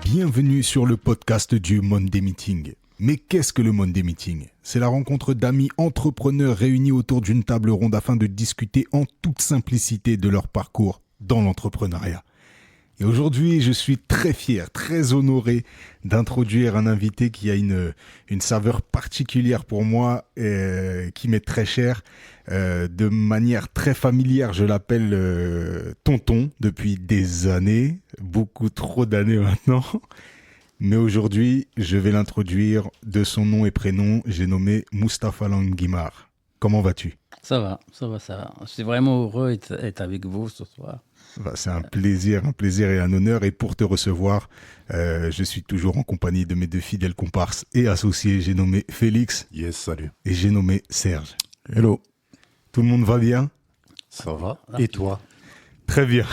Bienvenue sur le podcast du Monday Meeting. Mais qu'est-ce que le Monday Meeting ? C'est la rencontre d'amis entrepreneurs réunis autour d'une table ronde afin de discuter en toute simplicité de leur parcours dans l'entrepreneuriat. Et aujourd'hui, je suis très fier, très honoré d'introduire un invité qui a une saveur particulière pour moi, qui m'est très cher. De manière très familière, je l'appelle Tonton depuis des années, beaucoup trop d'années maintenant. Mais aujourd'hui, je vais l'introduire de son nom et prénom. J'ai nommé Mustapha Languimar. Comment vas-tu ? Ça va. Je suis vraiment heureux d'être avec vous ce soir. C'est un plaisir et un honneur. Et pour te recevoir, je suis toujours en compagnie de mes deux fidèles comparses et associés. J'ai nommé Félix. Yes, salut. Et j'ai nommé Serge. Hello. Tout le monde va bien ? Ça va. Et toi ? Très bien.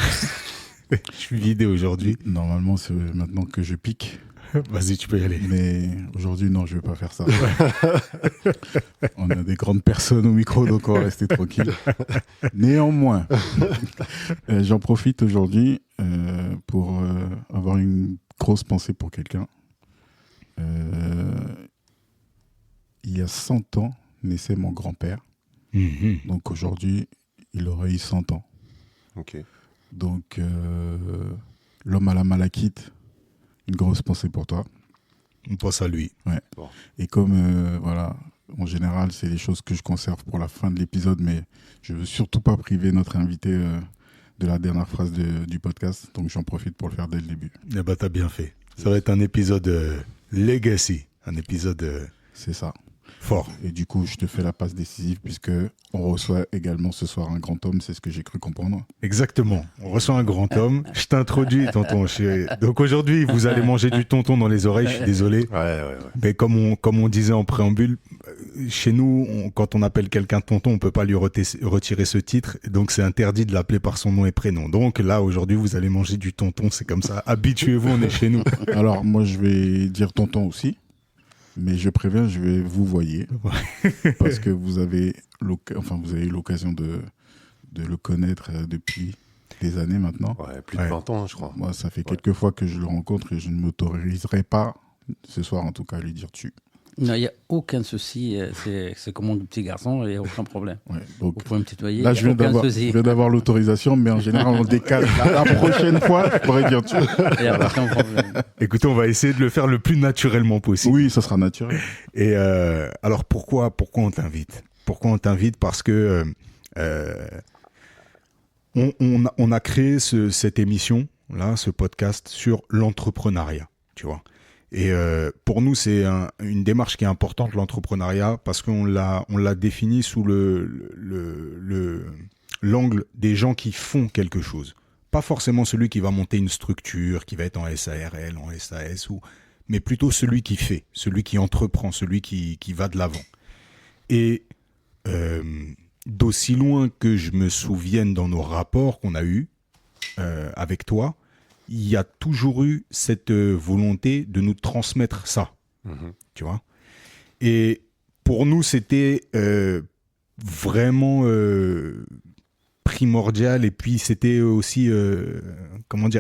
Je suis vidé aujourd'hui. Normalement, c'est maintenant que je pique. Vas-y, tu peux y aller. Mais aujourd'hui, non, je ne vais pas faire ça. On a des grandes personnes au micro, donc on va rester tranquille. Néanmoins, j'en profite aujourd'hui pour avoir une grosse pensée pour quelqu'un. Il y a 100 ans, naissait mon grand-père. Mm-hmm. Donc aujourd'hui, il aurait eu 100 ans. Ok. Donc, l'homme à la malachite, une grosse pensée pour toi. On pense à lui. Ouais. Bon. Et comme, voilà, en général, c'est les choses que je conserve pour la fin de l'épisode, mais je ne veux surtout pas priver notre invité de la dernière phrase du podcast. Donc, j'en profite pour le faire dès le début. Eh ben, t'as bien fait. Ça va être un épisode legacy. Un épisode C'est ça. fort. Et du coup, je te fais la passe décisive puisque on reçoit également ce soir un grand homme, c'est ce que j'ai cru comprendre. Exactement. On reçoit un grand homme. Je t'introduis, tonton. Donc aujourd'hui, vous allez manger du tonton dans les oreilles. Je suis désolé. Ouais. Mais comme on disait en préambule, chez nous, quand on appelle quelqu'un tonton, on peut pas lui retirer ce titre. Donc c'est interdit de l'appeler par son nom et prénom. Donc là, aujourd'hui, vous allez manger du tonton. C'est comme ça. Habituez-vous, on est chez nous. Alors, moi, je vais dire tonton aussi. Mais je préviens, je vais vous voyer parce que vous avez eu l'occasion de le connaître depuis des années maintenant. Ouais, plus de 20 ans, je crois. Moi, ça fait quelques fois que je le rencontre et je ne m'autoriserai pas, ce soir en tout cas, à lui dire tu. Non, il n'y a aucun souci. C'est comme mon petit garçon, il n'y a aucun problème. Ouais, donc, Vous pouvez me tutoyer. là, il je y a viens aucun souci. d'avoir l'autorisation, mais en général, on le décale. La prochaine fois, je pourrais dire tu. Il n'y a aucun problème. Écoutez, on va essayer de le faire le plus naturellement possible. Oui, ça sera naturel. Et alors pourquoi on t'invite ? Pourquoi on t'invite ? Parce que on a créé cette émission là, ce podcast sur l'entrepreneuriat, tu vois. Et pour nous, c'est une démarche qui est importante, l'entrepreneuriat, parce qu'on l'a défini sous l'angle des gens qui font quelque chose. Pas forcément celui qui va monter une structure, qui va être en SARL, en SAS, mais plutôt celui qui fait, celui qui entreprend, celui qui va de l'avant. Et d'aussi loin que je me souvienne dans nos rapports qu'on a eus avec toi, il y a toujours eu cette volonté de nous transmettre ça, tu vois. Et pour nous, c'était vraiment primordial, et puis c'était aussi,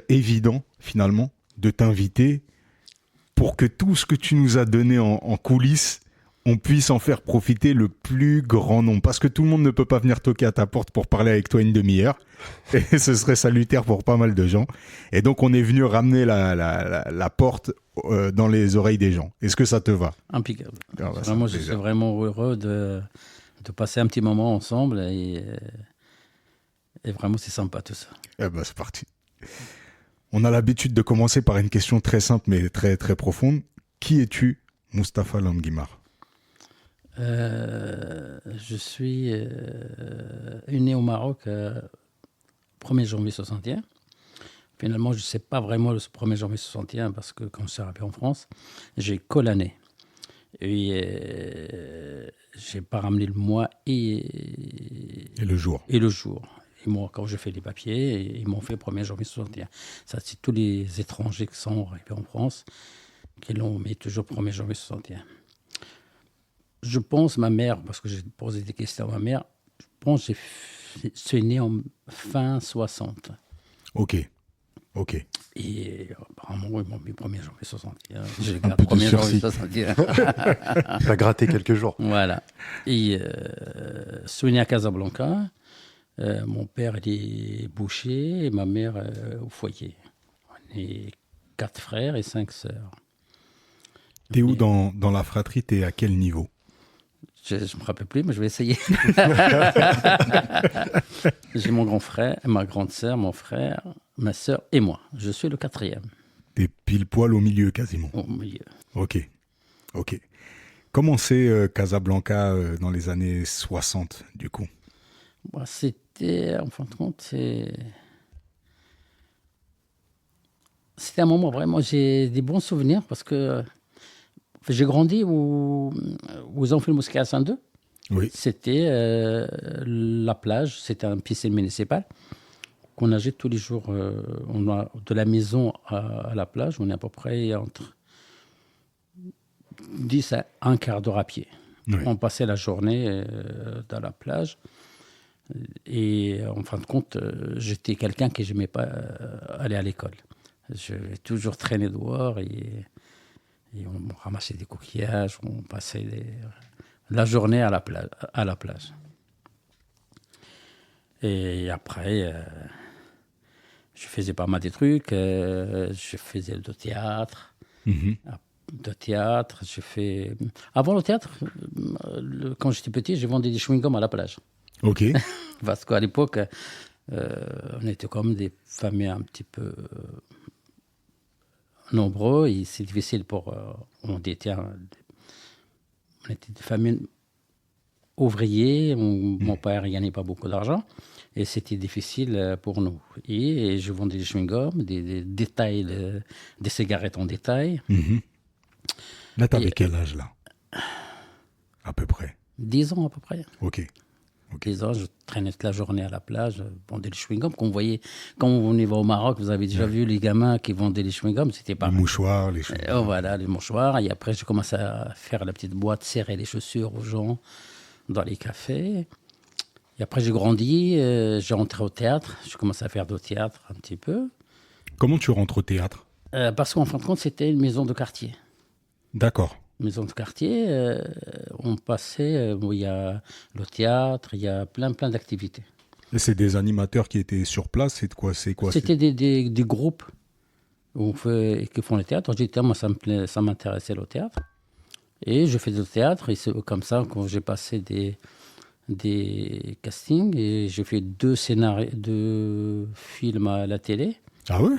évident, finalement, de t'inviter pour que tout ce que tu nous as donné en coulisses, on puisse en faire profiter le plus grand nombre. Parce que tout le monde ne peut pas venir toquer à ta porte pour parler avec toi une demi-heure. Et ce serait salutaire pour pas mal de gens. Et donc, on est venu ramener la porte dans les oreilles des gens. Est-ce que ça te va ? Impeccable. Ah, bah, Vraiment, je suis vraiment heureux de passer un petit moment ensemble. Et vraiment, c'est sympa tout ça. Eh ben, c'est parti. On a l'habitude de commencer par une question très simple, mais très, très profonde. Qui es-tu, Mustapha Languimar ? Je suis né au Maroc 1er janvier 61. Finalement, je ne sais pas vraiment le 1er janvier 61 parce que quand je suis arrivé en France, j'ai que l'année. Et je n'ai pas ramené le mois et le jour. Et le jour. Et moi, quand j'ai fait les papiers, ils m'ont fait 1er janvier 61. Ça, c'est tous les étrangers qui sont arrivés en France qui l'ont mis toujours 1er janvier 61. Je pense, ma mère, parce que j'ai posé des questions à ma mère, je pense que je suis né en fin 60. Ok. Et Vraiment, ils m'ont mis 1er janvier 61. Je garde peu de 1er janvier sursis. 61. T'as gratté quelques jours. Voilà. Et souvenir à Casablanca, mon père il est boucher et ma mère au foyer. On est 4 frères et 5 sœurs. T'es où dans la fratrie? T'es à quel niveau? Je ne me rappelle plus, mais je vais essayer. J'ai mon grand frère, ma grande sœur, mon frère, ma sœur et moi. Je suis le 4e T'es pile poil au milieu quasiment. au milieu. Ok. Comment c'est Casablanca dans les années 60 du coup? Bon, c'était, en fin de compte, c'était un moment vraiment, j'ai des bons souvenirs parce que j'ai grandi aux Amphiles Mosquée Hassan II. Oui. C'était la plage, c'était un piscine municipal qu'on nageait tous les jours. On a, de la maison à la plage, on est à peu près entre 10 à un quart d'heure à pied. Oui. On passait la journée dans la plage. Et en fin de compte, j'étais quelqu'un qui n'aimait pas aller à l'école. Je vais toujours traîner dehors et on ramassait des coquillages, on passait la journée à la plage. Et après, je faisais pas mal de trucs. Je faisais du théâtre. Mhm. Avant le théâtre, quand j'étais petit, j'ai vendu des chewing-gums à la plage. Ok. Parce qu'à l'époque, on était comme des familles un petit peu nombreux et c'est difficile pour... on était des familles ouvriers, mon père ne gagnait pas beaucoup d'argent et c'était difficile pour nous. Et je vendais des chewing-gums, des détails, des cigarettes en détail. Mhm. Là, t'avais Et- quel âge là? À peu près. 10 ans à peu près. Ok. 10 ans, je traînais toute la journée à la plage, vendais les chewing-gums qu'on voyait. Quand on y va au Maroc, vous avez déjà vu les gamins qui vendaient les chewing-gums, c'était Les pas... mouchoirs, les choses. Voilà, les mouchoirs. Et après, j'ai commencé à faire la petite boîte, serrer les chaussures aux gens dans les cafés. Et après, j'ai grandi, j'ai rentré au théâtre. J'ai commencé à faire du théâtre un petit peu. Comment tu rentres au théâtre? Parce qu'en fin de compte, c'était une maison de quartier. D'accord. Maison de quartier, on passait, où il y a le théâtre, il y a plein d'activités. Et c'est des animateurs qui étaient sur place? C'est quoi? C'était des groupes qui font le théâtre. J'ai dit, moi, ça m'intéressait le théâtre. Et je faisais le théâtre. Et c'est comme ça que j'ai passé des castings. Et j'ai fait 2 films à la télé. Ah ouais?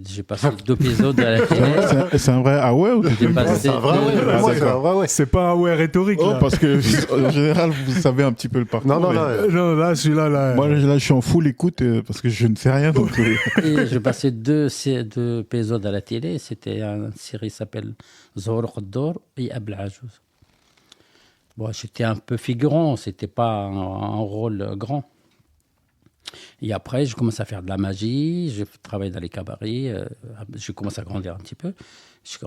J'ai passé 2 épisodes à la télé. C'est un vrai ah ouais ou J'ai passé- C'est un vrai ouais, pour moi, c'est un vrai ouais. C'est pas un ouais rhétorique Oh, là. parce que en général, vous savez un petit peu le parcours. Non, mais- Non, là, celui-là, là. Moi, là, je suis en full écoute parce que je ne sais rien. Donc, Et j'ai passé 2 épisodes à la télé. C'était une série qui s'appelle Zohor Khoddor et Abel Ajouz. Bon, j'étais un peu figurant, c'était pas un rôle grand. Et après, j'ai commencé à faire de la magie, j'ai travaillé dans les cabarets, j'ai commencé à grandir un petit peu. J'ai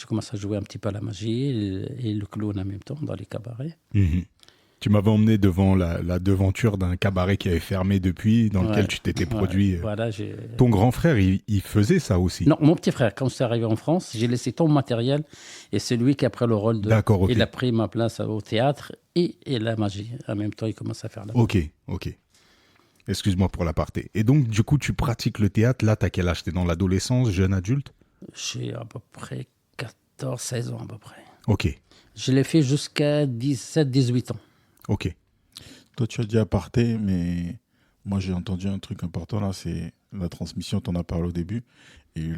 commencé à jouer un petit peu à la magie et le clown en même temps dans les cabarets. Mhm. Tu m'avais emmené devant la devanture d'un cabaret qui avait fermé depuis, dans lequel Ouais. tu t'étais Ouais, produit. Voilà, Ton grand frère, il faisait ça aussi? Non, mon petit frère, quand je suis arrivé en France, j'ai laissé tout mon matériel et c'est lui qui a pris le rôle de... D'accord, ok. Il a pris ma place au théâtre et la magie. En même temps, il commence à faire la Ok. Excuse-moi pour l'aparté. Et donc, du coup, tu pratiques le théâtre. Là, t'as quel âge? T'es dans l'adolescence, jeune adulte? J'ai à peu près 14-16 ans à peu près. Ok. Je l'ai fait jusqu'à 17-18 ans. Ok. toi, tu as dit aparté, mais moi, j'ai entendu un truc important là, c'est la transmission. Tu en as parlé au début. Et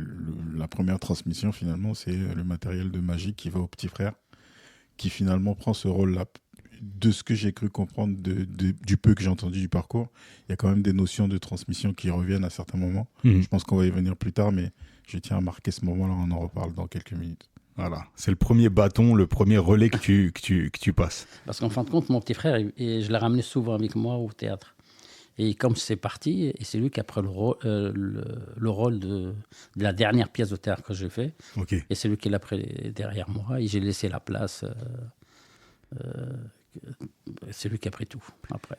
la première transmission, finalement, c'est le matériel de magie qui va au petit frère, qui finalement prend ce rôle-là. De ce que j'ai cru comprendre, du peu que j'ai entendu du parcours, il y a quand même des notions de transmission qui reviennent à certains moments. Mhm. Je pense qu'on va y venir plus tard, mais je tiens à marquer ce moment-là. On en reparle dans quelques minutes. Voilà. C'est le premier bâton, le premier relais que tu passes. Parce qu'en fin de compte, mon petit frère, je l'ai ramené souvent avec moi au théâtre. Et comme c'est parti, et c'est lui qui a pris le rôle de la dernière pièce de théâtre que j'ai fait. Ok. Et c'est lui qui l'a pris derrière moi. Et j'ai laissé la place. C'est lui qui a pris tout après.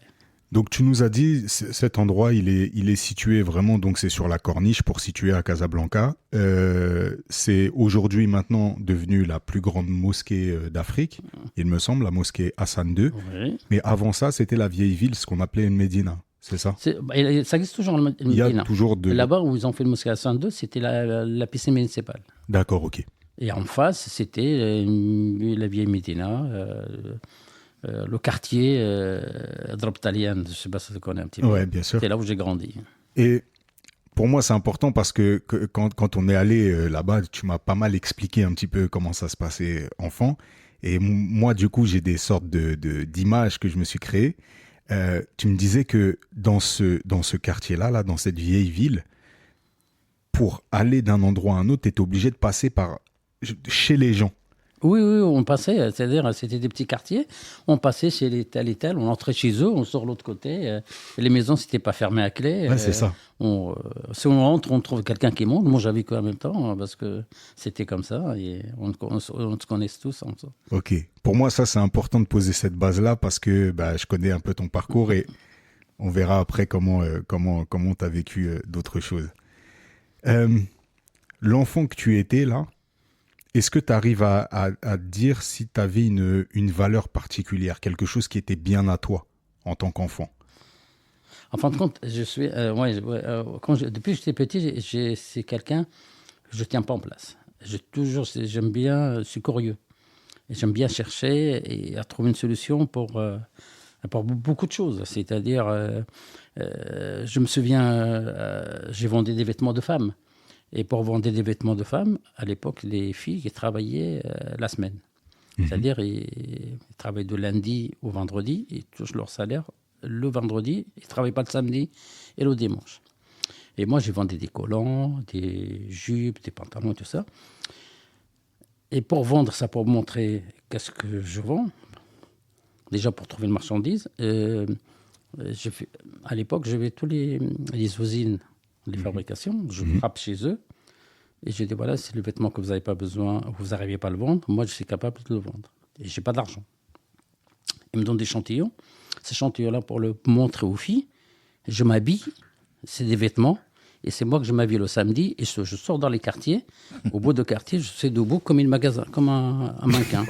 Donc tu nous as dit, cet endroit, il est situé vraiment, donc c'est sur la Corniche pour situer à Casablanca. C'est aujourd'hui maintenant devenu la plus grande mosquée d'Afrique, il me semble, la mosquée Hassan II. Oui. Mais avant ça, c'était la vieille ville, ce qu'on appelait une Médina, c'est ça? Ça existe toujours, le Il y a Médina. toujours de... Là-bas où ils ont fait le mosquée Hassan II, c'était la piscine municipale. D'accord, ok. Et en face, c'était la vieille Médina, le quartier Drobtalian, je ne sais pas si tu connais un petit peu. Ouais, bien sûr. C'est là où j'ai grandi. Et pour moi, c'est important parce que quand on est allé là-bas, tu m'as pas mal expliqué un petit peu comment ça se passait enfant. Et moi, du coup, j'ai des sortes d'images que je me suis créées. Tu me disais que dans ce quartier-là, là, dans cette vieille ville, pour aller d'un endroit à un autre, tu étais obligé de passer chez les gens. Oui, on passait, c'est-à-dire c'était des petits quartiers, on passait chez les tel et tel, on entrait chez eux, on sort de l'autre côté, les maisons c'était pas fermées à clé. Ouais, c'est ça. Si on rentre, on trouve quelqu'un qui monte, moi j'avais quoi en même temps, hein, parce que c'était comme ça, et on se connaissait tous. Ok, pour moi ça c'est important de poser cette base-là parce que je connais un peu ton parcours et on verra après comment tu as vécu d'autres choses. L'enfant que tu étais là, est-ce que tu arrives à dire si tu avais une valeur particulière, quelque chose qui était bien à toi en tant qu'enfant? En fin de compte, depuis que j'étais petit, c'est quelqu'un que je ne tiens pas en place. J'aime bien, je suis curieux. Et j'aime bien chercher et à trouver une solution pour beaucoup de choses. C'est-à-dire, je me souviens, j'ai vendu des vêtements de femmes. Et pour vendre des vêtements de femmes, à l'époque, les filles qui travaillaient la semaine. C'est-à-dire, ils travaillent de lundi au vendredi, ils touchent leur salaire le vendredi, ils ne travaillent pas le samedi et le dimanche. Et moi, j'ai vendu des collants, des jupes, des pantalons et tout ça. Et pour vendre ça, pour montrer qu'est-ce que je vends, déjà pour trouver une marchandise, à l'époque, j'avais tous les usines, les fabrications, je frappe chez eux et je dis voilà, c'est le vêtement que vous n'avez pas besoin, vous n'arrivez pas à le vendre, moi je suis capable de le vendre et je n'ai pas d'argent. Ils me donnent des échantillons, ces échantillons-là pour le montrer aux filles, je m'habille, c'est des vêtements et c'est moi que je m'habille le samedi et je sors dans les quartiers, au bout de quartier, je suis debout comme un mannequin.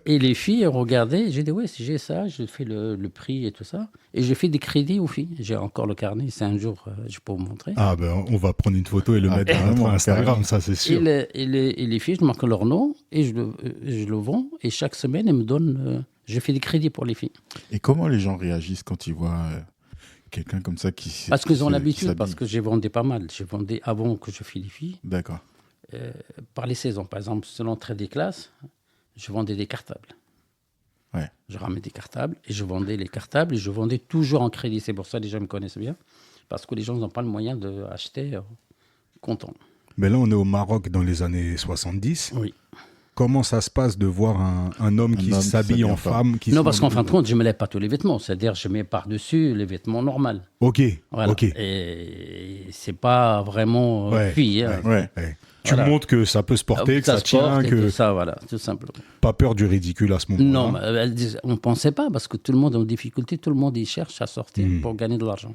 Et les filles regardaient, j'ai dit ouais, si j'ai ça, je fais le prix et tout ça. Et j'ai fait des crédits aux filles. J'ai encore le carnet, c'est un jour, je peux vous montrer. Ah on va prendre une photo et le mettre sur notre Instagram, ça c'est sûr. Et les filles, je marque leur nom et je le vends. Et chaque semaine, elles me donnent, je fais des crédits pour les filles. Et comment les gens réagissent quand ils voient quelqu'un comme ça qui Parce qu'ils ont l'habitude, parce que j'ai vendu pas mal. J'ai vendu avant que je fais les filles. D'accord. Par les saisons, par exemple, c'est l'entrée des classes. Je vendais des cartables. Ouais. Je ramenais des cartables et je vendais les cartables et je vendais toujours en crédit. C'est pour ça que les gens me connaissent bien. Parce que les gens n'ont pas le moyen d'acheter comptant. Mais là, on est au Maroc dans les années 70. Oui. Comment ça se passe de voir un homme qui s'habille en femme Non, parce qu'en fin de compte, je ne me lève pas tous les vêtements. C'est-à-dire, je mets par-dessus les vêtements normaux. Ok, voilà. ok. Et c'est pas vraiment fille. Hein. Ouais. Tu montres que ça peut se porter, que ça tient, que... Tout ça, voilà, tout simplement. Pas peur du ridicule à ce moment-là. Non, on ne pensait pas, parce que tout le monde est en difficulté, tout le monde y cherche à sortir pour gagner de l'argent,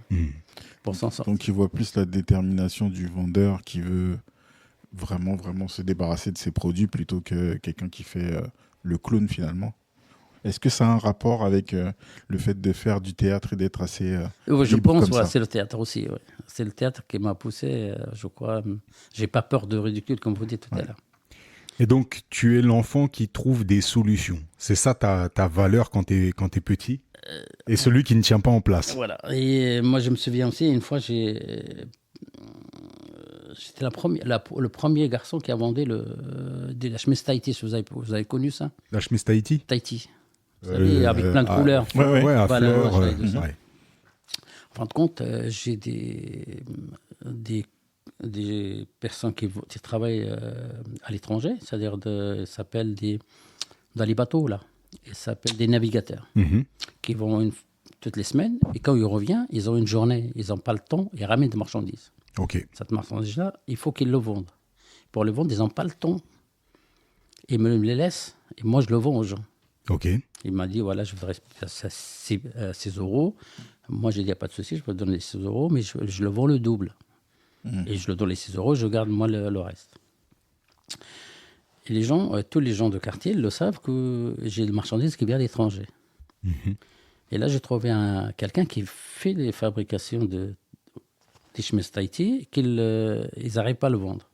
pour s'en sortir. Donc, il voit plus la détermination du vendeur qui veut vraiment se débarrasser de ses produits plutôt que quelqu'un qui fait le clown, finalement. Est-ce que ça a un rapport avec le fait de faire du théâtre et d'être assez je pense, comme ça. C'est le théâtre aussi. Ouais. C'est le théâtre qui m'a poussé, je crois. J'ai pas peur de ridicule, comme vous dites tout à l'heure. Et donc, tu es l'enfant qui trouve des solutions. C'est ça ta valeur quand t'es petit et celui qui ne tient pas en place. Voilà. Et moi, je me souviens aussi, une fois, j'étais le premier garçon qui a vendu la chemise Tahiti. Vous avez connu ça? La chemise Tahiti? Tahiti. Vous savez, avec plein de couleurs. Ouais, à fleurs. En fin de compte, j'ai des personnes qui travaillent à l'étranger, c'est-à-dire ils s'appellent dans les bateaux, là. Ils s'appellent des navigateurs, qui vont toutes les semaines, et quand ils reviennent, ils ont une journée, ils n'ont pas le temps, ils ramènent des marchandises. Ok. Cette marchandise-là, il faut qu'ils le vendent. Pour le vendre, ils n'ont pas le temps. Ils me les laissent, et moi, je le vends aux gens. Ok. Il m'a dit, voilà, je voudrais 6 euros. Moi, j'ai dit, il n'y a pas de souci, je peux te donner les 6 euros, mais je le vends le double. Et je le donne les 6 euros, je garde moi le reste. Et les gens, tous les gens de quartier, ils le savent que j'ai de marchandises qui vient d'étranger. Et là, j'ai trouvé quelqu'un qui fait des fabrications de chemise Tahiti, qu'ils n'arrivent pas à le vendre.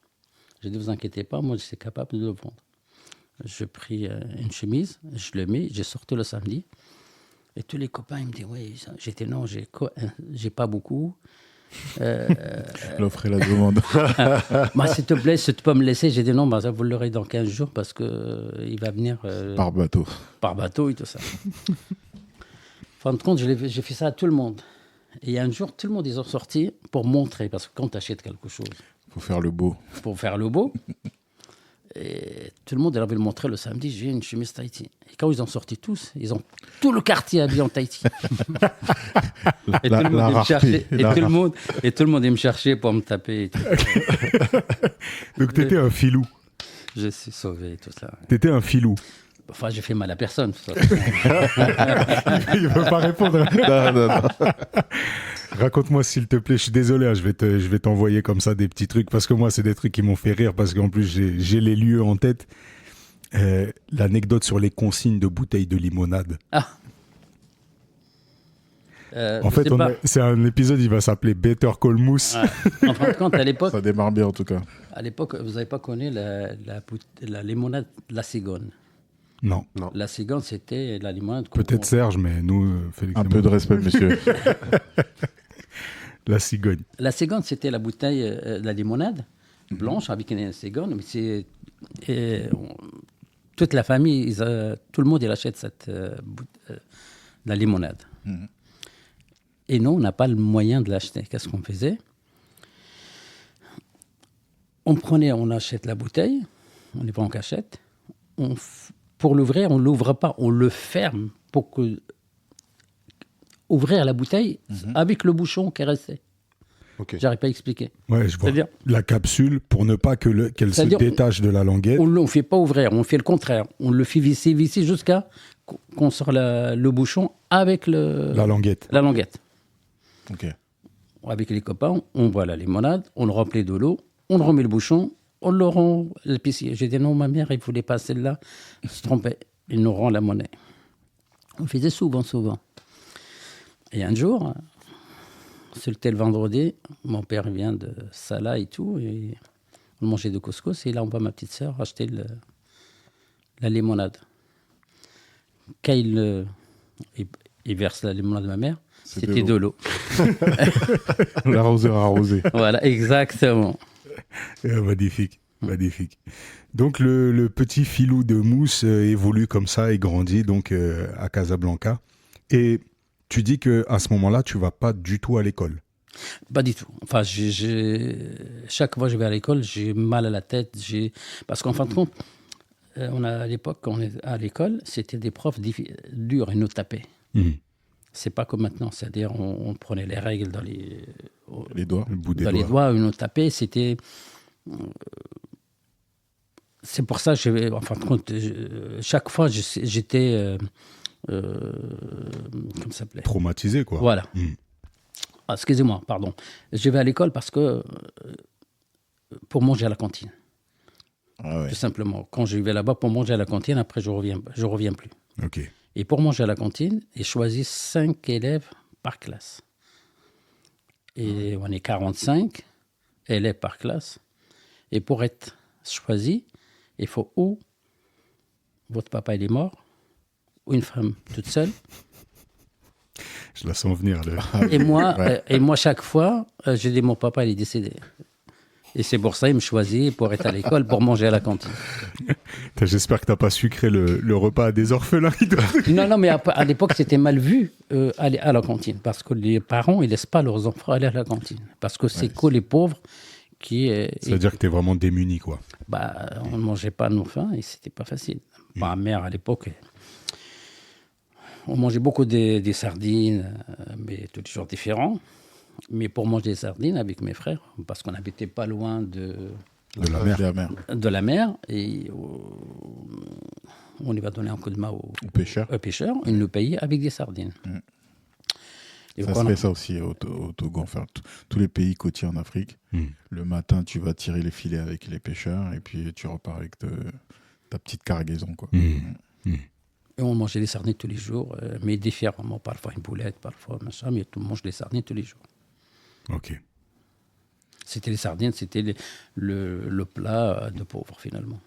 J'ai dit, vous inquiétez pas, moi, je suis capable de le vendre. J'ai pris une chemise, je le mets, j'ai sorti le samedi. Et tous les copains, ils me disent, oui, j'étais non, j'ai pas beaucoup. L'offre et la demande. Bah, s'il te plaît, si tu peux me laisser. J'ai dit non, bah, vous l'aurez dans 15 jours parce qu'il il va venir Par bateau. par bateau et tout ça. En fin de compte, j'ai fait ça à tout le monde. Et un jour, tout le monde, ils ont sorti pour montrer. Parce que quand tu achètes quelque chose, Faut faire le beau. pour faire le beau, et tout le monde, il avait le montré le samedi, j'ai une chemise Tahiti. Et quand ils ont sorti tous, ils ont tout le quartier habillé en Tahiti. Et tout le monde, il me cherchait. Et tout le monde, il me cherchait pour me taper. Et tout. Donc, t'étais un filou. Je suis sauvé et tout ça. T'étais un filou. Enfin, j'ai fait mal à personne. Il veut pas répondre. Non. Raconte-moi s'il te plaît, je suis désolé, hein, je vais t'envoyer comme ça des petits trucs, parce que moi c'est des trucs qui m'ont fait rire, parce qu'en plus j'ai les lieux en tête. L'anecdote sur les consignes de bouteilles de limonade. Ah. En fait, c'est un épisode, il va s'appeler Better Call Mousse. En fin de compte, à l'époque, Ça démarre bien en tout cas. vous n'avez pas connu la limonade La Cigogne. Non, La Cigogne, c'était la limonade. peut-être Serge, mais nous, Félix. Un peu de respect, monsieur. La cigogne. La Cigogne, c'était la bouteille, la limonade blanche avec une cigogne. Mais toute la famille, tout le monde, il achète la limonade. Et nous, on n'a pas le moyen de l'acheter. Qu'est-ce qu'on faisait? On achète la bouteille, on les vend en cachette. Pour l'ouvrir, on ne l'ouvre pas, on le ferme pour ouvrir la bouteille avec le bouchon qui est resté. Ok. J'arrive pas à expliquer. Ouais, je vois. C'est-à-dire- La capsule, pour ne pas qu'elle se C'est-à-dire, détache de la languette. On ne fait pas ouvrir, on fait le contraire. On le fait visser jusqu'à qu'on sort le bouchon avec La languette. la languette. Ok. Avec les copains, on boit la limonade, on le remplit de l'eau, on le remet le bouchon, on le rend à l'épicier. J'ai dit non, ma mère, il ne voulait pas celle-là. Il se trompait. Il nous rend la monnaie. On le faisait souvent. Et un jour, c'était le vendredi, mon père vient de Salah et tout, et on mangeait de couscous, et là, on voit ma petite sœur acheter la limonade. Quand il verse la limonade de ma mère, c'était de l'eau. L'arroseur arrosé. Voilà, exactement. Magnifique, magnifique. Donc le petit filou de Mousse évolue comme ça et grandit donc à Casablanca. Et tu dis qu'à ce moment-là, tu vas pas du tout à l'école. Pas du tout. Enfin, chaque fois que je vais à l'école, j'ai mal à la tête. Parce qu'en fin de compte, à l'époque, quand on est à l'école, c'était des profs durs, ils nous tapaient. C'est pas comme maintenant, c'est-à-dire on prenait les règles dans les doigts. Le bout des dans doigts. les doigts, ils nous tapaient. C'était c'est pour ça que en fin de compte, chaque fois j'étais comment ça s'appelait? Traumatisé, quoi. Voilà. Ah, excusez-moi, pardon. Je vais à l'école parce que pour manger à la cantine. Ah ouais. Tout simplement. Quand je vais là-bas pour manger à la cantine, après je reviens plus. Ok. Et pour manger à la cantine, ils choisissent 5 élèves par classe. Et on est 45 élèves par classe. Et pour être choisi, il faut ou votre papa il est mort, ou une femme toute seule. Je la sens venir. Et moi, chaque fois, je dis mon papa il est décédé. Et c'est pour ça qu'il me choisit pour être à l'école, pour manger à la cantine. J'espère que tu n'as pas sucré le repas à des orphelins. Non, mais à l'époque, c'était mal vu aller à la cantine. Parce que les parents, ils ne laissent pas leurs enfants aller à la cantine. Parce que c'est que les pauvres qui... C'est-à-dire que tu es vraiment démuni, quoi. On ne mangeait pas à nos faim et ce n'était pas facile. Ma mère, à l'époque, on mangeait beaucoup des sardines, mais tous les jours différents. Mais pour manger des sardines avec mes frères, parce qu'on n'habitait pas loin de la mer. De la mer. Et on va donner un coup de main aux pêcheurs. pêcheurs, ils nous payent avec des sardines. Et Ça se fait ça aussi au Togo, enfin tous les pays côtiers en Afrique. Le matin, tu vas tirer les filets avec les pêcheurs et puis tu repars avec ta petite cargaison, quoi. Et on mangeait des sardines tous les jours, mais différemment. Parfois une boulette, parfois machin, mais tout le monde mange des sardines tous les jours. Ok. C'était les sardines, c'était le plat de pauvres, finalement.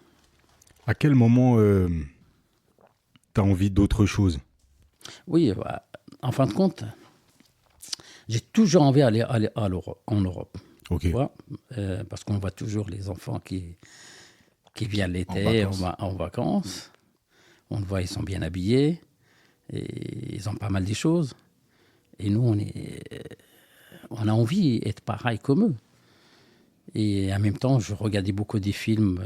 À quel moment tu as envie d'autre chose? Oui, en fin de compte, j'ai toujours envie d'aller en Europe. Ok. Tu vois, parce qu'on voit toujours les enfants qui viennent l'été en vacances. On le voit, ils sont bien habillés. Et ils ont pas mal de choses. Et nous, on a envie d'être pareil comme eux. Et en même temps, je regardais beaucoup des films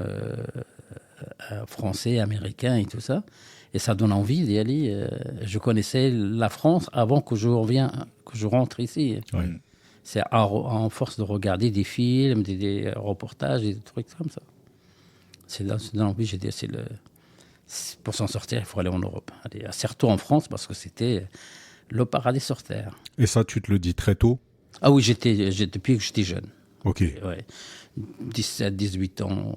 français, américains et tout ça. Et ça donne envie d'y aller. Je connaissais la France avant que je rentre ici. Ouais. C'est en force de regarder des films, des reportages, des trucs comme ça. C'est dans envie, j'ai dit, pour s'en sortir, il faut aller en Europe. Surtout en France, parce que c'était le paradis sur Terre. Et ça, tu te le dis très tôt? Ah oui, depuis que j'étais jeune. Ok. Ouais. 17, 18 ans,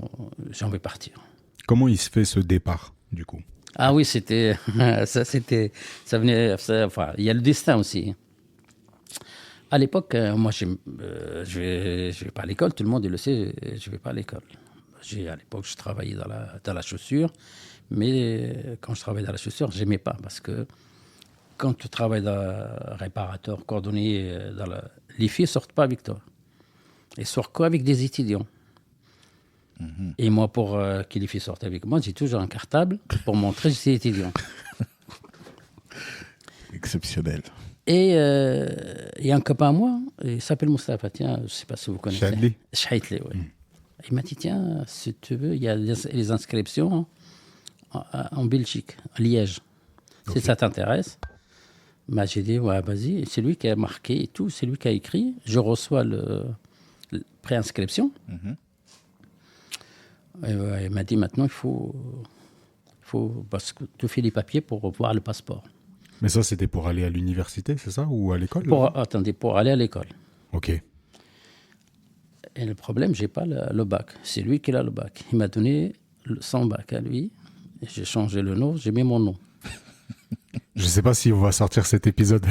j'ai envie de partir. Comment il se fait ce départ, du coup? Ah oui, ça venait, enfin, il y a le destin aussi. À l'époque, moi, je vais pas à l'école, tout le monde le sait, je vais pas à l'école. À l'époque, je travaillais dans la chaussure, mais quand je travaillais dans la chaussure, j'aimais pas, parce que quand tu travailles dans réparateur, cordonnier, les filles sortent pas avec toi. Elles sortent quoi avec des étudiants. Et moi, pour que les filles sortent avec moi, j'ai toujours un cartable pour montrer que je suis étudiant. Exceptionnel. Et il y a un copain à moi, il s'appelle Moustapha, tiens, je ne sais pas si vous connaissez. Chadli. Chadli, oui. Il m'a dit, tiens, si tu veux, il y a les inscriptions en Belgique, à Liège. Si ça t'intéresse. Bah, j'ai dit, ouais, vas-y. C'est lui qui a marqué et tout, c'est lui qui a écrit. Je reçois le préinscription. Et, il m'a dit, maintenant, il faut parce que tu fais les papiers pour voir le passeport. Mais ça, c'était pour aller à l'université, c'est ça? Ou à l'école? Pour aller à l'école. Ok. Et le problème, je n'ai pas le bac. C'est lui qui a le bac. Il m'a donné son bac à lui. J'ai changé le nom, j'ai mis mon nom. Je sais pas si on va sortir cet épisode.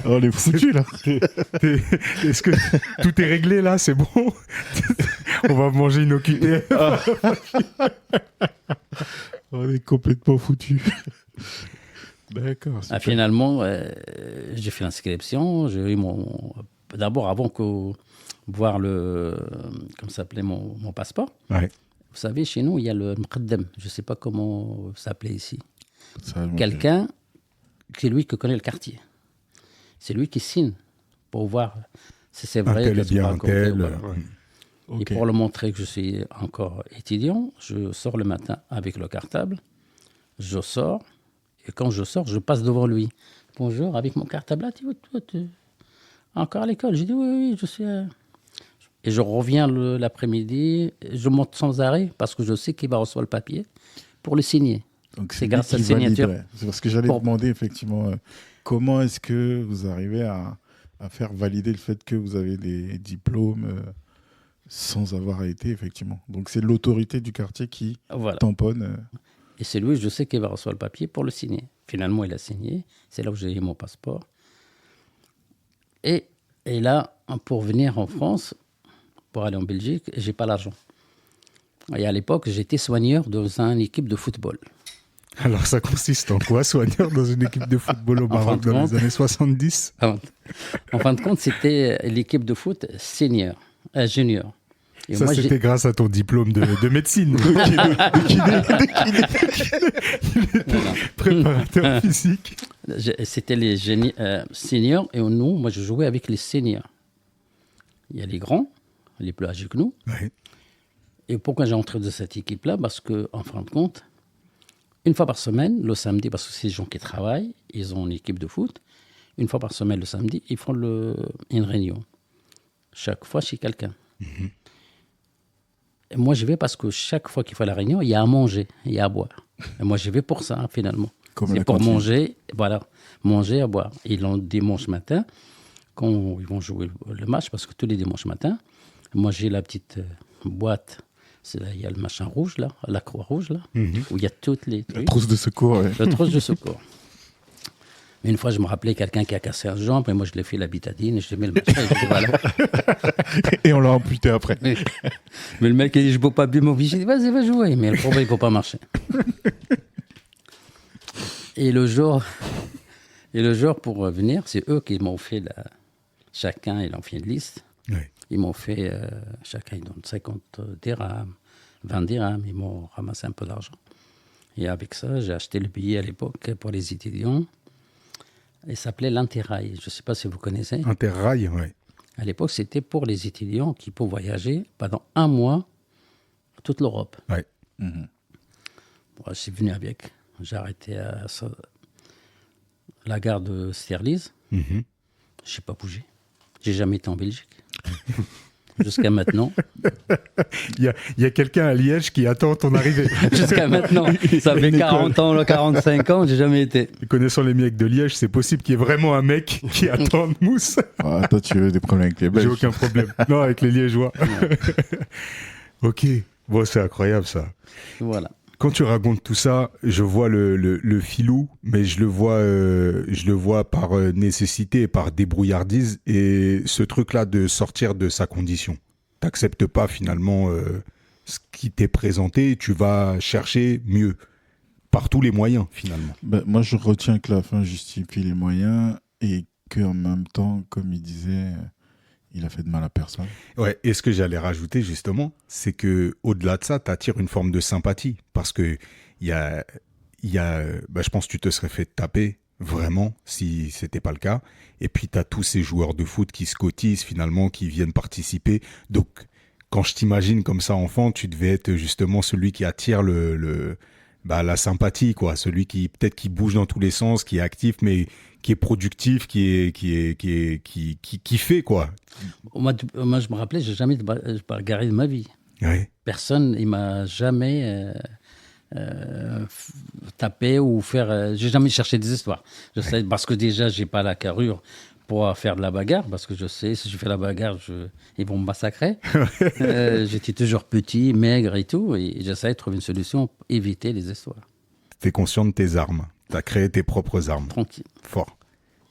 On est foutus, là. Est-ce que tout est réglé, là? C'est bon? On va manger inoccupé. On est complètement foutus. D'accord. Finalement, j'ai fait l'inscription. J'ai eu d'abord, avant que voir comment s'appelait mon passeport. Ouais. Vous savez, chez nous, il y a le mqaddam. Je ne sais pas comment ça s'appelait ici. Ça, Quelqu'un, c'est lui qui connaît le quartier. C'est lui qui signe pour voir si c'est vrai. Un tel est bien un tel. Voilà. Et pour le montrer que je suis encore étudiant, je sors le matin avec le cartable. Je sors. Et quand je sors, je passe devant lui. Bonjour, avec mon cartable. Là, tu es encore à l'école? J'ai dit oui, je suis. Et je reviens l'après-midi. Je monte sans arrêt parce que je sais qu'il va recevoir le papier pour le signer. Donc c'est grâce à la signature. C'est parce que j'allais demander effectivement comment est-ce que vous arrivez à faire valider le fait que vous avez des diplômes sans avoir été effectivement. Donc c'est l'autorité du quartier qui tamponne. Et c'est lui, je sais qu'il va recevoir le papier pour le signer. Finalement, il a signé. C'est là où j'ai eu mon passeport. Et là, pour venir en France, pour aller en Belgique, j'ai pas l'argent. Et à l'époque, j'étais soigneur dans une équipe de football. Alors, ça consiste en quoi, soigneur dans une équipe de football au Maroc dans les années 70? En fin de compte, c'était l'équipe de foot junior. Et ça, moi, c'était grâce à ton diplôme de médecine. Préparateur physique. C'était les seniors et nous, moi, je jouais avec les seniors. Il y a les grands, les plus âgés que nous. Ouais. Et pourquoi j'ai entré dans cette équipe-là? Parce qu'en fin de compte, une fois par semaine, le samedi, parce que c'est les gens qui travaillent, ils ont une équipe de foot. Une fois par semaine, le samedi, ils font une réunion. Chaque fois chez quelqu'un. Et moi, j'y vais parce que chaque fois qu'il fait la réunion, il y a à manger, il y a à boire. Et moi, j'y vais pour ça, finalement. Comme c'est la pour cantine. manger, voilà, manger, à boire. Et le dimanche matin, quand ils vont jouer le match, parce que tous les dimanches matins, moi, j'ai la petite boîte. C'est là, il y a le machin rouge, là, la croix rouge, là, où il y a toutes les La trucs. trousse de secours, ouais. Le trousse de secours. Mais une fois, je me rappelais quelqu'un qui a cassé un jambe, et moi, je l'ai fait la bitadine, et je lui ai mis le machin, et je dis, voilà. Et on l'a amputé après. Mais le mec, il dit, je ne peux pas bien m'obliger. J'ai dit, vas-y, va jouer. Mais le problème, il ne peut pas marcher. Et le jour, pour venir, c'est eux qui m'ont fait, chacun, ils ont fait une liste. Ouais. Ils m'ont fait, chacun, ils donnent 50 dirhams, 20 dirhams. Ils m'ont ramassé un peu d'argent. Et avec ça, j'ai acheté le billet à l'époque pour les étudiants. Il s'appelait l'Interrail. Je ne sais pas si vous connaissez. Interrail, ouais. À l'époque, c'était pour les étudiants qui pouvaient voyager pendant 1 mois toute l'Europe. Ouais. Mhm. Bon, je suis venu avec. J'ai arrêté à la gare de Sterlitz. Mhm. Je n'ai pas bougé. J'ai jamais été en Belgique. Jusqu'à maintenant. Il y a quelqu'un à Liège qui attend ton arrivée. Jusqu'à maintenant. Ça fait 40 ans, 45 ans, j'ai jamais été. Connaissant les mecs de Liège, c'est possible qu'il y ait vraiment un mec qui attend Mousse. Ah, toi, tu veux des problèmes avec les J'ai Belges. aucun problème. Non, avec les Liégeois. Ok. Bon, c'est incroyable ça. Voilà. Quand tu racontes tout ça, je vois le filou, mais je le vois par nécessité et par débrouillardise. Et ce truc-là de sortir de sa condition. T'acceptes pas finalement ce qui t'est présenté, tu vas chercher mieux. Par tous les moyens, finalement. Ben, moi, je retiens que la fin justifie les moyens et qu'en même temps, comme il disait, il a fait de mal à personne. Ouais, et ce que j'allais rajouter justement, c'est que au-delà de ça, t'attires une forme de sympathie parce que je pense que tu te serais fait taper vraiment si c'était pas le cas. Et puis t'as tous ces joueurs de foot qui se cotisent finalement, qui viennent participer. Donc quand je t'imagine comme ça enfant, tu devais être justement celui qui attire la sympathie, quoi, celui qui peut-être qui bouge dans tous les sens, qui est actif, mais qui est productif, qui fait, quoi. Moi, je me rappelais, j'ai jamais bagarré de ma vie. Ouais. Personne, il m'a jamais tapé ou faire. J'ai jamais cherché des histoires. Je sais, parce que déjà, j'ai pas la carrure pour faire de la bagarre, parce que je sais, si je fais la bagarre, ils vont me massacrer. J'étais toujours petit, maigre et tout, et j'essayais de trouver une solution pour éviter les histoires. T'es conscient de tes armes. T'as créé tes propres armes. Tranquille. Fort.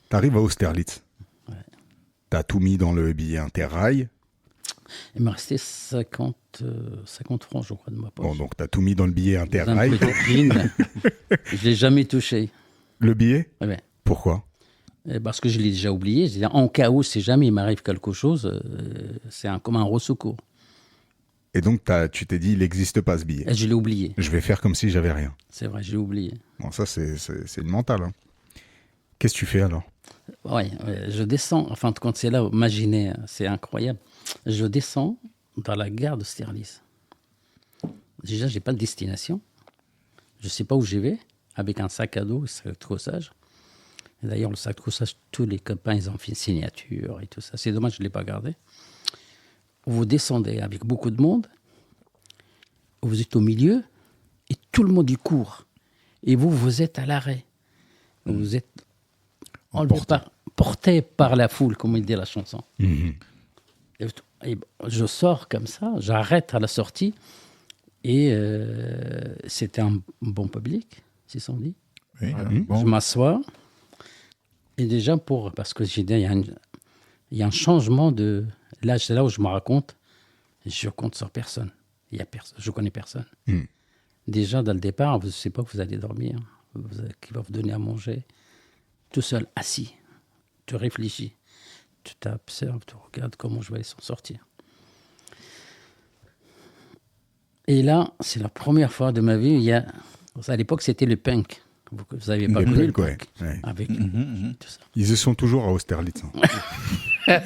T'arrives à Austerlitz. Ouais. T'as tout mis dans le billet Interrail. Il m'a resté 50 francs, je crois, de ma poche. Bon, donc t'as tout mis dans le billet Dans un Interrail. petit jean. Je l'ai jamais touché. Le billet Ouais. Pourquoi Parce que je l'ai déjà oublié. Je dis, en cas où, si jamais il m'arrive quelque chose, c'est comme un secours. Et donc tu t'es dit, il n'existe pas ce billet. Et je l'ai oublié. Je vais faire comme si j'avais rien. C'est vrai, je l'ai oublié. Bon, ça, c'est le mental. Hein. Qu'est-ce que tu fais alors Oui, je descends. En fin de compte, c'est là, imaginez, c'est incroyable. Je descends dans la gare de Sterlitz. Déjà, je n'ai pas de destination. Je ne sais pas où j'y vais, avec un sac à dos, un sac de troussage. Et d'ailleurs, le sac de troussage, tous les copains, ils ont fait une signature et tout ça. C'est dommage, je ne l'ai pas gardé. Vous descendez avec beaucoup de monde, vous êtes au milieu, et tout le monde y court. Et vous êtes à l'arrêt. Vous êtes porté par la foule, comme il dit la chanson. Mhm. Et je sors comme ça, j'arrête à la sortie, et c'était un bon public, si on dit. Oui, Mhm. bon. Je m'assois, et déjà, parce que j'ai dit, il y a un changement de... Là, c'est là où je me raconte, je compte sur personne. Il y a personne, je connais personne. Mm. Déjà, dans le départ, vous ne savez pas que vous allez dormir, qui va vous donner à manger. Tout seul, assis, tu réfléchis, tu t'observes, tu regardes comment je vais s'en sortir. Et là, c'est la première fois de ma vie, à l'époque, c'était le punk. Vous n'avez pas Le connu le punk, ouais. punk. Ouais. Avec tout ça. Ils y sont toujours à Austerlitz. Hein.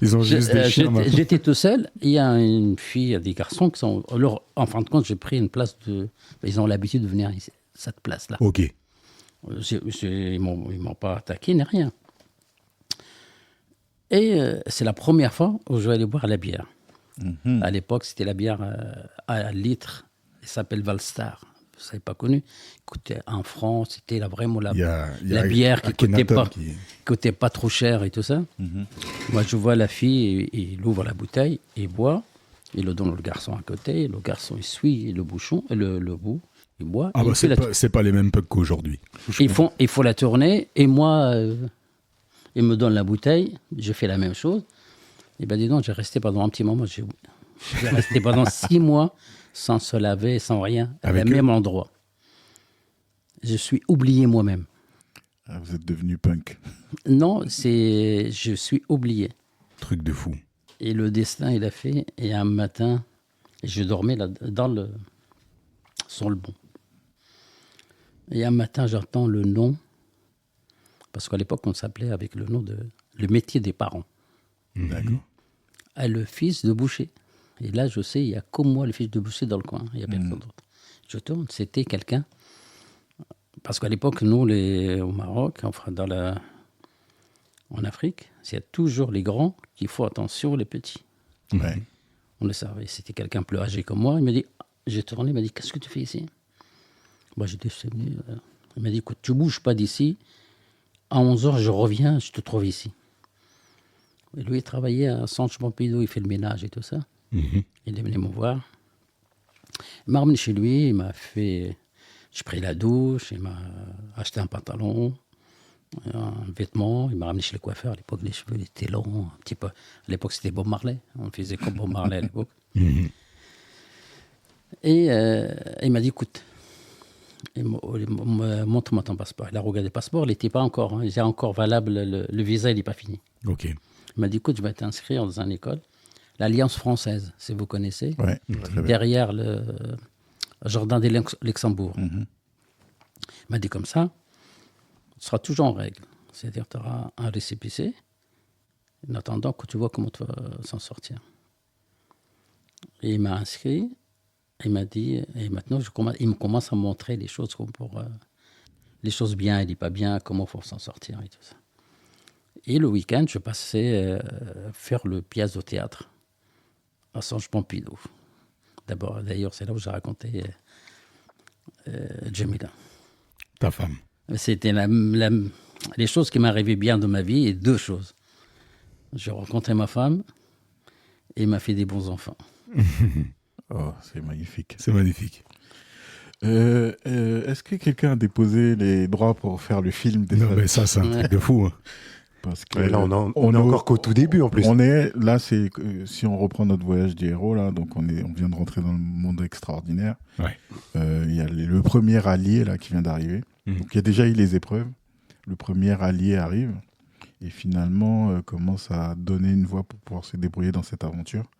ils ont juste des chiens. maintenant. J'étais tout seul. Il y a une fille, il y a des garçons qui sont. Alors, en fin de compte, j'ai pris une place de. Ils ont l'habitude de venir ici, cette place-là. Ok. Ils m'ont pas attaqué ni rien. Et c'est la première fois où je vais aller boire la bière. À l'époque, c'était la bière à litre. Elle s'appelle Valstar. Vous n'avez pas connu. Écoutez, en France, c'était vraiment la bière qui coûtait pas trop cher et tout ça. Moi, je vois la fille, il ouvre la bouteille, il boit, il le donne au garçon à côté. Le garçon, il suit le bouchon, le bout, il boit. Ah bah c'est pas les mêmes pucks qu'aujourd'hui. Il faut la tourner, et moi, il me donne la bouteille, je fais la même chose. Et ben dis donc, j'ai resté pendant un petit moment, j'ai resté pendant 6 mois sans se laver, sans rien, à le même endroit. Je suis oublié moi-même. Ah, vous êtes devenu punk. Non, je suis oublié. Truc de fou. Et le destin, il a fait, et un matin, je dormais là, sur le banc. Et un matin, j'entends le nom, parce qu'à l'époque, on s'appelait avec le nom de le métier des parents. D'accord. Le fils de boucher. Et là, je sais, il n'y a que moi, le fils de boucher dans le coin. Il n'y a personne d'autre. Je tourne, c'était quelqu'un. Parce qu'à l'époque, nous, au Maroc, enfin en Afrique, c'est toujours les grands qui font attention aux petits. Ouais. On le savait. C'était quelqu'un plus âgé que moi. Il m'a dit, j'ai tourné, il m'a dit, qu'est-ce que tu fais ici? Moi, j'étais venu. Il m'a dit, écoute, tu ne bouges pas d'ici. À 11h, je reviens, je te trouve ici. Et lui, il travaillait à Centre Pompidou, il fait le ménage et tout ça. Il est venu me voir. Il m'a ramené chez lui, il m'a fait... J'ai pris la douche, il m'a acheté un pantalon, un vêtement, il m'a ramené chez le coiffeur. À l'époque, les cheveux étaient longs, un petit peu. À l'époque, c'était Bob Marley. On faisait comme Bob Marley à l'époque. Et il m'a dit, écoute, montre-moi ton passeport. Il a regardé le passeport, il n'était pas encore. Il était encore valable, le visa, il n'est pas fini. Ok. Il m'a dit, écoute, je vais t'inscrire dans une école, l'Alliance française, si vous connaissez, derrière le Jardin de Luxembourg. Il m'a dit comme ça, tu seras toujours en règle. C'est-à-dire, tu auras un récépissé, en attendant que tu vois comment tu vas s'en sortir. Et il m'a inscrit, il m'a dit, et maintenant, il me commence à me montrer les choses comme les choses bien et les pas bien, comment il faut s'en sortir et tout ça. Et le week-end, je passais faire le pièce au théâtre à Centre Pompidou. D'ailleurs, c'est là où j'ai raconté Jamila. Ta femme. C'était les choses qui m'arrivaient bien dans ma vie, et 2 choses. J'ai rencontré ma femme et il m'a fait des bons enfants. Oh, c'est magnifique. C'est magnifique. Est-ce que quelqu'un a déposé les droits pour faire le film des Non, mais ça, c'est un truc de fou. Hein. Parce que là, on est encore qu'au tout début, en plus. Là, c'est si on reprend notre voyage des héros, là, donc on vient de rentrer dans le monde extraordinaire. Ouais. Il y a le premier allié là qui vient d'arriver. Donc il y a déjà eu les épreuves. Le premier allié arrive et finalement commence à donner une voix pour pouvoir se débrouiller dans cette aventure.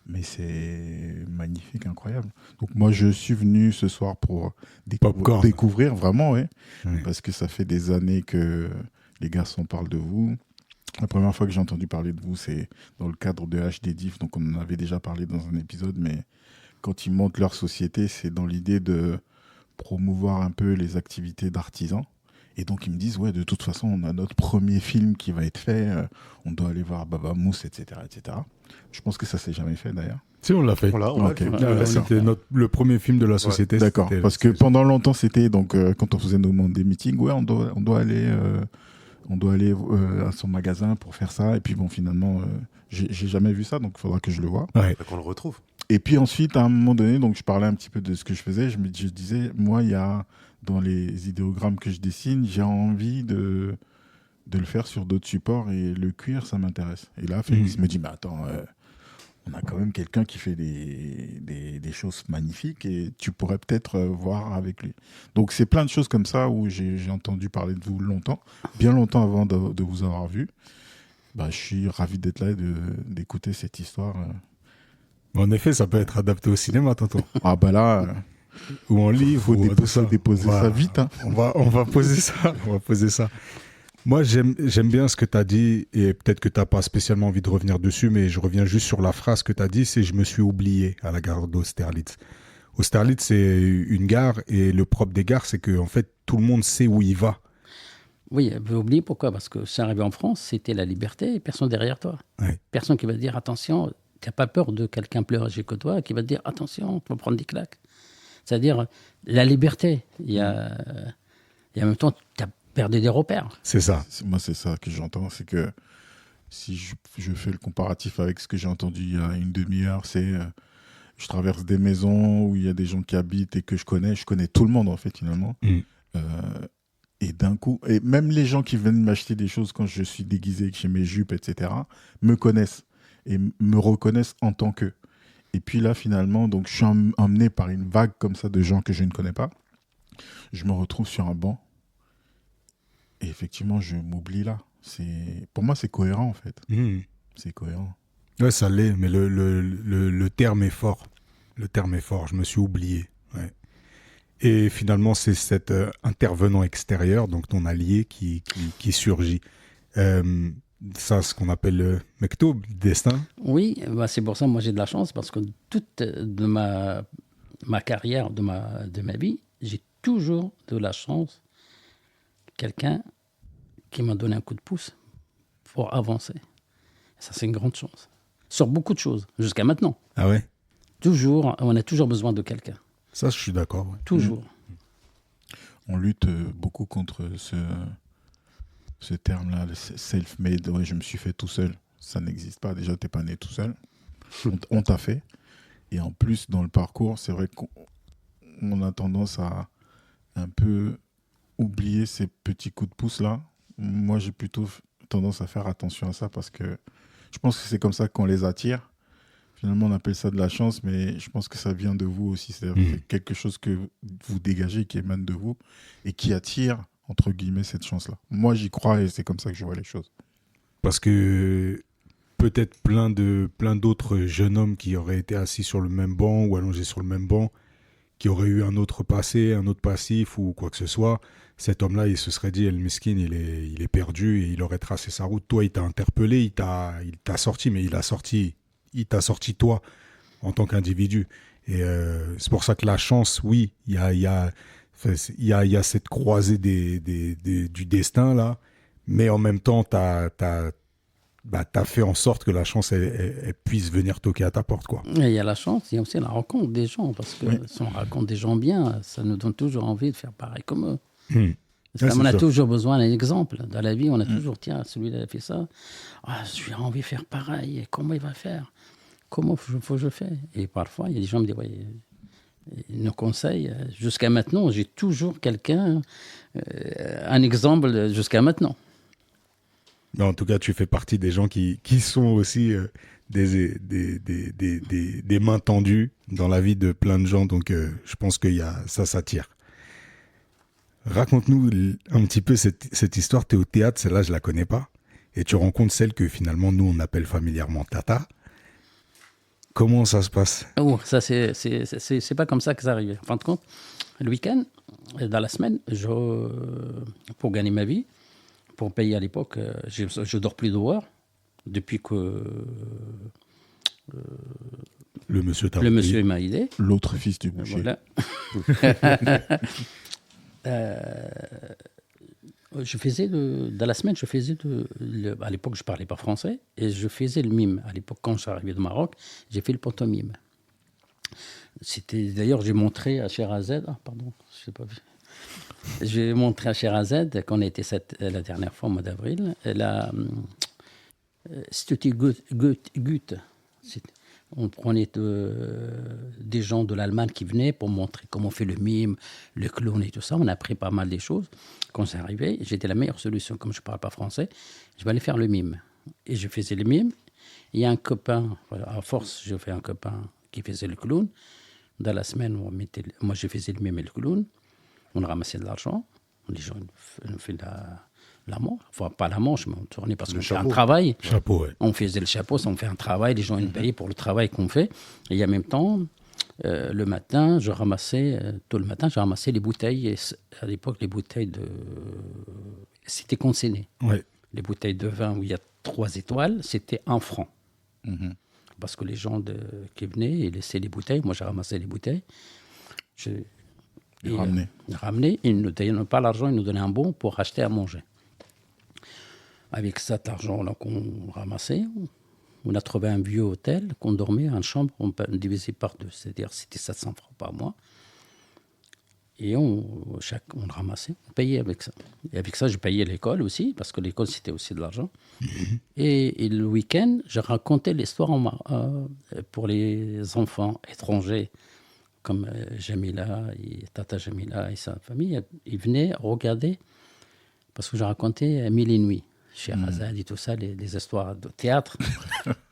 Mais c'est magnifique, incroyable. Donc moi, je suis venu ce soir pour découvrir vraiment, parce que ça fait des années que les garçons parlent de vous. La première fois que j'ai entendu parler de vous, c'est dans le cadre de HD Diff, donc on en avait déjà parlé dans un épisode, mais quand ils montent leur société, c'est dans l'idée de promouvoir un peu les activités d'artisans. Et donc ils me disent, de toute façon, on a notre premier film qui va être fait, on doit aller voir Baba Mousse, etc., etc. Je pense que ça s'est jamais fait d'ailleurs. Si, on l'a fait. C'était le premier film de la société. D'accord, parce que pendant longtemps, c'était donc quand on faisait nos Monday meetings, on doit aller à son magasin pour faire ça. Et puis bon, finalement, j'ai jamais vu ça, donc il faudra que je le voie. Ouais. Qu'on le retrouve. Et puis ensuite, à un moment donné, donc je parlais un petit peu de ce que je faisais. Je disais, moi, il y a dans les idéogrammes que je dessine, j'ai envie de le faire sur d'autres supports et le cuir, ça m'intéresse. Et là, Félix me dit, mais attends, on a quand même quelqu'un qui fait des choses magnifiques et tu pourrais peut-être voir avec lui. Donc c'est plein de choses comme ça où j'ai entendu parler de vous longtemps, bien longtemps avant de vous avoir vu. Je suis ravi d'être là et d'écouter cette histoire. En effet, ça peut être adapté au cinéma, tonton. Ah là... ou en livre, il faut déposer ça vite. Hein. On va poser ça. On va poser ça. Moi, j'aime bien ce que tu as dit, et peut-être que tu n'as pas spécialement envie de revenir dessus, mais je reviens juste sur la phrase que tu as dit, c'est « je me suis oublié » à la gare d'Austerlitz. Austerlitz, c'est une gare, et le propre des gares, c'est que en fait, tout le monde sait où il va. Oui, vous oubliez pourquoi? Parce que c'est arrivé en France, c'était la liberté, et personne derrière toi. Ouais. Personne qui va dire « attention, tu n'as pas peur de quelqu'un plus âgé que toi qui va te dire attention, tu vas prendre des claques. C'est-à-dire la liberté. Et en même temps, tu as perdu des repères. C'est ça. Moi, c'est ça que j'entends. C'est que si je fais le comparatif avec ce que j'ai entendu il y a une demi-heure, c'est je traverse des maisons où il y a des gens qui habitent et que je connais tout le monde en fait finalement. Et d'un coup, et même les gens qui viennent m'acheter des choses quand je suis déguisé, que j'ai mes jupes, etc., me connaissent et me reconnaissent en tant qu'eux. Et puis là, finalement, donc, je suis emmené par une vague comme ça de gens que je ne connais pas. Je me retrouve sur un banc. Et effectivement, je m'oublie là. Pour moi, c'est cohérent, en fait. C'est cohérent. Ouais, ça l'est, mais le terme est fort. Le terme est fort, je me suis oublié. Ouais. Et finalement, c'est cet intervenant extérieur, donc ton allié, qui surgit. Ça, ce qu'on appelle le mektoub, destin. Oui, bah c'est pour ça, moi j'ai de la chance, parce que toute de ma carrière, de ma vie, j'ai toujours de la chance. Quelqu'un qui m'a donné un coup de pouce pour avancer. Ça, c'est une grande chance. Sur beaucoup de choses, jusqu'à maintenant. Ah ouais? Toujours, on a toujours besoin de quelqu'un. Ça, je suis d'accord. Ouais. Toujours. On lutte beaucoup contre ce terme-là, le self-made. Ouais, je me suis fait tout seul. Ça n'existe pas. Déjà, tu n'es pas né tout seul. On t'a fait. Et en plus, dans le parcours, c'est vrai qu'on a tendance à un peu oublier ces petits coups de pouce-là. Moi, j'ai plutôt tendance à faire attention à ça parce que je pense que c'est comme ça qu'on les attire. Finalement, on appelle ça de la chance, mais je pense que ça vient de vous aussi. C'est-à-dire quelque chose que vous dégagez, qui émane de vous et qui attire, entre guillemets, cette chance-là. Moi, j'y crois et c'est comme ça que je vois les choses. Parce que peut-être plein d'autres jeunes hommes qui auraient été assis sur le même banc ou allongés sur le même banc, qui auraient eu un autre passé, un autre passif ou quoi que ce soit, cet homme-là, il se serait dit, El Miskin, il est perdu et il aurait tracé sa route. Toi, il t'a interpellé, il t'a sorti, mais il t'a sorti toi en tant qu'individu. Et c'est pour ça que la chance, oui, il y a cette croisée du destin là, mais en même temps, t'as fait en sorte que la chance elle puisse venir toquer à ta porte, quoi. Et il y a la chance, il y a aussi la rencontre des gens, parce que si on rencontre des gens bien, ça nous donne toujours envie de faire pareil comme eux. On a toujours besoin d'un exemple. Dans la vie, on a toujours, tiens, celui-là a fait ça. Ah, j'ai envie de faire pareil. Et comment il va faire? Comment faut que je fais? Et parfois, il y a des gens qui me disent, ouais, ils nous conseillent. Jusqu'à maintenant, j'ai toujours quelqu'un, un exemple jusqu'à maintenant. Mais en tout cas, tu fais partie des gens qui sont aussi des mains tendues dans la vie de plein de gens. Donc, je pense que ça s'attire. Raconte-nous un petit peu cette histoire. Tu es au théâtre, celle-là, je ne la connais pas. Et tu rencontres celle que finalement, nous, on appelle familièrement Tata. Comment ça se passe? Oh, ça, c'est pas comme ça que ça arrive. En fin de compte, le week-end, dans la semaine, pour gagner ma vie, pour payer à l'époque, je dors plus dehors depuis que le monsieur m'a aidé. L'autre fils du boucher. Voilà. Je faisais dans la semaine, à l'époque, je parlais pas français et je faisais le mime. À l'époque, quand je suis arrivé de Maroc, j'ai fait le pantomime. D'ailleurs, j'ai montré à Sherazade. Ah, pardon, je sais pas. J'ai montré à Sherazade qu'on a été la dernière fois au mois d'avril. C'était Goethe. On prenait des gens de l'Allemagne qui venaient pour montrer comment on fait le mime, le clown et tout ça. On a appris pas mal des choses. Quand c'est arrivé, j'étais la meilleure solution. Comme je ne parle pas français, je vais aller faire le mime. Et je faisais le mime. Il y a un copain, à force, je fais un copain qui faisait le clown. Dans la semaine, moi, je faisais le mime et le clown. On ramassait de l'argent. Les gens nous faisaient la manche. Enfin, pas la manche, mais on tournait parce qu'on fait un travail. Chapeau, ouais. On faisait le chapeau, ça, on fait un travail. Les gens nous payaient pour le travail qu'on fait. Et en même temps, le matin, je ramassais les bouteilles. Et à l'époque, les bouteilles c'était consigné. Ouais. Les bouteilles de vin où il y a 3 étoiles, c'était 1 franc. Parce que les gens qui venaient, ils laissaient les bouteilles. Moi, j'ai ramassé les bouteilles. Ils ramenaient. Ils ne nous donnaient pas l'argent, ils nous donnaient un bon pour acheter à manger. Avec cet argent-là qu'on ramassait, On a trouvé un vieux hôtel qu'on dormait en chambre, on divisait par 2, c'est-à-dire c'était 700 francs par mois. Et on ramassait, on payait avec ça. Et avec ça, je payais l'école aussi, parce que l'école, c'était aussi de l'argent. Et le week-end, je racontais l'histoire pour les enfants étrangers, comme Jamila, et Tata Jamila et sa famille. Ils venaient regarder, parce que je racontais Mille et Nuits, Sheherazade et tout ça, les histoires de théâtre.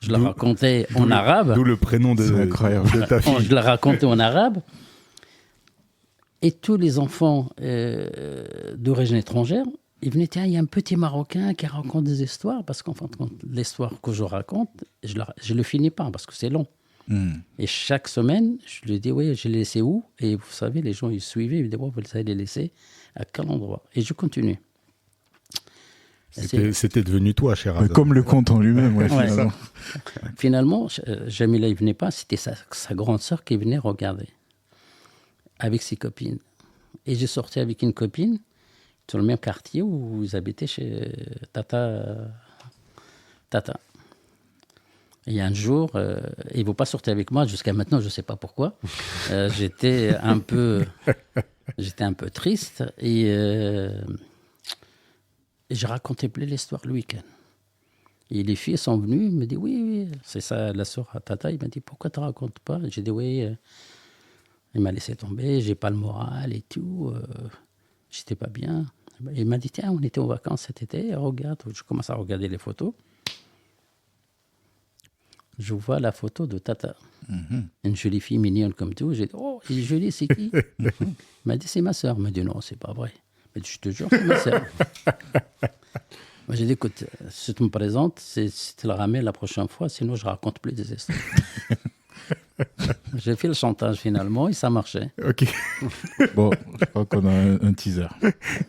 Je leur racontais en arabe. D'où le prénom de ta fille. Je leur racontais en arabe. Et tous les enfants d'origine étrangère, ils venaient, tiens, il y a un petit Marocain qui raconte des histoires, parce qu'en fin de compte, l'histoire que je raconte, je ne le finis pas, parce que c'est long. Et chaque semaine, je lui dis, oui, je l'ai laissé où? Et vous savez, les gens, ils suivaient, ils disaient, vous savez les laisser à quel endroit? Et je continue. C'était devenu toi, Sheherazade. Comme le conte en lui-même, ouais, finalement. Finalement, Jamila, il ne venait pas, c'était sa grande sœur qui venait regarder, avec ses copines. Et j'ai sorti avec une copine, dans le même quartier où ils habitaient chez Tata. Et un jour, ils ne vont pas sortir avec moi, jusqu'à maintenant, je ne sais pas pourquoi. J'étais un peu triste et je racontais plus l'histoire le week-end. Et les filles sont venues, me disent oui, c'est ça, la sœur à Tata. Il m'a dit, pourquoi tu ne racontes pas? J'ai dit oui. Il m'a laissé tomber, j'ai pas le moral et tout. J'étais pas bien. Il m'a dit, tiens, on était en vacances cet été, regarde. Je commence à regarder les photos. Je vois la photo de Tata. Une jolie fille mignonne comme tout. J'ai dit, oh, elle est jolie, c'est qui? Il m'a dit, c'est ma sœur. Il m'a dit, non, c'est pas vrai. Mais je te jure, c'est ma sœur. Moi, j'ai dit, écoute, si tu me présentes, si tu la ramènes la prochaine fois, sinon je raconte plus des histoires. J'ai fait le chantage finalement et ça marchait. Ok. Bon, je crois qu'on a un teaser.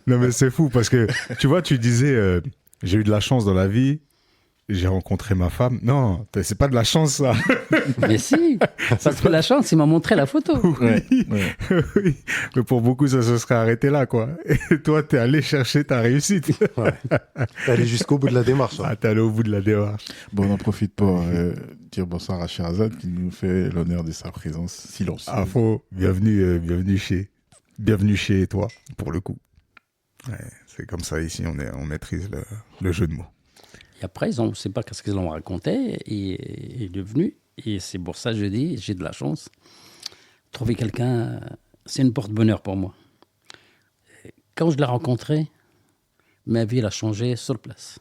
Non mais c'est fou parce que tu vois, tu disais j'ai eu de la chance dans la vie, j'ai rencontré ma femme. Non, c'est pas de la chance ça. Mais si, parce que la chance, il m'a montré la photo. Oui. Oui. Mais pour beaucoup, ça se serait arrêté là quoi. Et toi, t'es allé chercher ta réussite. Ouais. T'es allé jusqu'au bout de la démarche. Hein. Ah, t'es allé au bout de la démarche. Bon, on en profite pour dire bonsoir à Sheherazade qui nous fait l'honneur de sa présence silencieuse. Ah faux, bienvenue chez toi pour le coup. Ouais, c'est comme ça ici, on maîtrise le jeu de mots. Et après, on ne sait pas ce qu'ils ont raconté. Et il est devenu, et c'est pour ça que je dis, j'ai de la chance. Trouver quelqu'un, c'est une porte-bonheur pour moi. Quand je l'ai rencontré, ma vie elle a changé sur place.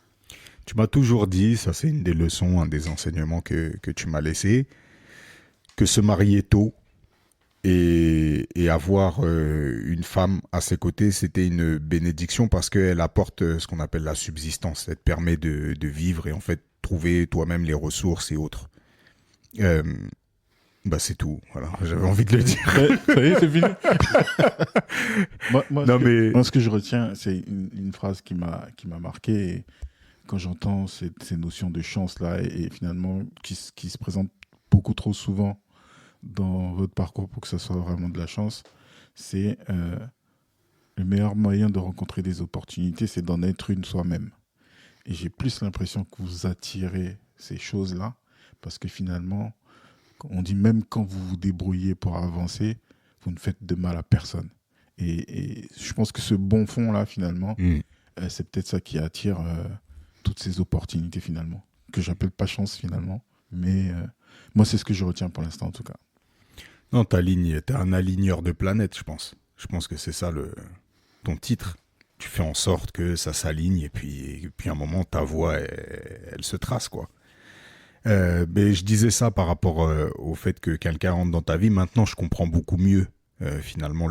Tu m'as toujours dit, ça c'est une des leçons, un des enseignements que tu m'as laissé, que se marier tôt et avoir une femme à ses côtés, c'était une bénédiction parce qu'elle apporte ce qu'on appelle la subsistance. Elle te permet de vivre et en fait trouver toi-même les ressources et autres. Bah c'est tout, voilà, j'avais envie de le dire. Ça y est, c'est fini. moi, ce que je retiens, c'est une phrase qui m'a marqué. Et quand j'entends ces notions de chance-là et finalement qui se présentent beaucoup trop souvent dans votre parcours pour que ça soit vraiment de la chance, c'est le meilleur moyen de rencontrer des opportunités, c'est d'en être une soi-même. Et j'ai plus l'impression que vous attirez ces choses-là parce que finalement, on dit même quand vous vous débrouillez pour avancer, vous ne faites de mal à personne. Et je pense que ce bon fond-là, finalement, c'est peut-être ça qui attire toutes ces opportunités, finalement, que j'appelle pas chance, finalement. Mais moi, c'est ce que je retiens pour l'instant, en tout cas. Non, t'es un aligneur de planètes, je pense. Je pense que c'est ça ton titre. Tu fais en sorte que ça s'aligne et puis à un moment, ta voix, elle se trace, quoi. Mais je disais ça par rapport au fait que quelqu'un rentre dans ta vie. Maintenant, je comprends beaucoup mieux finalement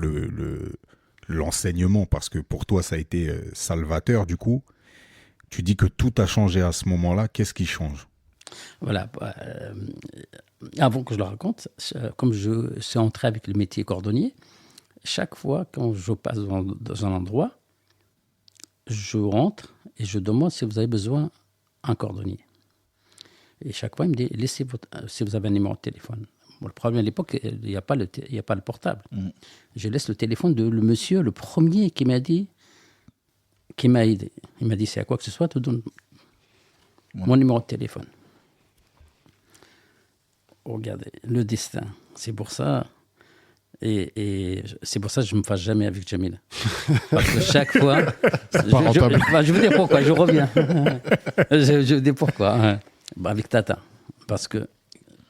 l'enseignement parce que pour toi, ça a été salvateur du coup. Tu dis que tout a changé à ce moment-là. Qu'est-ce qui change? Voilà. Avant que je le raconte, comme je suis entré avec le métier cordonnier, chaque fois quand je passe dans un endroit, je rentre et je demande si vous avez besoin d'un cordonnier. Et chaque fois, il me dit, laissez si vous avez un numéro de téléphone. Bon, le problème à l'époque, il n'y a pas le portable. Je laisse le téléphone de le monsieur, le premier qui m'a aidé. Il m'a dit, c'est à quoi que ce soit, tu donnes mon numéro de téléphone. regardez, le destin, c'est pour ça. Et c'est pour ça que je ne me fâche jamais avec Jamila. Parce que chaque fois. Je vous dis pourquoi, je reviens. je vous dis pourquoi. Hein. Avec Tata. Parce que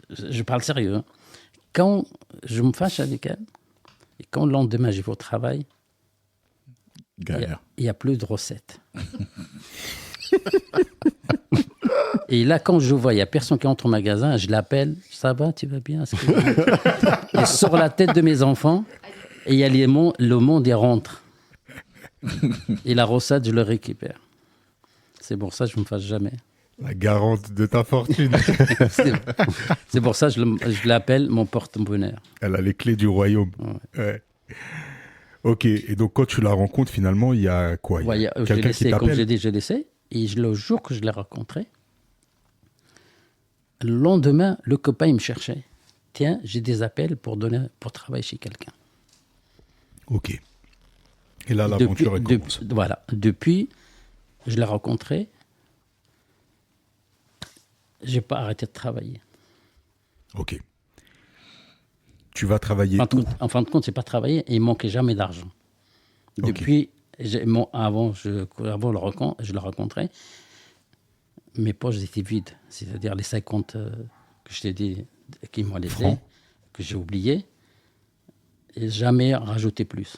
je parle sérieux. Hein. Quand je me fâche avec elle, et quand le lendemain je vais au travail, il n'y a plus de recettes. Et là, quand je vois, il n'y a personne qui entre au magasin, je l'appelle, ça va, tu vas bien? Et sur la tête de mes enfants, et il y a le monde, il rentre. Et la recette, je le récupère. C'est pour ça que je ne me fâche jamais. La garante de ta fortune. C'est pour ça que je l'appelle mon porte-bonheur. Elle a les clés du royaume. Ouais. Ok, et donc quand tu la rencontres, finalement, il y a quoi? Il y a quelqu'un qui t'appelle? Comme j'ai dit, je laissé. Et le jour que je l'ai rencontré, le lendemain, le copain, il me cherchait. Tiens, j'ai des appels pour travailler chez quelqu'un. Ok. Et là, l'aventure, elle commence. Voilà. Depuis, je l'ai rencontré, je n'ai pas arrêté de travailler. Ok. Tu vas travailler en fin de compte, je n'ai pas travaillé et il ne manquait jamais d'argent. Depuis, avant je le rencontrais, mes poches étaient vides. C'est-à-dire les 50 que je t'ai dit qui m'ont laissé, que j'ai oublié, et jamais rajouté plus.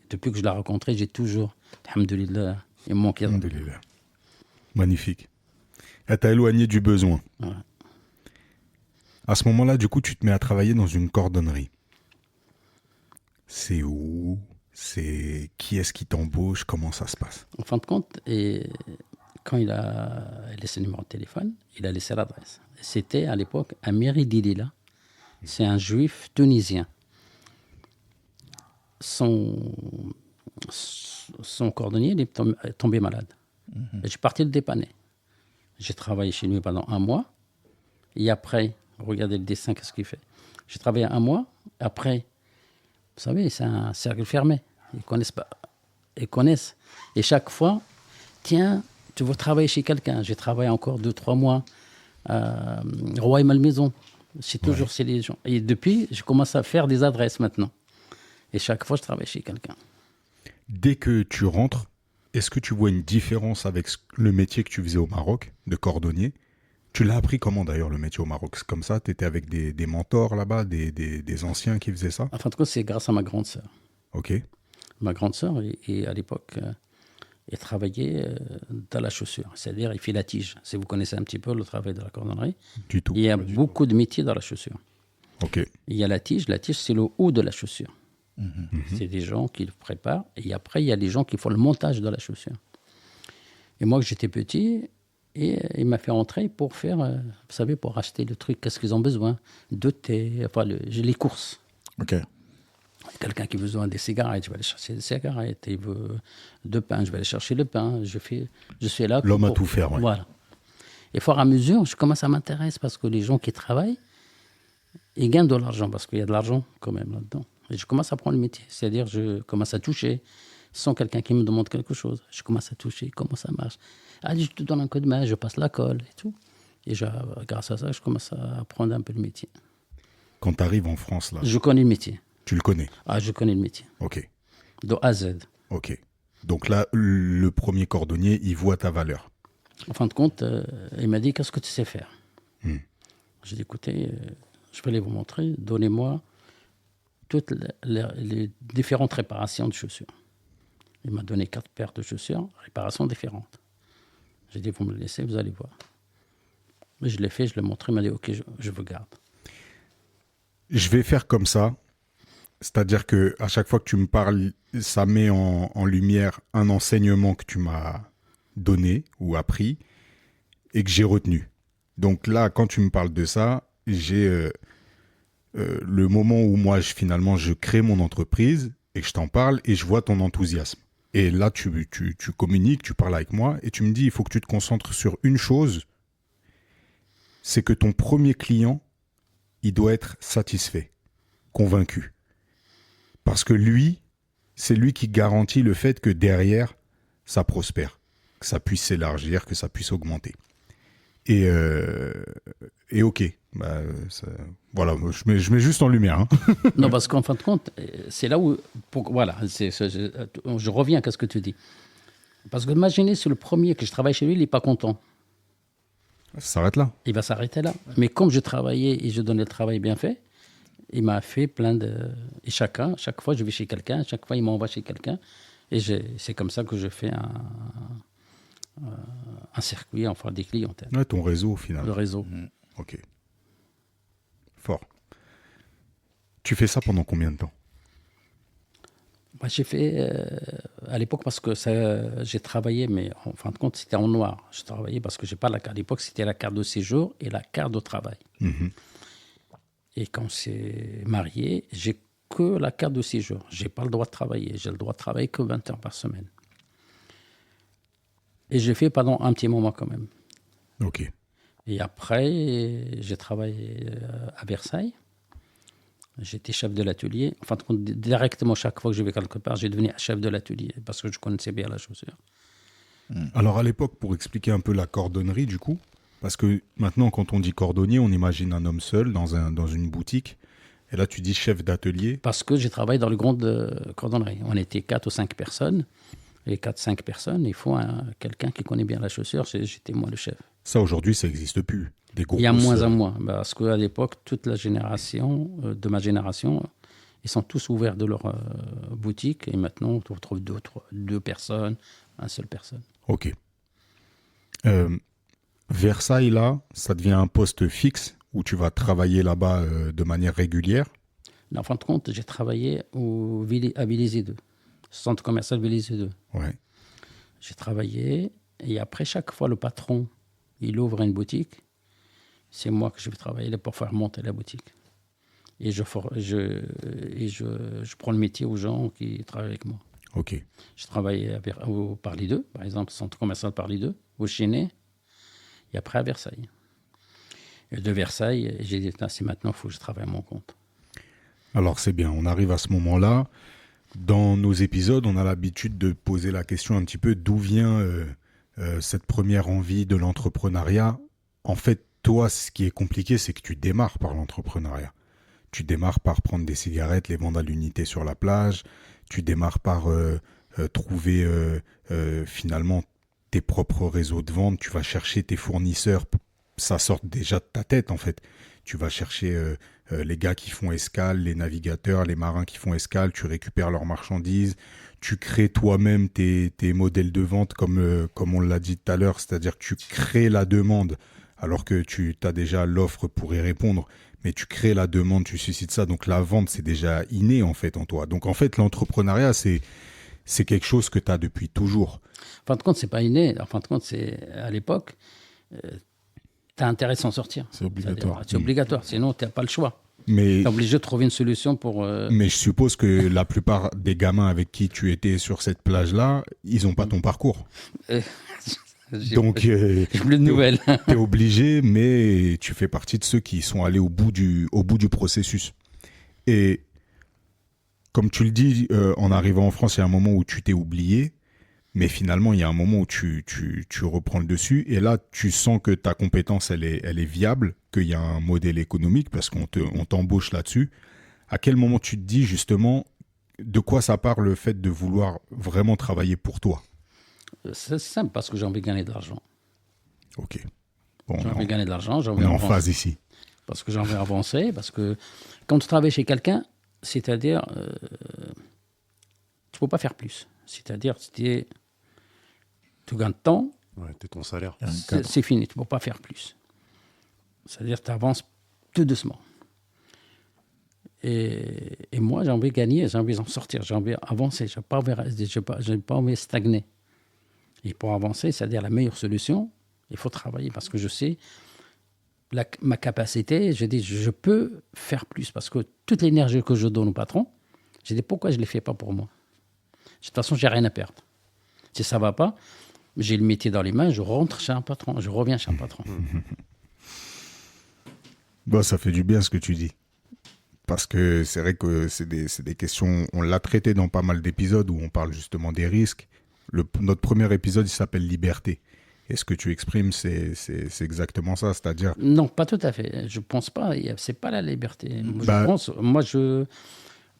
Depuis que je l'ai rencontré, j'ai toujours, alhamdoulilah, il me manquait. Alhamdoulilah. Magnifique. Elle t'a éloigné du besoin. Ouais. À ce moment-là, du coup, tu te mets à travailler dans une cordonnerie. C'est où? C'est qui est-ce qui t'embauche? Comment ça se passe? En fin de compte, quand il a laissé le numéro de téléphone, il a laissé l'adresse. C'était à l'époque à Mairie Dilila. C'est un juif tunisien. Son cordonnier il est tombé malade. Et je suis parti le dépanner. J'ai travaillé chez lui pendant 1 mois. Et après, regardez le dessin, qu'est-ce qu'il fait. J'ai travaillé 1 mois. Après, vous savez, c'est un cercle fermé. Ils connaissent pas. Ils connaissent. Et chaque fois, tiens, tu veux travailler chez quelqu'un. J'ai travaillé encore 2-3 mois à Roi et Malmaison. C'est toujours chez les gens. Et depuis, je commence à faire des adresses maintenant. Et chaque fois, je travaille chez quelqu'un. Dès que tu rentres, est-ce que tu vois une différence avec le métier que tu faisais au Maroc, de cordonnier? Tu l'as appris comment d'ailleurs, le métier au Maroc? C'est comme ça? Tu étais avec des mentors là-bas, des anciens qui faisaient ça? En fin de compte, c'est grâce à ma grande sœur. Ok. Ma grande sœur, et à l'époque, elle travaillait dans la chaussure. C'est-à-dire, elle fait la tige. Si vous connaissez un petit peu le travail de la cordonnerie. Du tout. Il y a beaucoup de métiers dans la chaussure. Ok. Il y a la tige. La tige, c'est le haut de la chaussure. C'est des gens qui le préparent. Et après, il y a les gens qui font le montage de la chaussure. Et moi, j'étais petit, et il m'a fait rentrer pour faire, vous savez, pour acheter le truc, qu'est-ce qu'ils ont besoin, de thé, enfin, j'ai les courses. Ok. Quelqu'un qui a besoin des cigarettes, je vais aller chercher des cigarettes. Il veut de pain, je vais aller chercher le pain. Je suis là. L'homme à tout faire, ouais. Voilà. Et au fur et à mesure, je commence à m'intéresser parce que les gens qui travaillent, ils gagnent de l'argent parce qu'il y a de l'argent quand même là-dedans. Et je commence à prendre le métier. C'est-à-dire, je commence à toucher sans quelqu'un qui me demande quelque chose. Je commence à toucher comment ça marche. Allez, je te donne un coup de main, je passe la colle et tout. Et grâce à ça, je commence à apprendre un peu le métier. Quand tu arrives en France, là, je connais le métier. Tu le connais? Ah, je connais le métier. Ok. De A à Z. Ok. Donc là, le premier cordonnier, il voit ta valeur. En fin de compte, il m'a dit, qu'est-ce que tu sais faire? J'ai dit, écoutez, je vais aller vous montrer. Donnez-moi toutes les différentes réparations de chaussures. Il m'a donné 4 paires de chaussures, réparations différentes. J'ai dit, vous me le laissez, vous allez voir. Mais je l'ai fait, je l'ai montré, il m'a dit, ok, je vous garde. Je vais faire comme ça. C'est-à-dire que à chaque fois que tu me parles, ça met en lumière un enseignement que tu m'as donné ou appris et que j'ai retenu. Donc là, quand tu me parles de ça, j'ai le moment où moi, finalement, je crée mon entreprise et que je t'en parle et je vois ton enthousiasme. Et là, tu communiques, tu parles avec moi et tu me dis, il faut que tu te concentres sur une chose, c'est que ton premier client, il doit être satisfait, convaincu. Parce que lui, c'est lui qui garantit le fait que derrière, ça prospère, que ça puisse s'élargir, que ça puisse augmenter. Et ok, Voilà, je mets juste en lumière. Hein. Non, parce qu'en fin de compte, c'est là où... je reviens à ce que tu dis. Parce que imaginez, c'est le premier que je travaille chez lui, il n'est pas content. Ça s'arrête là. Il va s'arrêter là. Mais comme je travaillais et je donnais le travail bien fait, il m'a fait plein de... Et chaque fois, je vais chez quelqu'un, chaque fois, il m'envoie chez quelqu'un. Et c'est comme ça que je fais un circuit, enfin des clientèles. Ouais, ton réseau, au final. Le réseau. Ok. Fort. Tu fais ça pendant combien de temps? J'ai fait à l'époque parce que j'ai travaillé, mais en fin de compte, c'était en noir. Je travaillais parce que j'ai pas la carte. À l'époque, c'était la carte de séjour et la carte de travail. Et quand c'est marié, j'ai que la carte de séjour. J'ai pas le droit de travailler. J'ai le droit de travailler que 20 heures par semaine. Et j'ai fait pendant un petit moment quand même. Ok. Et après, j'ai travaillé à Versailles. J'étais chef de l'atelier. Enfin, directement, chaque fois que je vais quelque part, j'ai devenu chef de l'atelier parce que je connaissais bien la chaussure. Alors, à l'époque, pour expliquer un peu la cordonnerie, du coup, parce que maintenant, quand on dit cordonnier, on imagine un homme seul dans une boutique. Et là, tu dis chef d'atelier. Parce que j'ai travaillé dans le grand de cordonnerie. On était 4 ou 5 personnes. Et 4-5 personnes, il faut quelqu'un qui connaît bien la chaussure. J'étais moi le chef. Ça, aujourd'hui, ça n'existe plus. Des groupes. Il y a moins en moins. Parce qu'à l'époque, toute la génération, de ma génération, ils sont tous ouverts de leur boutique. Et maintenant, on retrouve deux personnes, une seule personne. Ok. Versailles, là, ça devient un poste fixe où tu vas travailler là-bas de manière régulière? En fin de compte, j'ai travaillé à Vélizy 2, centre commercial Vélizy 2. Ouais. J'ai travaillé et après, chaque fois, le patron, il ouvre une boutique. C'est moi que je vais travailler pour faire monter la boutique. Et je prends le métier aux gens qui travaillent avec moi. Ok. Je travaillais au Parly 2, par exemple, centre commercial Parly 2, au Chénet, et après à Versailles. Et de Versailles, j'ai dit, c'est maintenant, il faut que je travaille à mon compte. Alors c'est bien, on arrive à ce moment-là. Dans nos épisodes, on a l'habitude de poser la question un petit peu d'où vient cette première envie de l'entrepreneuriat. En fait, toi, ce qui est compliqué, c'est que tu démarres par l'entrepreneuriat. Tu démarres par prendre des cigarettes, les vendre à l'unité sur la plage. Tu démarres par trouver finalement tes propres réseaux de vente. Tu vas chercher tes fournisseurs. Ça sort déjà de ta tête, en fait. Tu vas chercher les gars qui font escale, les navigateurs, les marins qui font escale. Tu récupères leurs marchandises. Tu crées toi-même tes modèles de vente, comme on l'a dit tout à l'heure. C'est-à-dire que tu crées la demande alors que tu as déjà l'offre pour y répondre. Mais tu crées la demande, tu suscites ça. Donc la vente, c'est déjà inné en fait en toi. Donc en fait, l'entrepreneuriat, c'est quelque chose que tu as depuis toujours. En fin de compte, c'est pas inné. En fin de compte, c'est à l'époque, tu as intérêt de s'en sortir. C'est obligatoire. C'est obligatoire, sinon tu n'as pas le choix. Mais tu es obligé de trouver une solution pour... Mais je suppose que la plupart des gamins avec qui tu étais sur cette plage-là, ils n'ont pas ton parcours. Donc, j'ai plus de nouvelles. Tu es obligé, mais tu fais partie de ceux qui sont allés au bout du processus. Et comme tu le dis, en arrivant en France, il y a un moment où tu t'es oublié, mais finalement, il y a un moment où tu reprends le dessus. Et là, tu sens que ta compétence, elle est viable, qu'il y a un modèle économique parce qu'on t'embauche là-dessus. À quel moment tu te dis justement de quoi ça part le fait de vouloir vraiment travailler pour toi? C'est simple, parce que j'ai envie de gagner de l'argent. Ok. Bon, j'ai envie de gagner de l'argent. On est en phase ici. Parce que j'ai envie d'avancer. Parce que quand tu travailles chez quelqu'un, c'est-à-dire, tu ne peux pas faire plus. C'est-à-dire, tu gagnes de temps. Ouais, t'es ton salaire. C'est fini, tu ne peux pas faire plus. C'est-à-dire, tu avances tout doucement. Et moi, j'ai envie de gagner, j'ai envie d'en sortir, j'ai envie d'avancer. Je n'ai pas envie de stagner. Et pour avancer, c'est-à-dire la meilleure solution, il faut travailler parce que je sais ma capacité. Je dis, je peux faire plus parce que toute l'énergie que je donne au patron, je dis, pourquoi je ne les fais pas pour moi? De toute façon, je n'ai rien à perdre. Si ça ne va pas, j'ai le métier dans les mains, je rentre chez un patron, je reviens chez un patron. Bon, ça fait du bien ce que tu dis. Parce que c'est vrai que c'est des questions, on l'a traité dans pas mal d'épisodes où on parle justement des risques. Notre premier épisode, il s'appelle Liberté. Et ce que tu exprimes, c'est exactement ça, c'est-à-dire... Non, pas tout à fait. Je pense pas. C'est pas la liberté. Bah-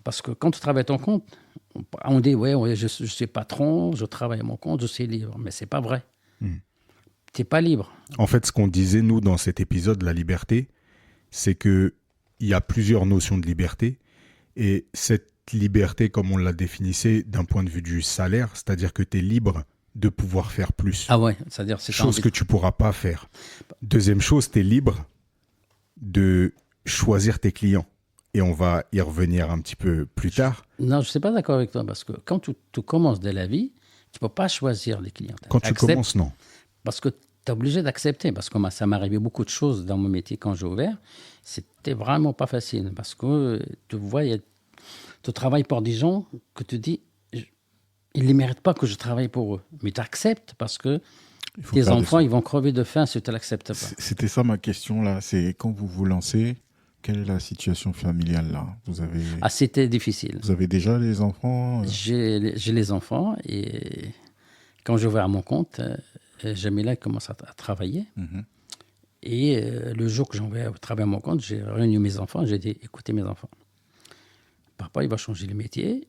Parce que quand tu travailles à ton compte, on dit ouais, je suis patron, je travaille à mon compte, je suis libre. Mais c'est pas vrai. T'es pas libre. En fait, ce qu'on disait, nous, dans cet épisode, la liberté, c'est qu'il y a plusieurs notions de liberté. Et cette liberté, comme on l'a définissait d'un point de vue du salaire, c'est-à-dire que tu es libre de pouvoir faire plus. Ah ouais, c'est-à-dire c'est Chose que tu pourras pas faire. Deuxième chose, tu es libre de choisir tes clients. Et on va y revenir un petit peu plus tard. Non, je ne suis pas d'accord avec toi, parce que quand tu commences de la vie, tu ne peux pas choisir les clients. Quand tu commences, non. Parce que tu es obligé d'accepter, parce que moi, ça m'est arrivé beaucoup de choses dans mon métier quand j'ai ouvert. C'était vraiment pas facile, parce que tu vois, tu travailles pour des gens que tu dis, ils ne méritent pas que je travaille pour eux. Mais tu acceptes, parce que tes enfants, ils vont crever de faim si tu ne l'acceptes pas. C'était ça ma question, là. C'est quand vous vous lancez... Quelle est la situation familiale là? C'était difficile. Vous avez déjà les enfants? J'ai les enfants et quand j'ai ouvert mon compte, Jamila commence à travailler. Et le jour que j'ai ouvert travailler mon compte, j'ai réuni mes enfants, j'ai dit écoutez mes enfants, papa il va changer le métier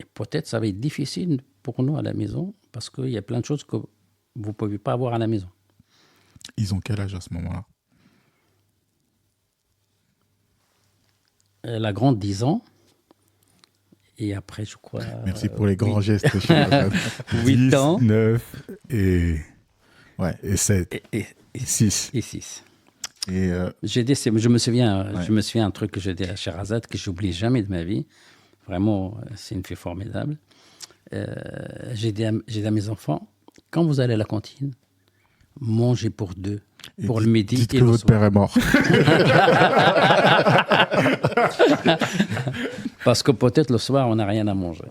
et peut-être ça va être difficile pour nous à la maison parce qu'il y a plein de choses que vous ne pouvez pas avoir à la maison. Ils ont quel âge à ce moment-là? La grande 10 ans. Et après, je crois... Merci pour les grands gestes. 8 ans. 9 et 7. Et 6. Et 6. Et je me souviens un truc que j'ai dit à Sherazade que j'oublie jamais de ma vie. Vraiment, c'est une fille formidable. J'ai dit à mes enfants, quand vous allez à la cantine, mangez pour deux. Pour le midi dites et que le votre soir. père est mort. Parce que peut-être le soir, on n'a rien à manger.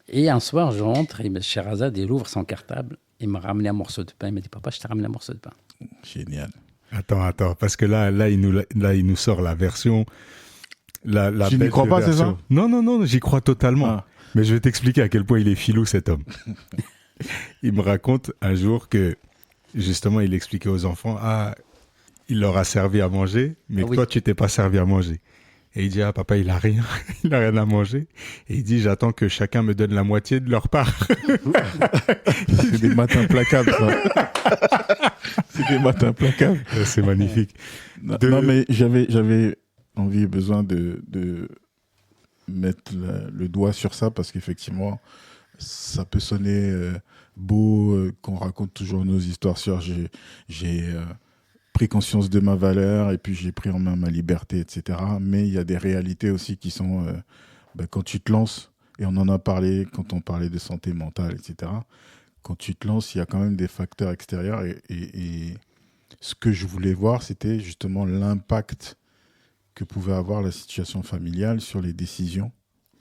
Et un soir, je rentre et Sherazade, il ouvre son cartable. Il m'a ramené un morceau de pain. Il m'a dit, papa, je t'ai ramené un morceau de pain. Génial. Attends, parce que là, il nous sort la version... Tu n'y crois pas, c'est ça? Non, j'y crois totalement. Ah. Mais je vais t'expliquer à quel point il est filou, cet homme. Il me raconte un jour que, justement, il expliquait aux enfants, il leur a servi à manger, mais toi, tu t'es pas servi à manger. Et il dit, papa, il a rien à manger. Et il dit, j'attends que chacun me donne la moitié de leur part. C'est des maths implacables, ça. C'est des maths implacables. C'est magnifique. Non, mais j'avais envie et besoin de mettre le doigt sur ça, parce qu'effectivement, ça peut sonner beau, qu'on raconte toujours nos histoires sur j'ai pris conscience de ma valeur et puis j'ai pris en main ma liberté, etc. Mais il y a des réalités aussi qui sont, quand tu te lances, et on en a parlé quand on parlait de santé mentale, etc. Quand tu te lances, il y a quand même des facteurs extérieurs et ce que je voulais voir, c'était justement l'impact que pouvait avoir la situation familiale sur les décisions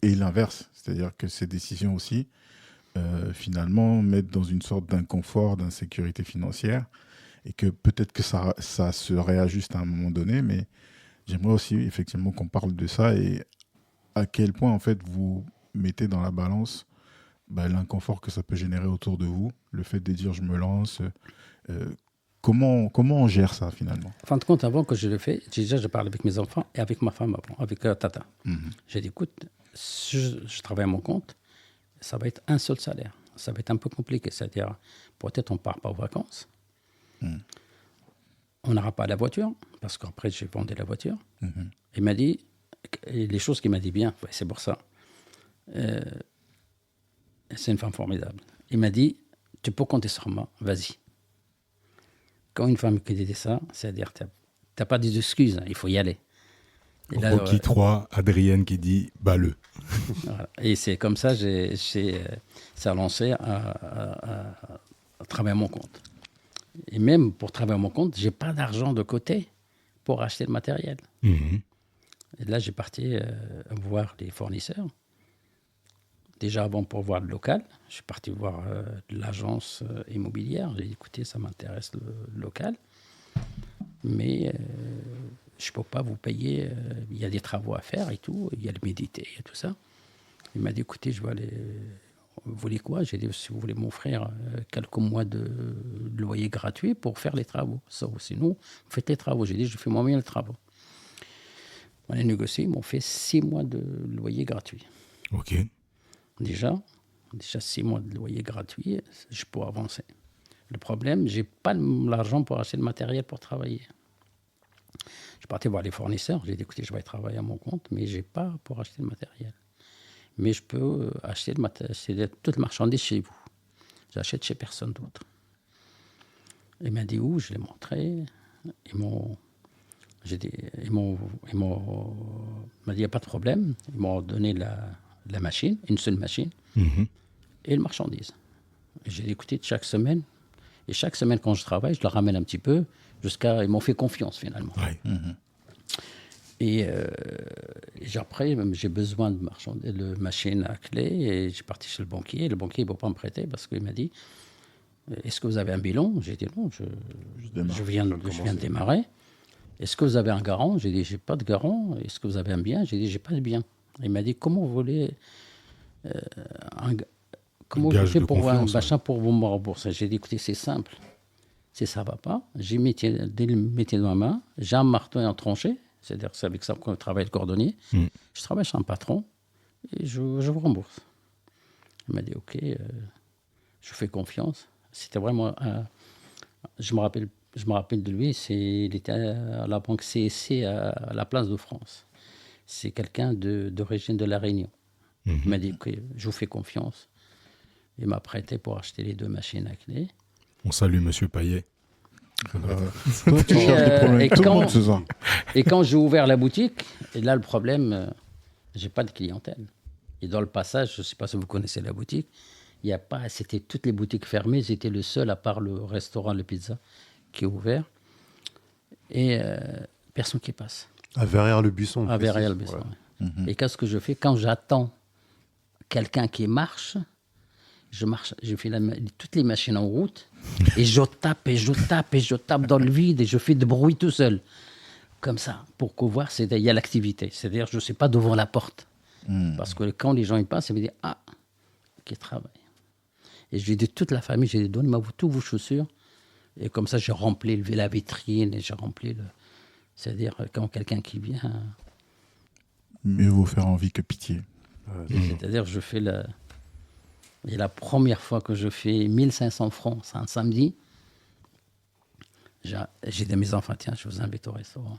et l'inverse. C'est-à-dire que ces décisions aussi, finalement, mettent dans une sorte d'inconfort, d'insécurité financière et que peut-être que ça se réajuste à un moment donné, mais j'aimerais aussi effectivement qu'on parle de ça et à quel point en fait vous mettez dans la balance l'inconfort que ça peut générer autour de vous, le fait de dire je me lance, comment on gère ça finalement? En fin de compte, avant que je le fais, je parle avec mes enfants et avec ma femme avant, avec Tata. J'ai dit, écoute, si je travaille à mon compte, ça va être un seul salaire. Ça va être un peu compliqué, c'est-à-dire peut-être on ne part pas aux vacances. On n'aura pas la voiture, parce qu'après j'ai vendu la voiture. Il m'a dit, et les choses qu'il m'a dit bien, c'est pour ça. C'est une femme formidable. Il m'a dit, tu peux compter sur moi, vas-y. Quand une femme qui dit ça, c'est-à-dire tu n'as pas d'excuses, il faut y aller. Et là, Rocky 3, Adrienne qui dit « Bah-le ». Voilà. Et c'est comme ça que ça a lancé à travailler à mon compte. Et même pour travailler à mon compte, je n'ai pas d'argent de côté pour acheter le matériel. Et là, j'ai parti voir les fournisseurs. Déjà avant pour voir le local, je suis parti voir l'agence immobilière. J'ai dit, écoutez, ça m'intéresse le local, mais je ne peux pas vous payer. Il y a des travaux à faire et tout. Il y a le méditer et tout ça. Il m'a dit, écoutez, vous voulez quoi? J'ai dit, si vous voulez m'offrir quelques mois de loyer gratuit pour faire les travaux. Sinon, vous faites les travaux. J'ai dit, je fais moi-même les travaux. On a négocié, ils m'ont fait 6 mois de loyer gratuit. Ok. Déjà 6 mois de loyer gratuit, je peux avancer. Le problème, je n'ai pas l'argent pour acheter le matériel pour travailler. Je partais voir les fournisseurs, j'ai dit, écoutez, je vais travailler à mon compte, mais je n'ai pas pour acheter le matériel. Mais je peux acheter toute marchandise chez vous. J'achète chez personne d'autre. Il m'a dit où, je l'ai montré. Ils m'ont dit, il n'y a pas de problème. Ils m'ont donné la machine, une seule machine, et le marchandise. Et j'ai dit, écoutez, chaque semaine, quand je travaille, je le ramène un petit peu, ils m'ont fait confiance finalement. Ouais. Et après, j'ai besoin de machine à clé, et j'ai parti chez le banquier. Le banquier ne peut pas me prêter parce qu'il m'a dit, est-ce que vous avez un bilan? J'ai dit non, je viens de démarrer. Est-ce que vous avez un garant? J'ai dit, j'ai pas de garant. Est-ce que vous avez un bien? J'ai dit, j'ai pas de bien. Il m'a dit, comment vous voulez comment vous faites pour un machin pour vous me rembourser? J'ai dit, écoutez, c'est simple. Si ça ne va pas, j'ai le métier dans ma main, j'ai un marteau et un tranché, c'est-à-dire que c'est avec ça qu'on travaille le cordonnier. Je travaille chez un patron et je vous rembourse. Il m'a dit, ok, je fais confiance. C'était vraiment je me rappelle de lui, il était à la banque CSC à la Place de France. C'est quelqu'un d'origine de La Réunion. Il m'a dit, ok, je vous fais confiance. Il m'a prêté pour acheter les 2 machines à clé. On salue Monsieur Payet. Et quand j'ai ouvert la boutique, et là le problème, j'ai pas de clientèle. Et dans le passage, je ne sais pas si vous connaissez la boutique, c'était toutes les boutiques fermées, j'étais le seul à part le restaurant Le Pizza qui est ouvert. Et personne qui passe. À Verrières-le-Buisson. À Verrières-le-Buisson. Ouais. Et qu'est-ce que je fais quand j'attends quelqu'un qui marche? Je fais toutes les machines en route et je tape dans le vide et je fais de bruit tout seul. Comme ça, pour qu'on voit, il y a l'activité. C'est-à-dire, je ne suis pas devant la porte. Parce que quand les gens y passent, ils me disent, ah, qui travaille. Et je lui dis, toute la famille, j'ai dit, donnez-moi tous vos chaussures. Et comme ça, j'ai rempli la vitrine et j'ai rempli c'est-à-dire, quand quelqu'un qui vient... Mieux vaut faire envie que pitié. C'est-à-dire, je fais Et la première fois que je fais 1500 francs, c'est un samedi, j'ai dit à mes enfants, tiens, je vous invite au restaurant.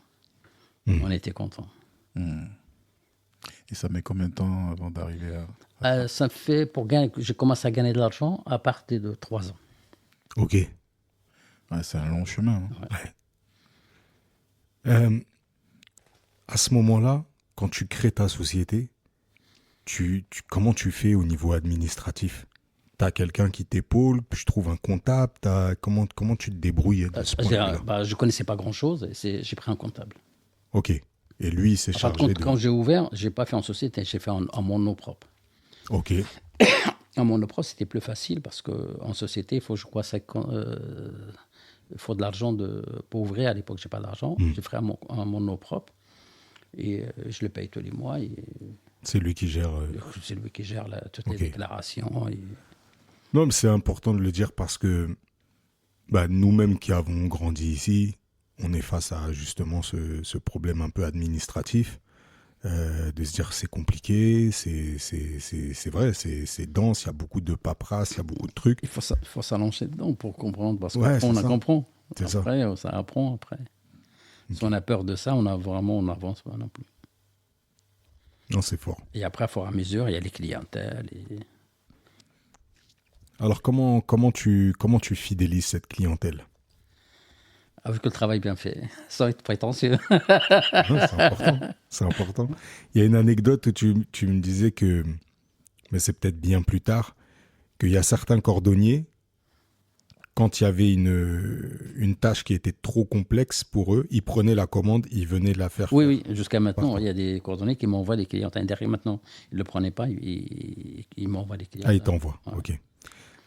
On était contents. Et ça met combien de temps avant d'arriver à... Ça fait, je commence à gagner de l'argent à partir de 3 ans. Ok. Ouais, c'est un long chemin. À ce moment-là, quand tu crées ta société, comment tu fais au niveau administratif? Tu as quelqu'un qui t'épaule, je trouve un comptable, comment tu te débrouilles de ce point de vue-là? Je ne connaissais pas grand-chose, j'ai pris un comptable. Ok. Et lui, il s'est chargé de... Quand j'ai ouvert, je n'ai pas fait en société, j'ai fait en mon nom propre. Ok. En mon nom propre, c'était plus facile parce qu'en société, il faut, je crois, il faut de l'argent pour ouvrir. À l'époque, je n'ai pas d'argent. J'ai fait en mon nom propre et je le paye tous les mois. C'est lui qui gère... C'est lui qui gère toutes les déclarations. Non, mais c'est important de le dire parce que nous-mêmes qui avons grandi ici, on est face à justement ce problème un peu administratif, de se dire c'est compliqué, c'est vrai, c'est dense, il y a beaucoup de paperasse, il y a beaucoup de trucs. Il faut s'allonger dedans pour comprendre, parce qu'on comprend. Après, ça apprend après. Si on a peur de ça, on n'avance pas non plus. Non, c'est fort. Et après, à fur et à mesure, il y a les clientèles. Alors, comment tu fidélises cette clientèle? Avec le travail bien fait, sans être prétentieux. C'est important. Il y a une anecdote où tu me disais que, mais c'est peut-être bien plus tard, qu'il y a certains cordonniers, quand il y avait une tâche qui était trop complexe pour eux, ils prenaient la commande, ils venaient la faire. Oui, jusqu'à maintenant, il y a des cordonniers qui m'envoient des clients. Derrière maintenant, ils ne le prenaient pas, ils m'envoient des clients. Ah, ils t'envoient, ok.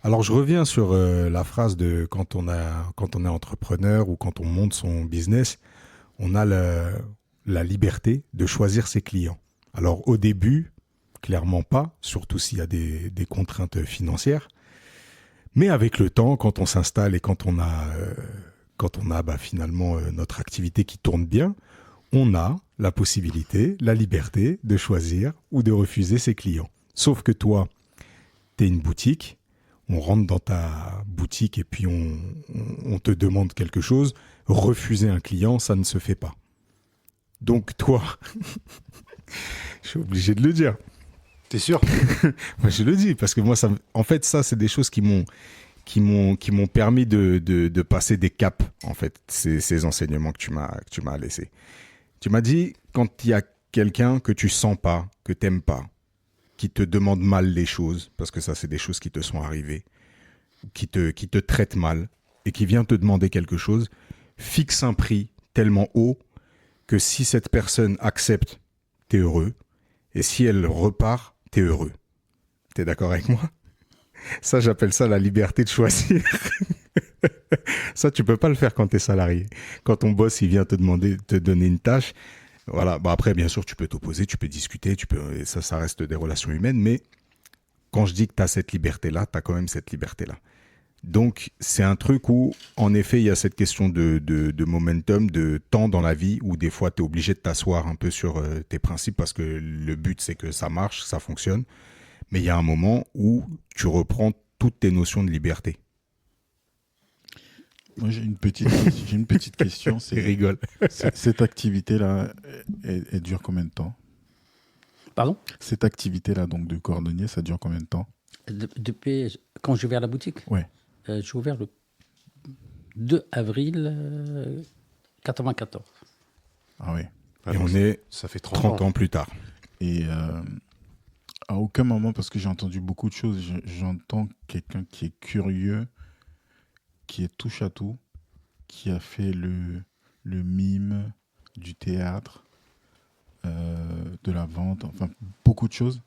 Alors, je reviens sur la phrase de quand on est entrepreneur ou quand on monte son business, on a la liberté de choisir ses clients. Alors, au début, clairement pas, surtout s'il y a des contraintes financières. Mais avec le temps, quand on s'installe et quand on a finalement notre activité qui tourne bien, on a la possibilité, la liberté de choisir ou de refuser ses clients. Sauf que toi, tu es une boutique, on rentre dans ta boutique et puis on te demande quelque chose. Refuser un client, ça ne se fait pas. Donc toi, je suis obligé de le dire. T'es sûr? Moi, je le dis parce que moi, en fait, ça, c'est des choses qui m'ont permis de passer des caps, en fait, ces enseignements que tu m'as laissés. Tu m'as dit, quand il y a quelqu'un que tu sens pas, que t'aimes pas, qui te demande mal les choses, parce que ça, c'est des choses qui te sont arrivées, qui te traite mal et qui vient te demander quelque chose, fixe un prix tellement haut que si cette personne accepte, t'es heureux, et si elle repart, t'es heureux. T'es d'accord avec moi? Ça, j'appelle ça la liberté de choisir. Ça, tu peux pas le faire quand t'es salarié. Quand ton boss, il vient te donner une tâche, voilà. Bah après, bien sûr, tu peux t'opposer, tu peux discuter, ça reste des relations humaines, mais quand je dis que t'as cette liberté-là, t'as quand même cette liberté-là. Donc, c'est un truc où, en effet, il y a cette question de momentum, de temps dans la vie, où des fois, tu es obligé de t'asseoir un peu sur tes principes parce que le but, c'est que ça marche, ça fonctionne. Mais il y a un moment où tu reprends toutes tes notions de liberté. Moi, j'ai une petite question. Il rigole. Cette activité-là, elle dure combien de temps? Pardon? Cette activité-là, donc de cordonnier, ça dure combien de temps? Depuis quand j'ai ouvert la boutique? Ouais. J'ai ouvert le 2 avril 94. Ah oui. Et on est Ça fait 30 ans plus tard. Et à aucun moment, parce que j'ai entendu beaucoup de choses, j'entends quelqu'un qui est curieux, qui est touche à tout, qui a fait le mime, du théâtre, de la vente, enfin beaucoup de choses.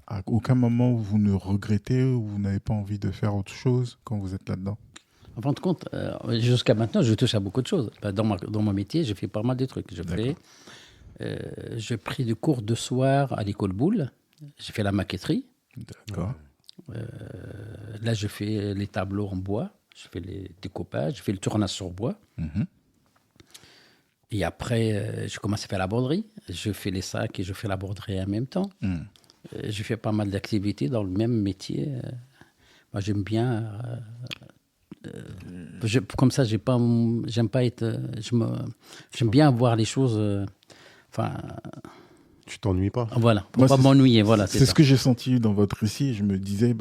À aucun moment vous ne regrettez ou vous n'avez pas envie de faire autre chose quand vous êtes là-dedans? En fin de compte, jusqu'à maintenant, je touche à beaucoup de choses. Dans mon métier, j'ai fait pas mal de trucs. J'ai pris des cours de soir à l'école Boulle. J'ai fait la maquetterie. D'accord. Là, je fais les tableaux en bois. Je fais les découpages. Je fais le tournage sur bois. Mhm. Et après, je commence à faire la broderie. Je fais les sacs et je fais la broderie en même temps. Mhm. J'ai fait pas mal d'activités dans le même métier. Moi, j'aime bien. Comme ça, j'aime pas être. J'aime bien voir les choses. Tu t'ennuies pas? Voilà, pour Moi, pas m'ennuyer. Voilà, c'est ce que j'ai senti dans votre récit. Je me disais,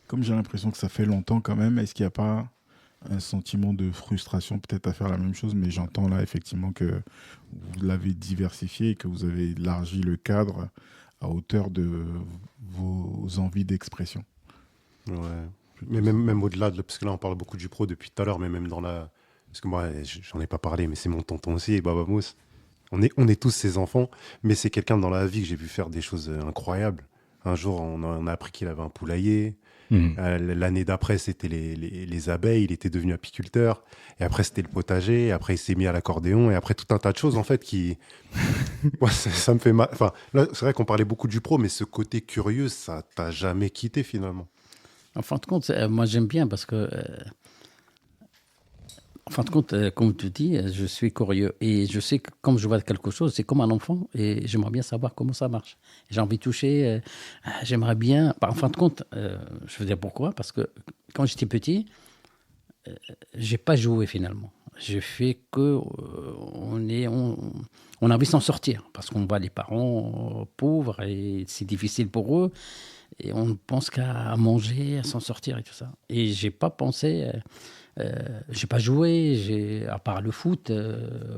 comme j'ai l'impression que ça fait longtemps quand même, est-ce qu'il n'y a pas un sentiment de frustration peut-être à faire la même chose? Mais j'entends là effectivement que vous l'avez diversifié et que vous avez élargi le cadre à hauteur de vos envies d'expression. Ouais. Mais même au-delà, parce que là, on parle beaucoup du pro depuis tout à l'heure, mais même dans la... Parce que moi, j'en ai pas parlé, mais c'est mon tonton aussi, Baba Mousse. On est tous ses enfants, mais c'est quelqu'un dans la vie que j'ai vu faire des choses incroyables. Un jour, on a appris qu'il avait un poulailler. L'année d'après, c'était les abeilles. Il était devenu apiculteur. Et après, c'était le potager. Et après, il s'est mis à l'accordéon. Et après, tout un tas de choses, en fait, qui... Ouais, ça me fait mal. Enfin, là, c'est vrai qu'on parlait beaucoup du pro, mais ce côté curieux, ça t'a jamais quitté, finalement. En fin de compte, moi, j'aime bien parce que... En fin de compte, comme tu dis, je suis curieux. Et je sais que comme je vois quelque chose, c'est comme un enfant. Et j'aimerais bien savoir comment ça marche. J'ai envie de toucher. J'aimerais bien... En fin de compte, je veux dire pourquoi. Parce que quand j'étais petit, j'ai pas joué finalement. J'ai fait que... on a envie de s'en sortir. Parce qu'on voit les parents pauvres et c'est difficile pour eux. Et on pense qu'à manger, à s'en sortir et tout ça. Et j'ai pas pensé... j'ai pas joué, à part le foot.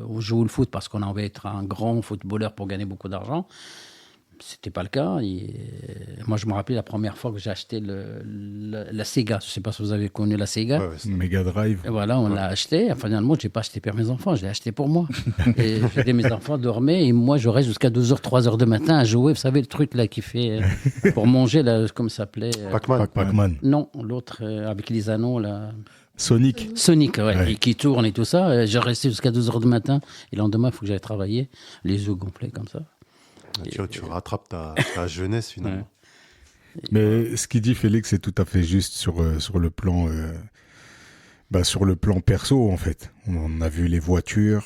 On joue le foot parce qu'on a envie d'être un grand footballeur pour gagner beaucoup d'argent. C'était pas le cas. Moi, je me rappelle la première fois que j'ai acheté la Sega. Je sais pas si vous avez connu la Sega. Ouais, Mega Drive. Et voilà, on l'a acheté. Finalement, j'ai pas acheté pour mes enfants, je l'ai acheté pour moi. Et mes enfants dormaient et moi, je reste jusqu'à 2h, 3h du matin à jouer. Vous savez, le truc là qui fait pour manger, là, comme ça s'appelait Pac-Man. Non, l'autre avec les anneaux là. Sonic, ouais. Et qui tourne et tout ça. J'ai resté jusqu'à 2h du matin. Et le lendemain, il faut que j'aille travailler. Les yeux gonflés comme ça. Tu rattrapes ta jeunesse finalement. Mais ce qu'il dit Félix, c'est tout à fait juste sur le plan perso en fait. On a vu les voitures.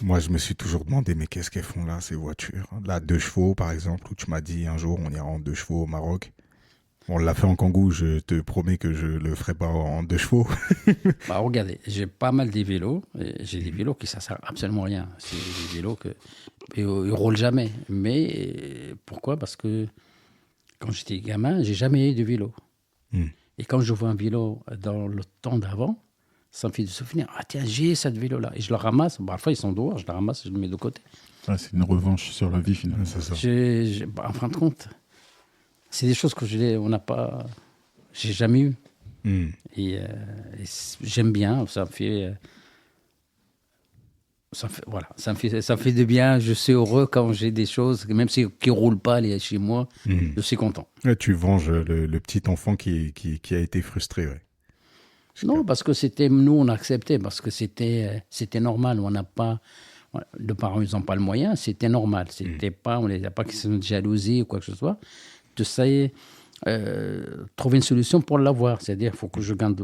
Moi, je me suis toujours demandé, mais qu'est-ce qu'elles font là, ces voitures? Là, 2 chevaux, par exemple, où tu m'as dit un jour, on ira en 2 chevaux au Maroc. On l'a fait en Kangoo, je te promets que je le ferai pas en 2 chevaux. Bah, regardez, j'ai pas mal des vélos. Et j'ai des vélos qui ça sert absolument à rien. C'est des vélos ils roulent jamais. Mais pourquoi? Parce que quand j'étais gamin, j'ai jamais eu de vélo. Et quand je vois un vélo dans le temps d'avant, ça me fait des souvenirs. Ah tiens, j'ai cette vélo-là. Et je le ramasse. Parfois, ils sont dehors, je le ramasse, je le mets de côté. Ah, c'est une revanche sur la vie, finalement. C'est ça. En fin de compte, c'est des choses que j'ai jamais eu. Et j'aime bien. Ça me fait de bien. Je suis heureux quand j'ai des choses, même si qui roulent pas chez moi, je suis content. Là, tu venges le petit enfant qui a été frustré. Ouais. Non, parce que nous, on acceptait, parce que c'était normal. On n'a pas, les parents, ils n'ont pas le moyen, c'était normal. On n'a pas question de jalousie ou quoi que ce soit. Tu sais, trouver une solution pour l'avoir. C'est-à-dire, il faut que je gagne,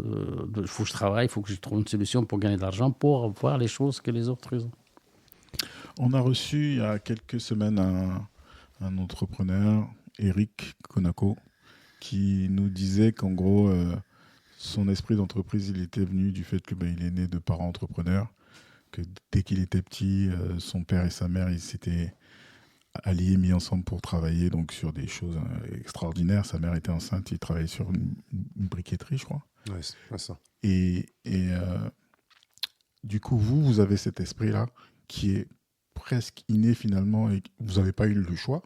faut que je travaille, il faut que je trouve une solution pour gagner de l'argent, pour avoir les choses que les autres ont. On a reçu il y a quelques semaines un entrepreneur, Eric Konako, qui nous disait qu'en gros, son esprit d'entreprise, il était venu du fait qu'il est né de parents entrepreneurs, que dès qu'il était petit, son père et sa mère, ils s'étaient alliés, mis ensemble pour travailler donc, sur des choses extraordinaires. Sa mère était enceinte, il travaillait sur une briqueterie, je crois. Ouais, c'est ça. Et du coup, vous avez cet esprit-là qui est presque inné finalement et vous n'avez pas eu le choix.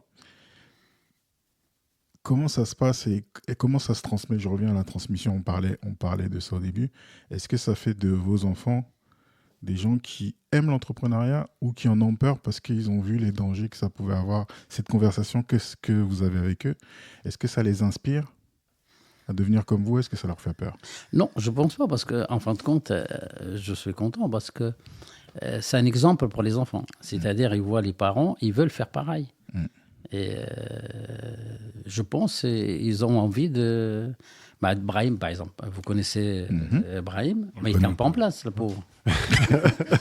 Comment ça se passe et comment ça se transmet? Je reviens à la transmission, on parlait de ça au début. Est-ce que ça fait de vos enfants des gens qui aiment l'entrepreneuriat ou qui en ont peur parce qu'ils ont vu les dangers que ça pouvait avoir? Cette conversation, qu'est-ce que vous avez avec eux? Est-ce que ça les inspire à devenir comme vous? Est-ce que ça leur fait peur? Non, je ne pense pas, parce qu'en fin de compte, je suis content parce que c'est un exemple pour les enfants. C'est-à-dire, ils voient les parents, ils veulent faire pareil. Et je pense qu'ils ont envie de... Brahim, par exemple. Vous connaissez Brahim, mais il ne tient pas en place, le pauvre.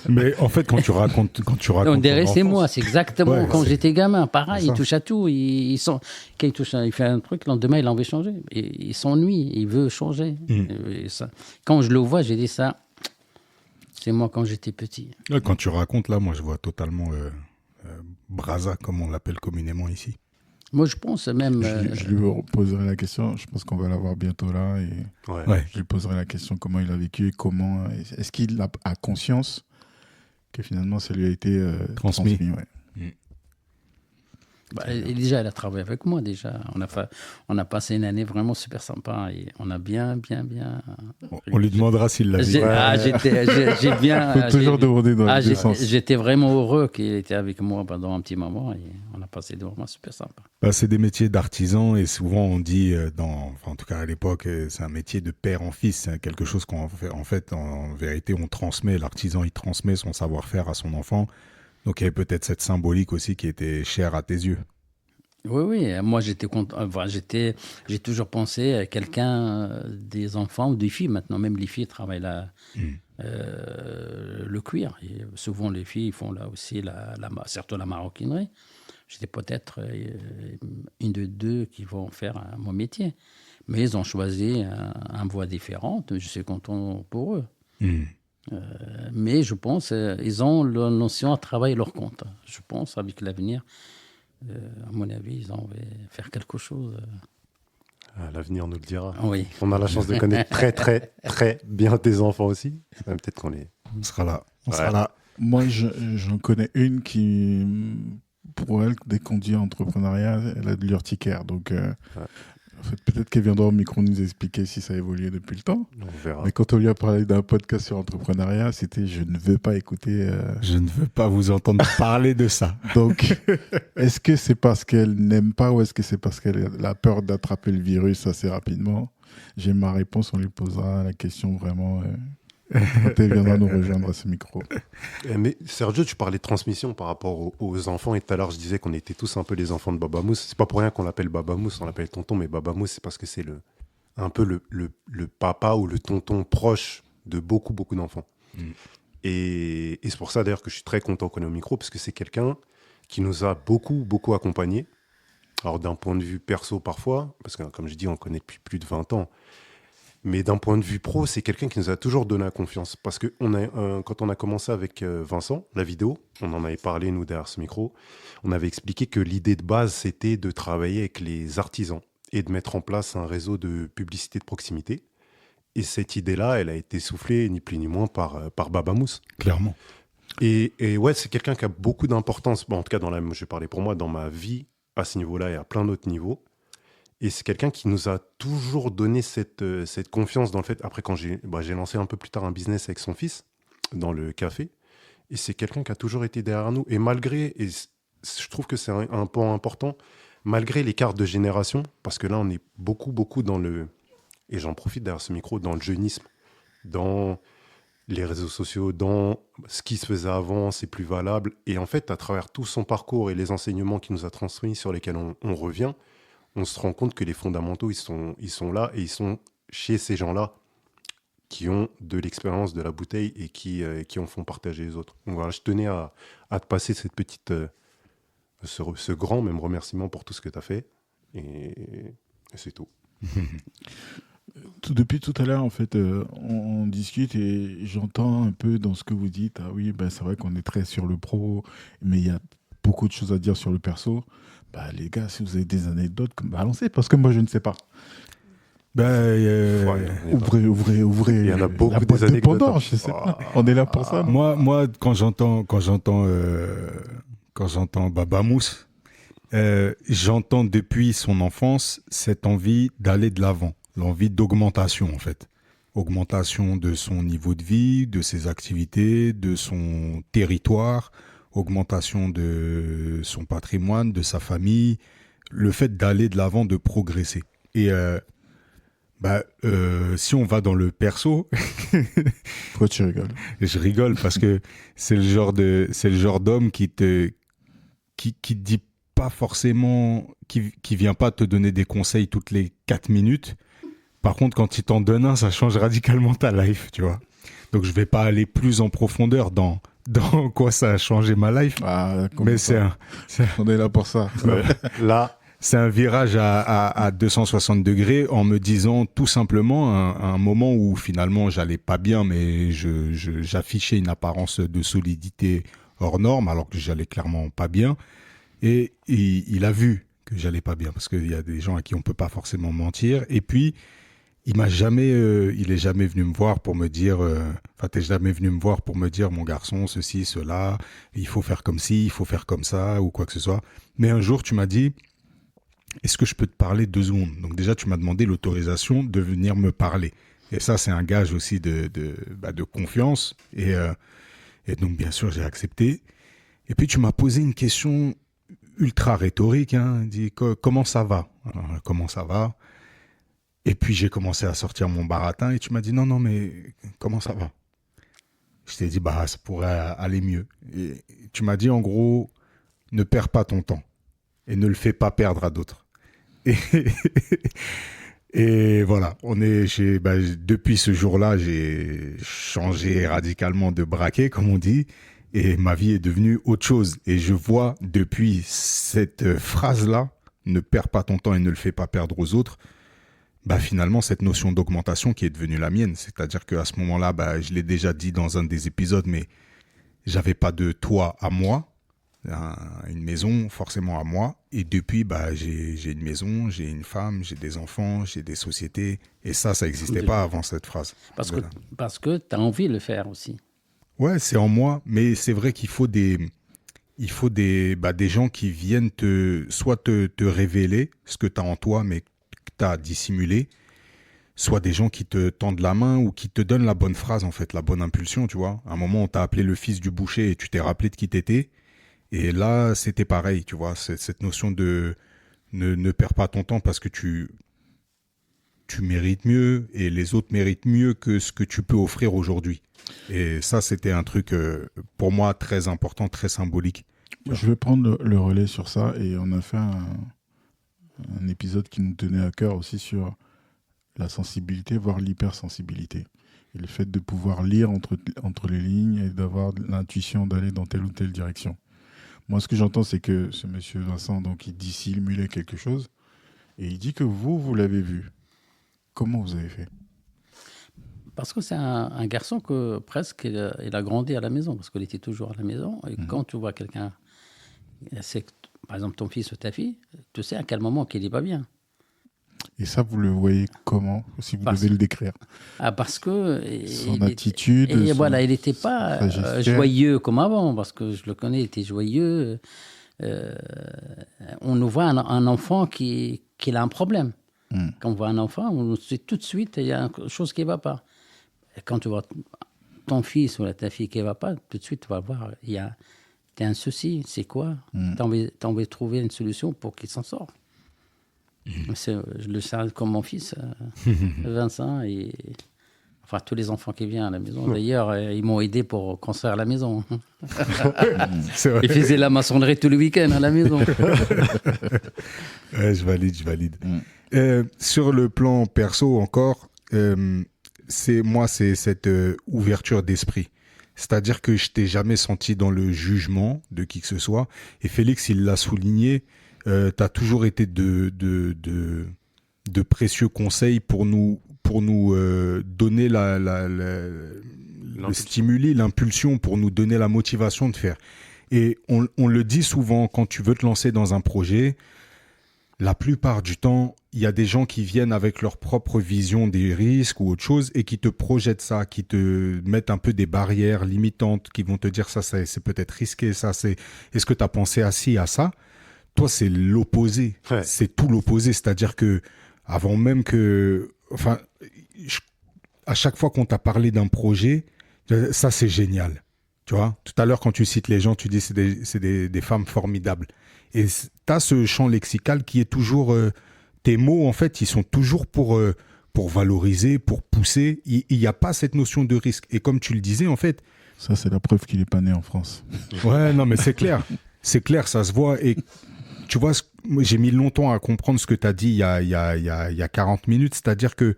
Mais en fait, quand tu racontes On dirait c'est moi, c'est exactement Ouais, quand c'est- j'étais gamin. Pareil, ça. il touche à tout. Quand il fait un truc, le lendemain, il a envie de changer. Il s'ennuie, il veut changer. Et ça, quand je le vois, j'ai dit ça, c'est moi quand j'étais petit. Ouais, quand tu racontes là, moi je vois totalement Braza, comme on l'appelle communément ici. Moi, je pense même... Je lui poserai la question, je pense qu'on va l'avoir bientôt là, et Ouais. je lui poserai la question comment il a vécu et comment... Est-ce qu'il a conscience que finalement ça lui a été Transmis. Ouais. Et déjà, elle a travaillé avec moi, déjà. On a passé une année vraiment super sympa et on a bien... On lui demandera s'il l'a vu. J'ai bien... Faut toujours demander dans les deux sens. J'étais vraiment heureux qu'il était avec moi pendant un petit moment et on a passé des moments super sympas. C'est des métiers d'artisans et souvent on dit, en tout cas à l'époque, c'est un métier de père en fils. C'est quelque chose qu'en fait, en vérité, on transmet. L'artisan, il transmet son savoir-faire à son enfant. Donc il y avait peut-être cette symbolique aussi qui était chère à tes yeux. Oui. Moi, j'étais content. Enfin, j'ai toujours pensé à quelqu'un, des enfants ou des filles. Maintenant, même les filles travaillent là, le cuir. Et souvent, les filles font là aussi, surtout la maroquinerie. J'étais peut-être une de deux qui vont faire mon métier. Mais ils ont choisi une voie différente. Je suis content pour eux. Mais je pense ils ont la notion à travailler leur compte. Je pense avec l'avenir, à mon avis, ils ont envie de faire quelque chose. L'avenir nous le dira. Oui. On a la chance de connaître très, très, très bien tes enfants aussi. Peut-être qu'on les... On sera là. On sera là. Moi, j'en connais une qui, pour elle, dès qu'on dit entrepreneuriat, elle a de l'urticaire. Donc, en fait, peut-être qu'elle viendra au micro nous expliquer si ça a évolué depuis le temps. On verra. Mais quand on lui a parlé d'un podcast sur l'entrepreneuriat, c'était « je ne veux pas écouter Je ne veux pas vous entendre parler de ça. Donc, est-ce que c'est parce qu'elle n'aime pas ou est-ce que c'est parce qu'elle a peur d'attraper le virus assez rapidement? J'ai ma réponse, on lui posera la question vraiment Quand il viendra nous rejoindre à ce micro. Mais Sergio, tu parlais de transmission par rapport aux enfants, et tout à l'heure, je disais qu'on était tous un peu les enfants de Baba Mousse. C'est pas pour rien qu'on l'appelle Baba Mousse, on l'appelle tonton, mais Baba Mousse, c'est parce que c'est un peu le papa ou le tonton proche de beaucoup, beaucoup d'enfants. Et c'est pour ça, d'ailleurs, que je suis très content qu'on ait au micro, parce que c'est quelqu'un qui nous a beaucoup, beaucoup accompagnés. Alors, d'un point de vue perso, parfois, parce que, comme je dis, on le connaît depuis plus de 20 ans. Mais d'un point de vue pro, c'est quelqu'un qui nous a toujours donné la confiance. Parce que quand on a commencé avec Vincent, la vidéo, on en avait parlé, nous, derrière ce micro, on avait expliqué que l'idée de base, c'était de travailler avec les artisans et de mettre en place un réseau de publicité de proximité. Et cette idée-là, elle a été soufflée, ni plus ni moins, par Baba Mousse. Clairement. Et ouais, c'est quelqu'un qui a beaucoup d'importance. Bon, en tout cas, je vais parler pour moi, dans ma vie, à ce niveau-là et à plein d'autres niveaux. Et c'est quelqu'un qui nous a toujours donné cette confiance dans le fait. Après, quand j'ai lancé un peu plus tard un business avec son fils, dans le café, et c'est quelqu'un qui a toujours été derrière nous. Et je trouve que c'est un point important, malgré l'écart de génération, parce que là, on est beaucoup, beaucoup dans et j'en profite derrière ce micro, dans le jeunisme, dans les réseaux sociaux, dans ce qui se faisait avant, c'est plus valable. Et en fait, à travers tout son parcours et les enseignements qu'il nous a transmis, sur lesquels on revient, on se rend compte que les fondamentaux, ils sont là, et ils sont chez ces gens-là qui ont de l'expérience de la bouteille et qui en font partager les autres. Donc voilà, je tenais à te passer cette petite, ce grand même remerciement pour tout ce que tu as fait. Et c'est tout. Depuis tout à l'heure, en fait, on discute et j'entends un peu dans ce que vous dites. Ah oui, ben, c'est vrai qu'on est très sur le pro, mais il y a beaucoup de choses à dire sur le perso. Bah, les gars, si vous avez des anecdotes, balancez, parce que moi, je ne sais pas. Ouvrez. Il y en a beaucoup, la boîte des anecdotes. de Pandore, je sais pas. On est là pour ça. Non Moi, quand j'entends Baba Mousse, j'entends depuis son enfance cette envie d'aller de l'avant, l'envie d'augmentation en fait. Augmentation de son niveau de vie, de ses activités, de son territoire, augmentation de son patrimoine, de sa famille, le fait d'aller de l'avant, de progresser. Et si on va dans le perso, Pourquoi tu rigoles? je rigole parce que c'est le genre d'homme qui te dit pas forcément, qui vient pas te donner des conseils toutes les 4 minutes. Par contre, quand il t'en donne un, ça change radicalement ta life, tu vois. Donc, je vais pas aller plus en profondeur dans quoi ça a changé ma life. Ah, Mais on est là pour ça. Là, c'est un virage à 260 degrés en me disant tout simplement un moment où finalement j'allais pas bien, mais j'affichais une apparence de solidité hors norme alors que j'allais clairement pas bien. Et il a vu que j'allais pas bien parce qu'il y a des gens à qui on peut pas forcément mentir. Et puis, il est jamais venu me voir pour me dire, t'es jamais venu me voir pour me dire, mon garçon, ceci, cela, il faut faire comme ci, il faut faire comme ça, ou quoi que ce soit. Mais un jour, tu m'as dit, est-ce que je peux te parler 2 secondes? Donc déjà, tu m'as demandé l'autorisation de venir me parler. Et ça, c'est un gage aussi de confiance. Et donc, bien sûr, j'ai accepté. Et puis, tu m'as posé une question ultra rhétorique. Hein. Dit, comment ça va? Alors, comment ça va? Et puis, j'ai commencé à sortir mon baratin et tu m'as dit, non, mais comment ça va? Je t'ai dit, ça pourrait aller mieux. Et tu m'as dit, en gros, ne perds pas ton temps et ne le fais pas perdre à d'autres. Et voilà, depuis ce jour-là, j'ai changé radicalement de braquet, comme on dit, et ma vie est devenue autre chose. Et je vois depuis cette phrase-là, ne perds pas ton temps et ne le fais pas perdre aux autres, finalement, cette notion d'augmentation qui est devenue la mienne. C'est-à-dire qu'à ce moment-là, je l'ai déjà dit dans un des épisodes, mais j'avais pas de toit à moi, une maison forcément à moi. Et depuis, j'ai une maison, j'ai une femme, j'ai des enfants, j'ai des sociétés. Et ça n'existait pas avant cette phrase. Parce que tu as envie de le faire aussi. Ouais, c'est en moi, mais c'est vrai qu'il faut des gens qui viennent soit te révéler ce que tu as en toi, mais que tu as dissimulé, soit des gens qui te tendent la main ou qui te donnent la bonne phrase, en fait, la bonne impulsion, tu vois. À un moment, on t'a appelé le fils du boucher et tu t'es rappelé de qui t'étais. Et là, c'était pareil, tu vois, cette notion de ne perds pas ton temps parce que tu mérites mieux et les autres méritent mieux que ce que tu peux offrir aujourd'hui. Et ça, c'était un truc, pour moi, très important, très symbolique. Je vais prendre le relais sur ça et on a fait un épisode qui nous tenait à cœur aussi sur la sensibilité, voire l'hypersensibilité. Et le fait de pouvoir lire entre les lignes et d'avoir l'intuition d'aller dans telle ou telle direction. Moi, ce que j'entends, c'est que ce monsieur Vincent, donc, il dissimulait quelque chose et il dit que vous l'avez vu. Comment vous avez fait ? Parce que c'est un garçon que presque il a grandi à la maison, parce qu'il était toujours à la maison. Et quand tu vois quelqu'un, par exemple ton fils ou ta fille, tu sais à quel moment qu'il n'est pas bien. Et ça, vous le voyez comment, si vous devez le décrire ? Parce que son attitude. Et voilà, il n'était pas joyeux comme avant, parce que je le connais, il était joyeux. On nous voit un enfant qui a un problème. Quand on voit un enfant, on sait tout de suite qu'il y a quelque chose qui ne va pas. Et quand tu vois ton fils ou ta fille qui ne va pas, tout de suite, tu vas voir, il y a un souci. C'est quoi ? Tu as envie de trouver une solution pour qu'il s'en sorte. Je le sais comme mon fils, Vincent, et enfin tous les enfants qui viennent à la maison. D'ailleurs, ils m'ont aidé pour construire la maison. Ils faisaient la maçonnerie tout le week-end à la maison. Ouais, je valide. Sur le plan perso encore, c'est cette ouverture d'esprit. C'est-à-dire que je t'ai jamais senti dans le jugement de qui que ce soit. Et Félix, il l'a souligné, t'as toujours été de précieux conseils pour nous donner le stimuli, l'impulsion, pour nous donner la motivation de faire. Et on le dit souvent, quand tu veux te lancer dans un projet, la plupart du temps, il y a des gens qui viennent avec leur propre vision des risques ou autre chose et qui te projettent ça, qui te mettent un peu des barrières limitantes, qui vont te dire ça c'est peut-être risqué, ça c'est... Est-ce que tu as pensé à ci, à ça ? Toi, c'est l'opposé. Ouais. C'est tout l'opposé. C'est-à-dire que avant même que... Enfin, à chaque fois qu'on t'a parlé d'un projet, ça c'est génial. Tu vois, tout à l'heure, quand tu cites les gens, tu dis c'est des femmes formidables. Et tu as ce champ lexical qui est toujours... tes mots, en fait, ils sont toujours pour valoriser, pour pousser. Il n'y a pas cette notion de risque. Et comme tu le disais, en fait... Ça, c'est la preuve qu'il n'est pas né en France. Ouais, non, mais c'est clair. C'est clair, ça se voit. Et tu vois, j'ai mis longtemps à comprendre ce que tu as dit il y a 40 minutes. C'est-à-dire que,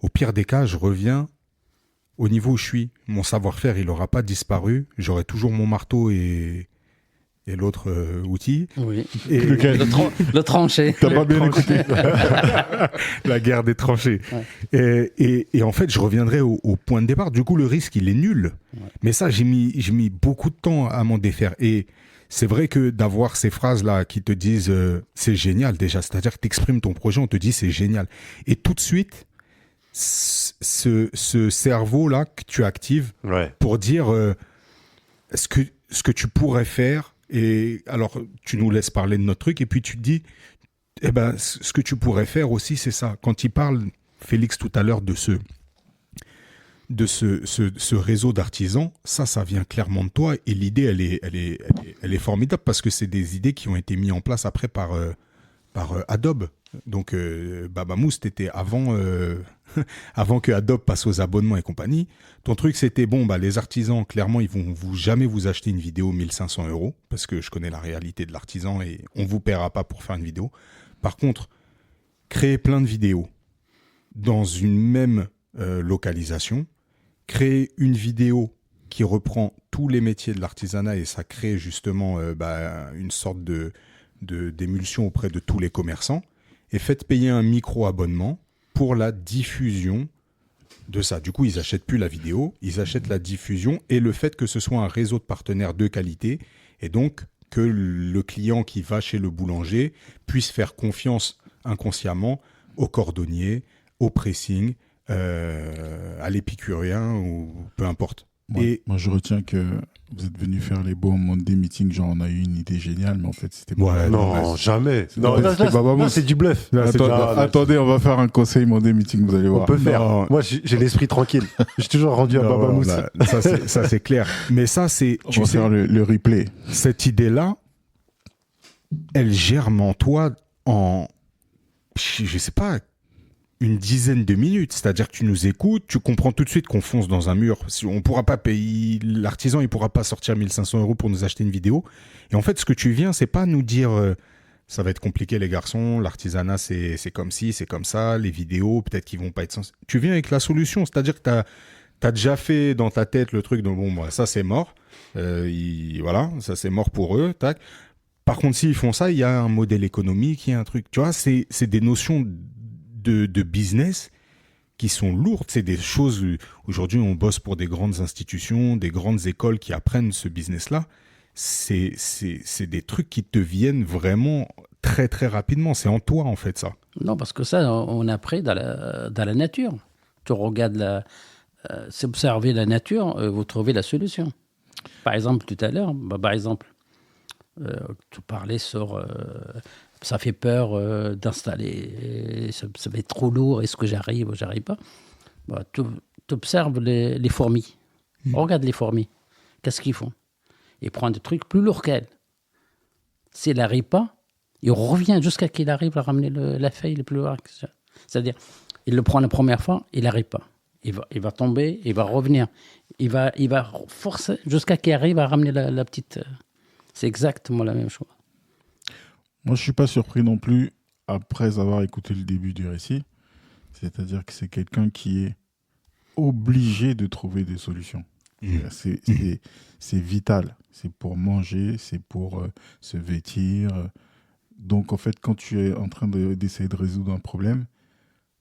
au pire des cas, je reviens au niveau où je suis. Mon savoir-faire, il n'aura pas disparu. J'aurai toujours mon marteau et l'autre outil. Oui. Et le tranché. T'as pas bien écouté. La guerre des tranchées. Ouais. Et en fait, je reviendrai au point de départ. Du coup, le risque, il est nul. Ouais. Mais ça, j'ai mis beaucoup de temps à m'en défaire. Et c'est vrai que d'avoir ces phrases-là qui te disent c'est génial déjà. C'est-à-dire que tu exprimes ton projet, on te dit c'est génial. Et tout de suite, ce cerveau-là que tu actives pour dire ce que tu pourrais faire. Et alors, tu nous laisses parler de notre truc et puis tu te dis, eh ben, ce que tu pourrais faire aussi, c'est ça. Quand il parle, Félix, tout à l'heure de ce réseau d'artisans, ça vient clairement de toi. Et l'idée, elle est formidable parce que c'est des idées qui ont été mises en place après par Adobe. Donc, Babamous, t'étais avant que Adobe passe aux abonnements et compagnie. Ton truc, c'était, les artisans, clairement, ils vont jamais vous acheter une vidéo 1500 € parce que je connais la réalité de l'artisan et on vous paiera pas pour faire une vidéo. Par contre, créer plein de vidéos dans une même localisation, créer une vidéo qui reprend tous les métiers de l'artisanat et ça crée justement une sorte d'émulsion auprès de tous les commerçants. Et faites payer un micro-abonnement pour la diffusion de ça. Du coup, ils n'achètent plus la vidéo, ils achètent la diffusion et le fait que ce soit un réseau de partenaires de qualité et donc que le client qui va chez le boulanger puisse faire confiance inconsciemment au cordonnier, au pressing, à l'épicurien ou peu importe. Moi, je retiens que vous êtes venu faire les bons Monday Meeting, genre on a eu une idée géniale, mais en fait c'était pas... Non, jamais. Là, c'est du bluff. Attendez, on va faire un conseil Monday Meeting, vous allez voir. On peut faire. Moi, j'ai l'esprit tranquille. J'ai toujours rendu à Babamous. Ça, c'est clair. Mais ça, c'est... On va faire le replay. Cette idée-là, elle germe en toi en... Je sais pas... une dizaine de minutes. C'est-à-dire que tu nous écoutes, tu comprends tout de suite qu'on fonce dans un mur. On pourra pas payer, l'artisan, il pourra pas sortir 1 500 € pour nous acheter une vidéo. Et en fait, ce que tu viens, c'est pas nous dire ça va être compliqué les garçons, l'artisanat c'est comme ci, c'est comme ça, les vidéos peut-être qu'ils vont pas être sens. Tu viens avec la solution, c'est-à-dire que t'as déjà fait dans ta tête le truc de bon, moi, ça c'est mort. Voilà, ça c'est mort pour eux, tac. Par contre, s'ils font ça, il y a un modèle économique, il y a un truc. Tu vois, c'est des notions de business qui sont lourdes. C'est des choses. Aujourd'hui, on bosse pour des grandes institutions, des grandes écoles qui apprennent ce business-là. C'est des trucs qui te viennent vraiment très, très rapidement. C'est en toi, en fait, ça. Non, parce que ça, on a appris dans la nature. Tu regardes c'est observer la nature, vous trouvez la solution. Par exemple, tout à l'heure, tu parlais sur ça fait peur d'installer, ça va être trop lourd, est-ce que j'arrive ou j'arrive pas. Tu observes les fourmis. Regarde les fourmis. Qu'est-ce qu'ils font? Ils prennent des trucs plus lourds qu'elles. S'il n'arrive pas, il revient jusqu'à qu'il arrive à ramener la feuille le plus loin. C'est-à-dire, il le prend la première fois, il n'arrive pas. Il va tomber, il va revenir. Il va forcer jusqu'à qu'il arrive à ramener la petite. C'est exactement la même chose. Moi, je ne suis pas surpris non plus après avoir écouté le début du récit. C'est-à-dire que c'est quelqu'un qui est obligé de trouver des solutions. C'est vital. C'est pour manger, c'est pour se vêtir. Donc, en fait, quand tu es en train d'essayer de résoudre un problème,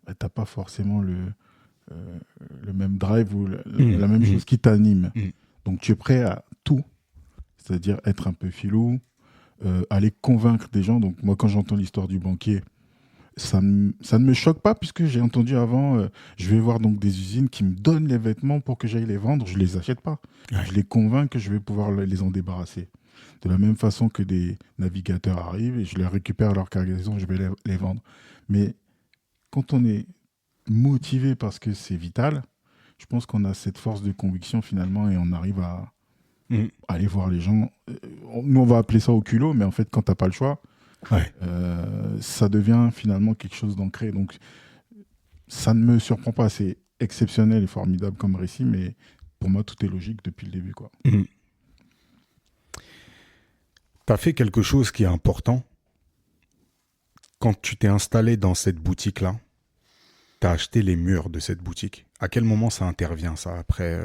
tu n'as pas forcément le même drive ou la même chose qui t'anime. Donc, tu es prêt à tout. C'est-à-dire être un peu filou, aller convaincre des gens. Donc, moi, quand j'entends l'histoire du banquier, ça ne me choque pas puisque j'ai entendu avant, je vais voir donc des usines qui me donnent les vêtements pour que j'aille les vendre. Je ne les achète pas. Ouais. Je les convainc que je vais pouvoir les en débarrasser. De la même façon que des navigateurs arrivent et je les récupère à leur cargaison, je vais les vendre. Mais quand on est motivé parce que c'est vital, je pense qu'on a cette force de conviction finalement et on arrive à aller voir les gens. Nous, on va appeler ça au culot, mais en fait, quand tu n'as pas le choix, ça devient finalement quelque chose d'ancré. Donc, ça ne me surprend pas. C'est exceptionnel et formidable comme récit, mais pour moi, tout est logique depuis le début, quoi. Tu as fait quelque chose qui est important. Quand tu t'es installé dans cette boutique-là, tu as acheté les murs de cette boutique. À quel moment ça intervient, ça, après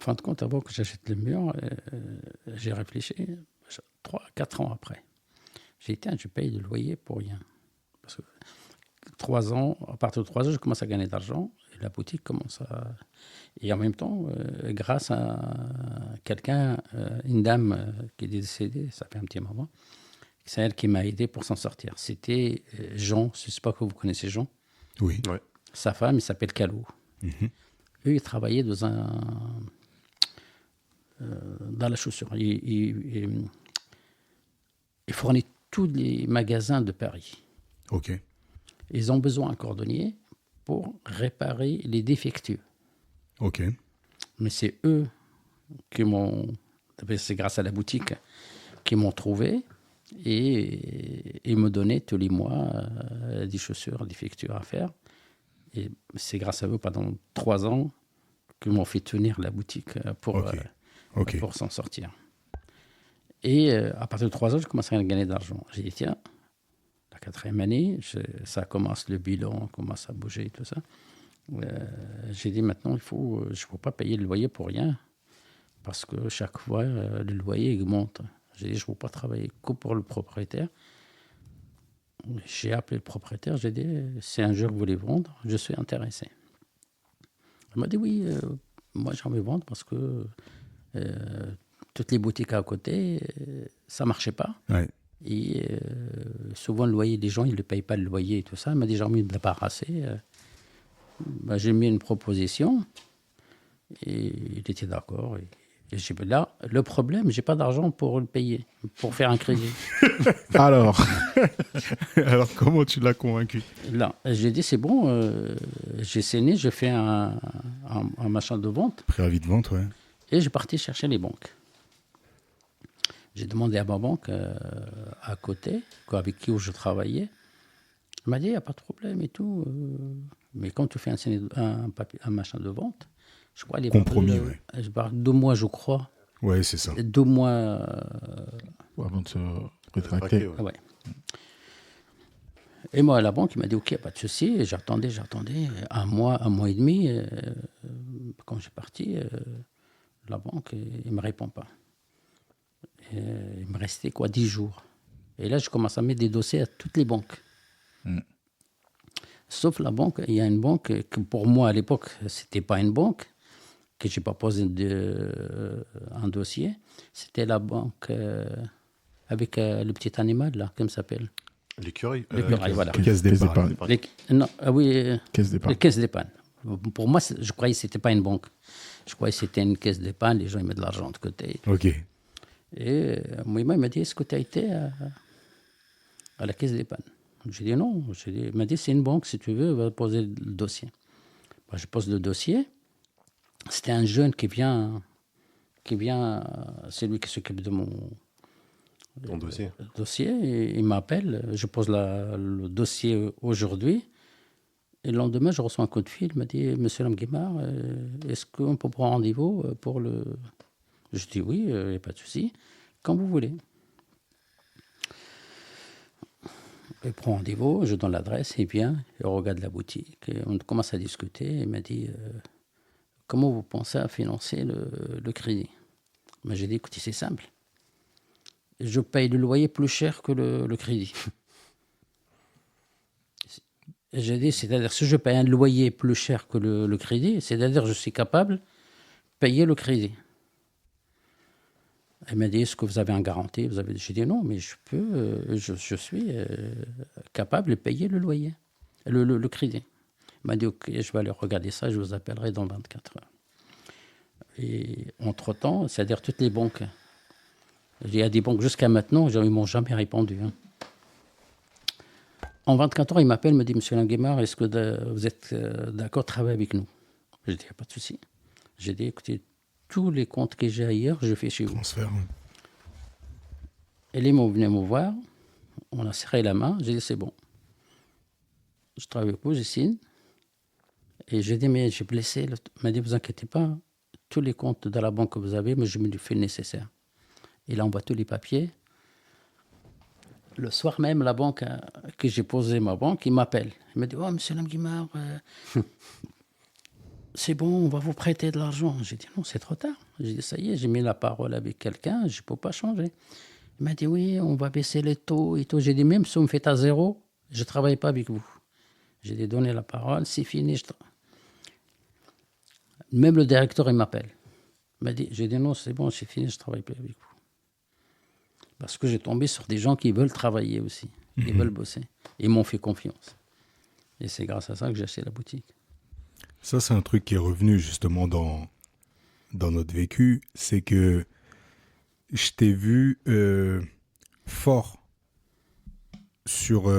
En fin de compte, avant que j'achète les murs, j'ai réfléchi 3-4 ans après. J'ai dit, tiens, je paye le loyer pour rien. Parce que 3 ans, à partir de 3 ans, je commence à gagner de l'argent et la boutique commence à... Et en même temps, grâce à quelqu'un, une dame qui est décédée, ça fait un petit moment, c'est elle qui m'a aidé pour s'en sortir. C'était Jean, je ne sais pas que vous connaissez Jean. Oui. Ouais. Sa femme, il s'appelle Calou. Eux, ils travaillaient dans la chaussure. Ils fournissent tous les magasins de Paris. Ok. Ils ont besoin d'un cordonnier pour réparer les défectueux. Ok. Mais c'est eux qui m'ont... C'est grâce à la boutique qu'ils m'ont trouvé et ils me donnaient tous les mois des chaussures défectueuses à faire. Et c'est grâce à eux, pendant 3 ans, qu'ils m'ont fait tenir la boutique pour s'en sortir. Et à partir de 3 ans, je commençais à gagner de l'argent. J'ai dit, tiens, la 4e année, ça commence, le bilan commence à bouger et tout ça. J'ai dit, maintenant, je ne peux pas payer le loyer pour rien, parce que chaque fois, le loyer augmente. J'ai dit, je ne peux pas travailler que pour le propriétaire. J'ai appelé le propriétaire, j'ai dit, si un jour vous voulez vendre, je suis intéressé. Il m'a dit, oui, moi j'ai envie de vendre parce que toutes les boutiques à côté, ça ne marchait pas. Ouais. Et souvent, le loyer, les gens, ils ne payent pas le loyer et tout ça. Il m'a dit, j'ai envie de me débarrasser. J'ai mis une proposition et il était d'accord. Et j'ai dit, là, le problème, je n'ai pas d'argent pour le payer, pour faire un crédit. Alors, comment tu l'as convaincu? Là, j'ai dit, c'est bon, j'ai saigné, j'ai fait un machin de vente. Préavis de vente, ouais. Et j'ai parti chercher les banques. J'ai demandé à ma banque à côté, avec qui je travaillais, Il m'a dit, il n'y a pas de problème et tout. Mais quand tu fais un machin de vente, je crois... Compromis, oui. Je parle 2 mois, je crois. Ouais, c'est ça. 2 mois... Avant de se rétracter. Ouais. ouais. Et moi, à la banque, il m'a dit, OK, pas de souci. Et j'attendais. 1 mois, 1 mois et demi. Quand j'ai parti, la banque, il ne me répond pas. Et, il me restait 10 jours. Et là, je commence à mettre des dossiers à toutes les banques. Sauf la banque. Il y a une banque que pour moi, à l'époque, ce n'était pas une banque, que je n'ai pas posé un dossier. C'était la banque avec le petit animal, là, comment ça s'appelle? L'écureuil. L'écureuil, voilà. Caisse d'épargne. Non, oui, Caisse d'épargne. les caisses d'épargne. Pour moi, je croyais que ce n'était pas une banque. Je croyais que c'était une caisse d'épargne, les gens ils mettent de l'argent de côté. Ok. Et moi, il m'a dit, est-ce que tu as été à la caisse d'épargne? J'ai dit non. Il m'a dit, c'est une banque, si tu veux, va poser le dossier. Bon, je pose le dossier. C'était un jeune qui vient, c'est lui qui s'occupe de mon Ton dossier. dossier. Et il m'appelle, je pose le dossier aujourd'hui. Et le lendemain, je reçois un coup de fil. Il m'a dit, Monsieur Lamguimard, est-ce qu'on peut prendre rendez-vous pour le... Je dis oui, il n'y a pas de souci, quand vous voulez. Il prend rendez-vous, je donne l'adresse, il vient, il regarde la boutique. Et on commence à discuter. Il m'a dit, comment vous pensez à financer le crédit? Mais j'ai dit, écoutez, c'est simple. Je paye le loyer plus cher que le crédit. Et j'ai dit, c'est-à-dire, si je paye un loyer plus cher que le crédit, c'est-à-dire je suis capable de payer le crédit. Elle m'a dit, est-ce que vous avez un garantie? J'ai dit non, mais je suis capable de payer le loyer, le crédit. Elle m'a dit, ok, je vais aller regarder ça, je vous appellerai dans 24 heures. Et entre-temps, c'est-à-dire toutes les banques, il y a des banques jusqu'à maintenant, ils ne m'ont jamais répondu. Hein. En 24 heures, il m'appelle, me dit, Monsieur Lamguimard, est-ce que vous êtes d'accord de travailler avec nous? J'ai dit, il n'y a pas de souci. J'ai dit, écoutez, tous les comptes que j'ai ailleurs, je fais chez vous. Transfert. Et ils venu me voir, on a serré la main, j'ai dit, c'est bon. Je travaille avec vous, je signe. Et j'ai dit, mais j'ai blessé. Il m'a dit, vous inquiétez pas, tous les comptes de la banque que vous avez, mais je me fais le nécessaire. Il envoie tous les papiers. Le soir même, la banque que j'ai posé ma banque, il m'appelle. Il me dit, oh, Monsieur Lamguimard, c'est bon, on va vous prêter de l'argent. J'ai dit, non, c'est trop tard. J'ai dit, ça y est, j'ai mis la parole avec quelqu'un, je ne peux pas changer. Il m'a dit, oui, on va baisser les taux et tout. J'ai dit, même si vous me faites à 0, je ne travaille pas avec vous. J'ai dit, donnez la parole, c'est fini. Même le directeur, il m'appelle. J'ai dit, non, c'est bon, c'est fini, je ne travaille plus avec vous. Parce que j'ai tombé sur des gens qui veulent travailler aussi, qui veulent bosser. Ils m'ont fait confiance. Et c'est grâce à ça que j'ai acheté la boutique. Ça, c'est un truc qui est revenu justement dans notre vécu. C'est que je t'ai vu fort sur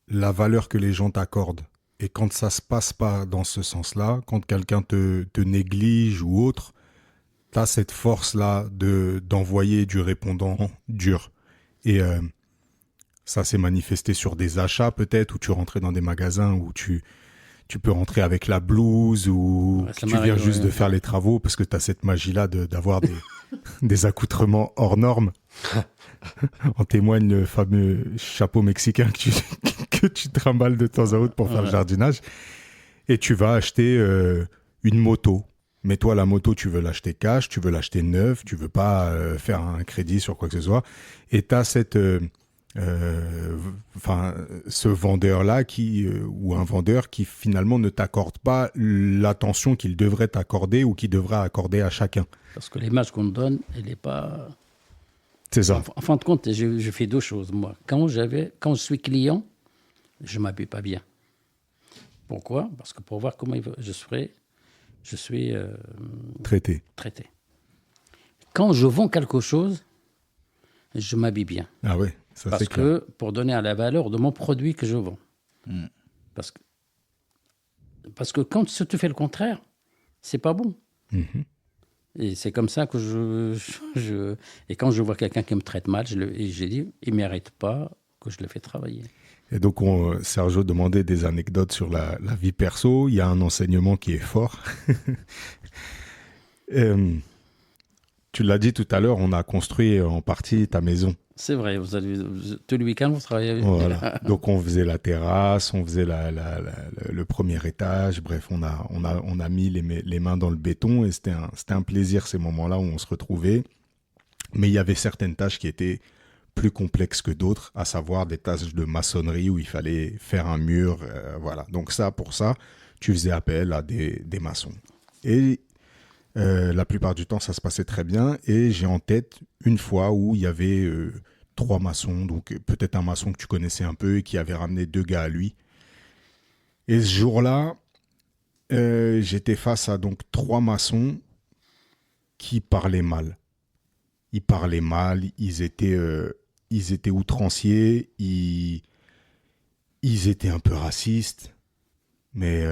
la valeur que les gens t'accordent. Et quand ça se passe pas dans ce sens-là, quand quelqu'un te néglige ou autre, tu as cette force-là d'envoyer du répondant dur. Et ça s'est manifesté sur des achats peut-être, où tu rentrais dans des magasins où tu peux rentrer avec la blouse ou Ouais, tu viens juste de faire les travaux parce que tu as cette magie-là d'avoir des accoutrements hors normes. En témoigne le fameux chapeau mexicain que tu trimbales de temps à autre pour faire le jardinage. Et tu vas acheter une moto. Mais toi, la moto, tu veux l'acheter cash, tu veux l'acheter neuf, tu veux pas faire un crédit sur quoi que ce soit. Et tu as ce vendeur-là ou un vendeur qui finalement ne t'accorde pas l'attention qu'il devrait t'accorder ou qu'il devrait accorder à chacun. Parce que l'image qu'on donne, elle n'est pas... C'est ça. En fin de compte, je fais 2 choses, moi. Quand je suis client, je ne m'habille pas bien. Pourquoi? Parce que pour voir comment je suis Traité. Quand je vends quelque chose, je m'habille bien. Ah ouais, ça c'est clair. Parce que pour donner à la valeur de mon produit que je vends. Parce que quand tu fais le contraire, c'est pas bon. Et c'est comme ça que et quand je vois quelqu'un qui me traite mal, j'ai dit, il ne mérite pas que je les fais travailler. Et donc, Sergio demandait des anecdotes sur la vie perso. Il y a un enseignement qui est fort. Tu l'as dit tout à l'heure, on a construit en partie ta maison. C'est vrai, tous les week-ends, vous travaillez avec. Voilà. Donc, on faisait la terrasse, on faisait le premier étage. Bref, on a mis les mains dans le béton et c'était un plaisir ces moments-là où on se retrouvait. Mais il y avait certaines tâches qui étaient plus complexes que d'autres, à savoir des tâches de maçonnerie où il fallait faire un mur. Voilà. Donc, pour ça, tu faisais appel à des maçons. Et la plupart du temps, ça se passait très bien. Et j'ai en tête une fois où il y avait 3 maçons, donc peut-être un maçon que tu connaissais un peu et qui avait ramené 2 gars à lui. Et ce jour-là, j'étais face à donc 3 maçons qui parlaient mal. Ils parlaient mal, ils étaient outranciers, ils étaient un peu racistes, mais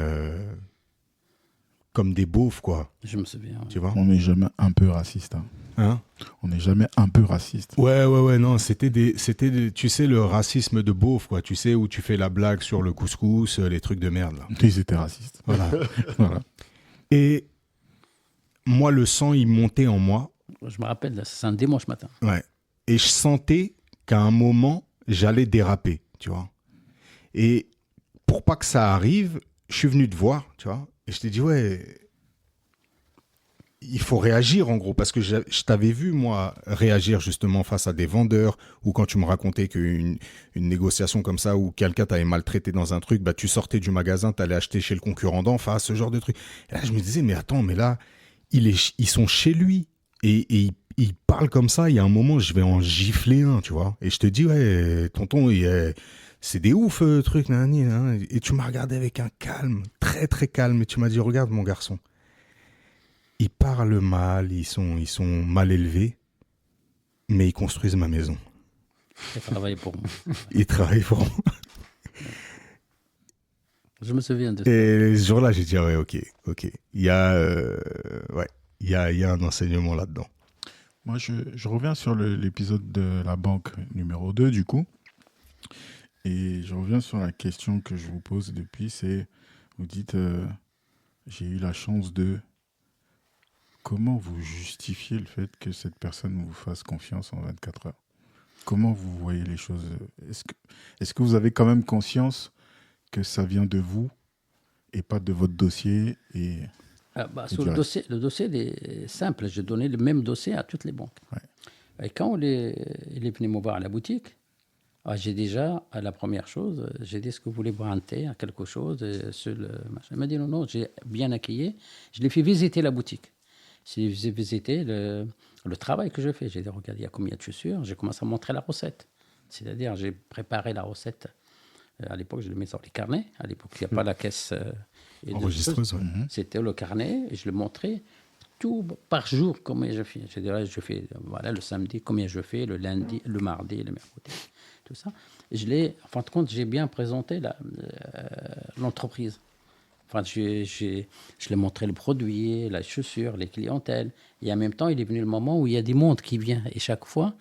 comme des beaufs, quoi. Je me souviens. Tu vois ? On n'est jamais un peu raciste. Hein ? On n'est jamais un peu raciste. Ouais, non, c'était tu sais, le racisme de beauf, quoi. Tu sais, où tu fais la blague sur le couscous, les trucs de merde, là. Ils étaient racistes. Voilà. Voilà. Et moi, le sang, il montait en moi. Je me rappelle, c'est un dimanche matin. Ouais. Et je sentais qu'à un moment, j'allais déraper, tu vois. Et pour pas que ça arrive, je suis venu te voir, tu vois. Et je t'ai dit, ouais, il faut réagir en gros, parce que je t'avais vu, moi, réagir justement face à des vendeurs, ou quand tu me racontais qu'une négociation comme ça, où quelqu'un t'avait maltraité dans un truc, bah, tu sortais du magasin, t'allais acheter chez le concurrent d'en face, ce genre de truc. Et là, je me disais, mais attends, mais là, ils sont chez lui, et ils parlent comme ça, il y a un moment, je vais en gifler un, tu vois. Et je te dis, ouais, tonton, c'est des ouf, truc, nanani, hein. Et tu m'as regardé avec un calme, très très calme, et tu m'as dit, regarde mon garçon, ils parlent mal, ils sont mal élevés, mais ils construisent ma maison. Ils travaillent pour moi. Ils travaillent pour moi. Je me souviens de ça. Et ce jour-là, j'ai dit, ah ouais, ok. Il y a un enseignement là-dedans. Moi, je reviens sur l'épisode de la banque numéro 2, du coup. Et je reviens sur la question que je vous pose depuis, c'est, vous dites, j'ai eu la chance de... Comment vous justifiez le fait que cette personne vous fasse confiance en 24 heures ? Comment vous voyez les choses ? Est-ce que vous avez quand même conscience que ça vient de vous et pas de votre dossier Sur le dossier il est simple. J'ai donné le même dossier à toutes les banques. Ouais. Et quand il est venu me voir à la boutique, j'ai déjà, la première chose, j'ai dit, est-ce que vous voulez boire un thé, quelque chose Il m'a dit, non, j'ai bien accueilli. Je l'ai fait visiter la boutique. J'ai visité le travail que je fais. J'ai dit, regarde, il y a combien de chaussures. J'ai commencé à montrer la recette. C'est-à-dire, j'ai préparé la recette. À l'époque, je le mets sur les carnets. À l'époque, il n'y a pas la caisse enregistreuse. Ouais. C'était le carnet. Et je le montrais tout par jour, combien je fais. J'ai dit, je fais le samedi, combien je fais, le lundi, le mardi, le mercredi, tout ça. Et en fin de compte, j'ai bien présenté l'entreprise. Enfin, je l'ai montré le produit, la chaussure, les clientèles. Et en même temps, il est venu le moment où il y a du monde qui vient. Et chaque fois,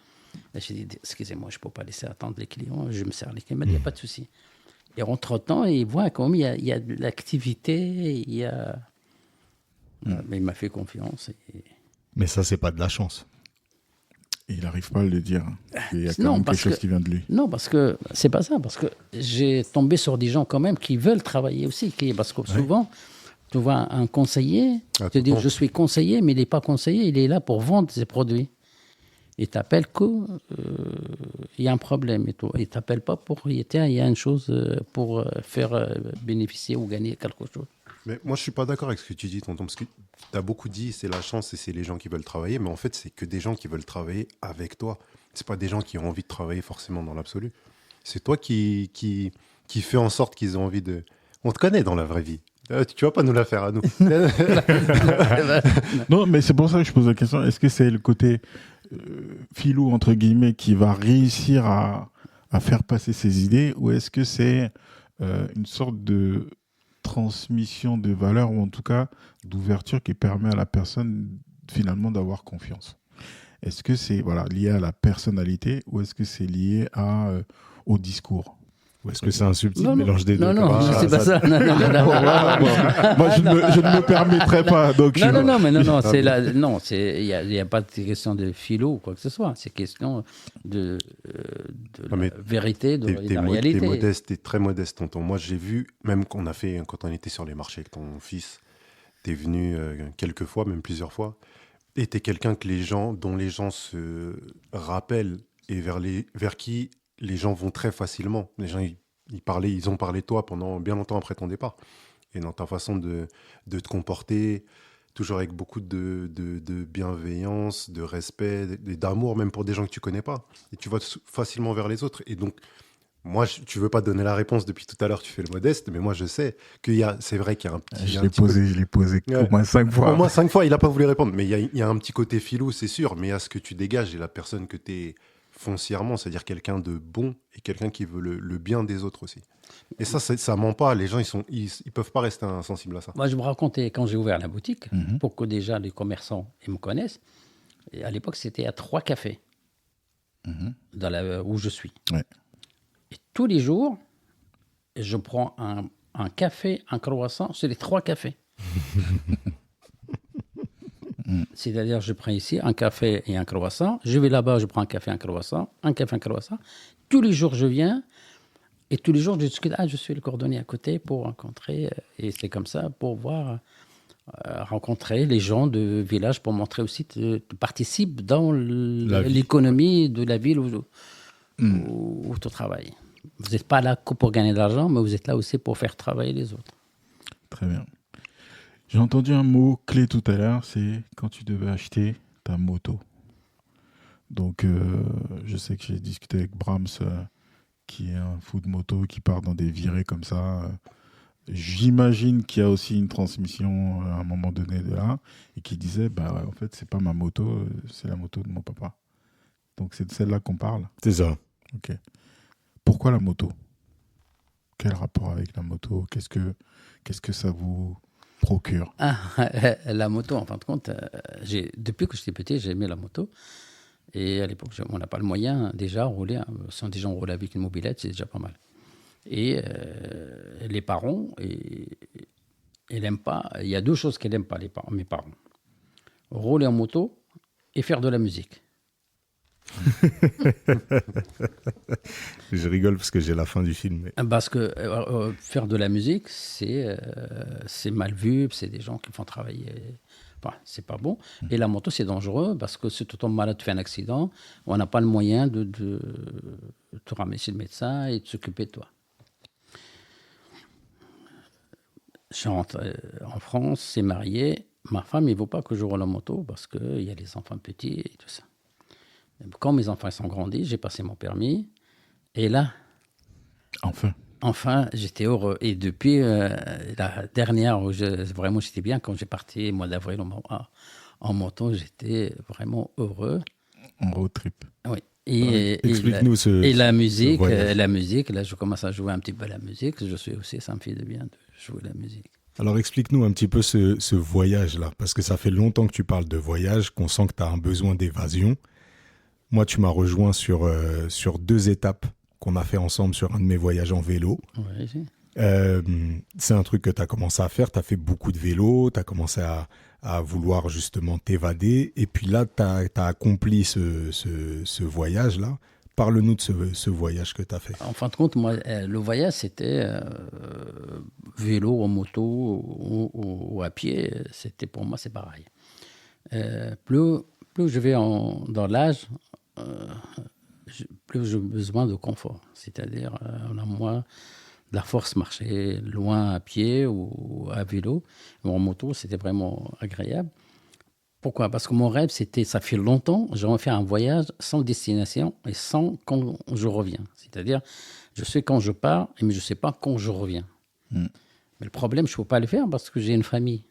j'ai dit, excusez-moi, je ne peux pas laisser attendre les clients. Je me sers les clients. Il n'y a pas de souci. Et entre-temps, il voit quand même il y a de l'activité. Mais il m'a fait confiance. Mais ça, c'est pas de la chance. Et il n'arrive pas à le dire. Il y a quand même quelque chose qui vient de lui. Non, parce que c'est pas ça. Parce que j'ai tombé sur des gens quand même qui veulent travailler aussi. Parce que souvent, tu vois un conseiller, te dit je suis conseiller, mais il n'est pas conseiller, il est là pour vendre ses produits. Il t'appelle qu'il y a un problème. Il ne t'appelle pas pour il y a une chose pour faire bénéficier ou gagner quelque chose. Mais moi, je ne suis pas d'accord avec ce que tu dis, tonton, parce que tu as beaucoup dit c'est la chance et c'est les gens qui veulent travailler, mais en fait, c'est que des gens qui veulent travailler avec toi. Ce n'est pas des gens qui ont envie de travailler forcément dans l'absolu. C'est toi qui fais en sorte qu'ils ont envie de... On te connaît dans la vraie vie. Tu vas pas nous la faire à nous. Non, mais c'est pour ça que je pose la question. Est-ce que c'est le côté filou, entre guillemets, qui va réussir à faire passer ses idées, ou est-ce que c'est une sorte de transmission de valeurs, ou en tout cas d'ouverture qui permet à la personne finalement d'avoir confiance? Est-ce que c'est lié à la personnalité ou est-ce que c'est lié au discours? Ou est-ce que c'est un subtil Non, mélange des deux? non, c'est pas ça. Non, non, non, non. Moi, je ne me permettrai pas. Donc Il n'y a pas de question de philo ou quoi que ce soit. C'est question de Non, mais la vérité, de la T'es réalité. modeste, t'es très modeste, tonton. Moi, j'ai vu, même quand on était sur les marchés avec ton fils, t'es venu quelques fois, même plusieurs fois, et t'es quelqu'un dont les gens se rappellent et vers qui les gens vont très facilement. Les gens, ils ont parlé de toi pendant bien longtemps après ton départ. Et dans ta façon de te comporter, toujours avec beaucoup de bienveillance, de respect, d'amour, même pour des gens que tu connais pas. Et tu vas facilement vers les autres. Et donc, moi, tu veux pas donner la réponse depuis tout à l'heure, tu fais le modeste, mais moi, je sais c'est vrai qu'il y a un petit... Je l'ai posé Ouais. au moins 5 fois. Au moins 5 fois, il n'a pas voulu répondre. Mais il y a un petit côté filou, c'est sûr. Mais à ce que tu dégages et la personne que tu es foncièrement, c'est-à-dire quelqu'un de bon et quelqu'un qui veut le bien des autres aussi. Et ça ment pas. Les gens, ils peuvent pas rester insensibles à ça. Moi, je me racontais quand j'ai ouvert la boutique, pour que déjà les commerçants ils me connaissent. Et à l'époque, c'était à 3 cafés où je suis. Ouais. Et tous les jours, je prends un café, un croissant, c'est les 3 cafés. C'est-à-dire, je prends ici un café et un croissant. Je vais là-bas, je prends un café, un croissant, un café, un croissant. Tous les jours, je viens. Et tous les jours, je discute. Je suis le cordonnier à côté pour rencontrer. Et c'est comme ça pour rencontrer les gens de village pour montrer aussi que tu participes dans l'économie de la ville où tu travailles. Vous n'êtes pas là que pour gagner de l'argent, mais vous êtes là aussi pour faire travailler les autres. Très bien. J'ai entendu un mot clé tout à l'heure, c'est quand tu devais acheter ta moto. Donc, je sais que j'ai discuté avec Brahms, qui est un fou de moto, qui part dans des virées comme ça. J'imagine qu'il y a aussi une transmission à un moment donné de là, et qui disait, en fait, c'est pas ma moto, c'est la moto de mon papa. Donc, c'est de celle-là qu'on parle. C'est ça. Ok. Pourquoi la moto? Quel rapport avec la moto? Qu'est-ce que ça vous procure? La moto, en fin de compte, depuis que j'étais petit, j'ai aimé la moto. Et à l'époque, on n'a pas le moyen déjà de rouler. Si déjà on roule avec une mobilette, c'est déjà pas mal. Et les parents, ils n'aiment pas. Il y a 2 choses qu'ils n'aiment pas, mes parents. Rouler en moto et faire de la musique. Je rigole parce que j'ai la fin du film. Parce que faire de la musique, c'est mal vu, c'est des gens qui font travailler. Enfin, c'est pas bon. Et la moto, c'est dangereux parce que si tu tombes malade, tu fais un accident, on n'a pas le moyen de te ramener chez le médecin et de s'occuper de toi. Je rentre en France, c'est marié. Ma femme, il ne veut pas que je roule en moto parce qu'il y a les enfants petits et tout ça. Quand mes enfants sont grandis, j'ai passé mon permis. Et là, enfin, j'étais heureux. Et depuis la dernière où vraiment j'étais bien, quand j'ai parti au mois d'avril en moto, j'étais vraiment heureux. En road trip. Oui. Explique-nous la musique, là, je commence à jouer un petit peu la musique. Ça me fait de bien de jouer la musique. Alors, explique-nous un petit peu ce voyage-là, parce que ça fait longtemps que tu parles de voyage, qu'on sent que tu as un besoin d'évasion. Moi, tu m'as rejoint sur 2 étapes qu'on a fait ensemble sur un de mes voyages en vélo. Oui, c'est un truc que tu as commencé à faire, tu as fait beaucoup de vélo, tu as commencé à vouloir justement t'évader, et puis là, tu as accompli ce voyage-là. Parle-nous de ce voyage que tu as fait. En fin de compte, moi, le voyage, c'était vélo, en moto ou à pied. Pour moi, c'est pareil. Plus je vais dans l'âge, plus j'ai besoin de confort. C'est-à-dire, on a moins de la force marcher loin à pied ou à vélo. Mais en moto, c'était vraiment agréable. Pourquoi? Parce que mon rêve, ça fait longtemps, j'aimerais faire un voyage sans destination et sans quand je reviens. C'est-à-dire, je sais quand je pars, mais je ne sais pas quand je reviens. Mais le problème, je ne peux pas le faire parce que j'ai une famille.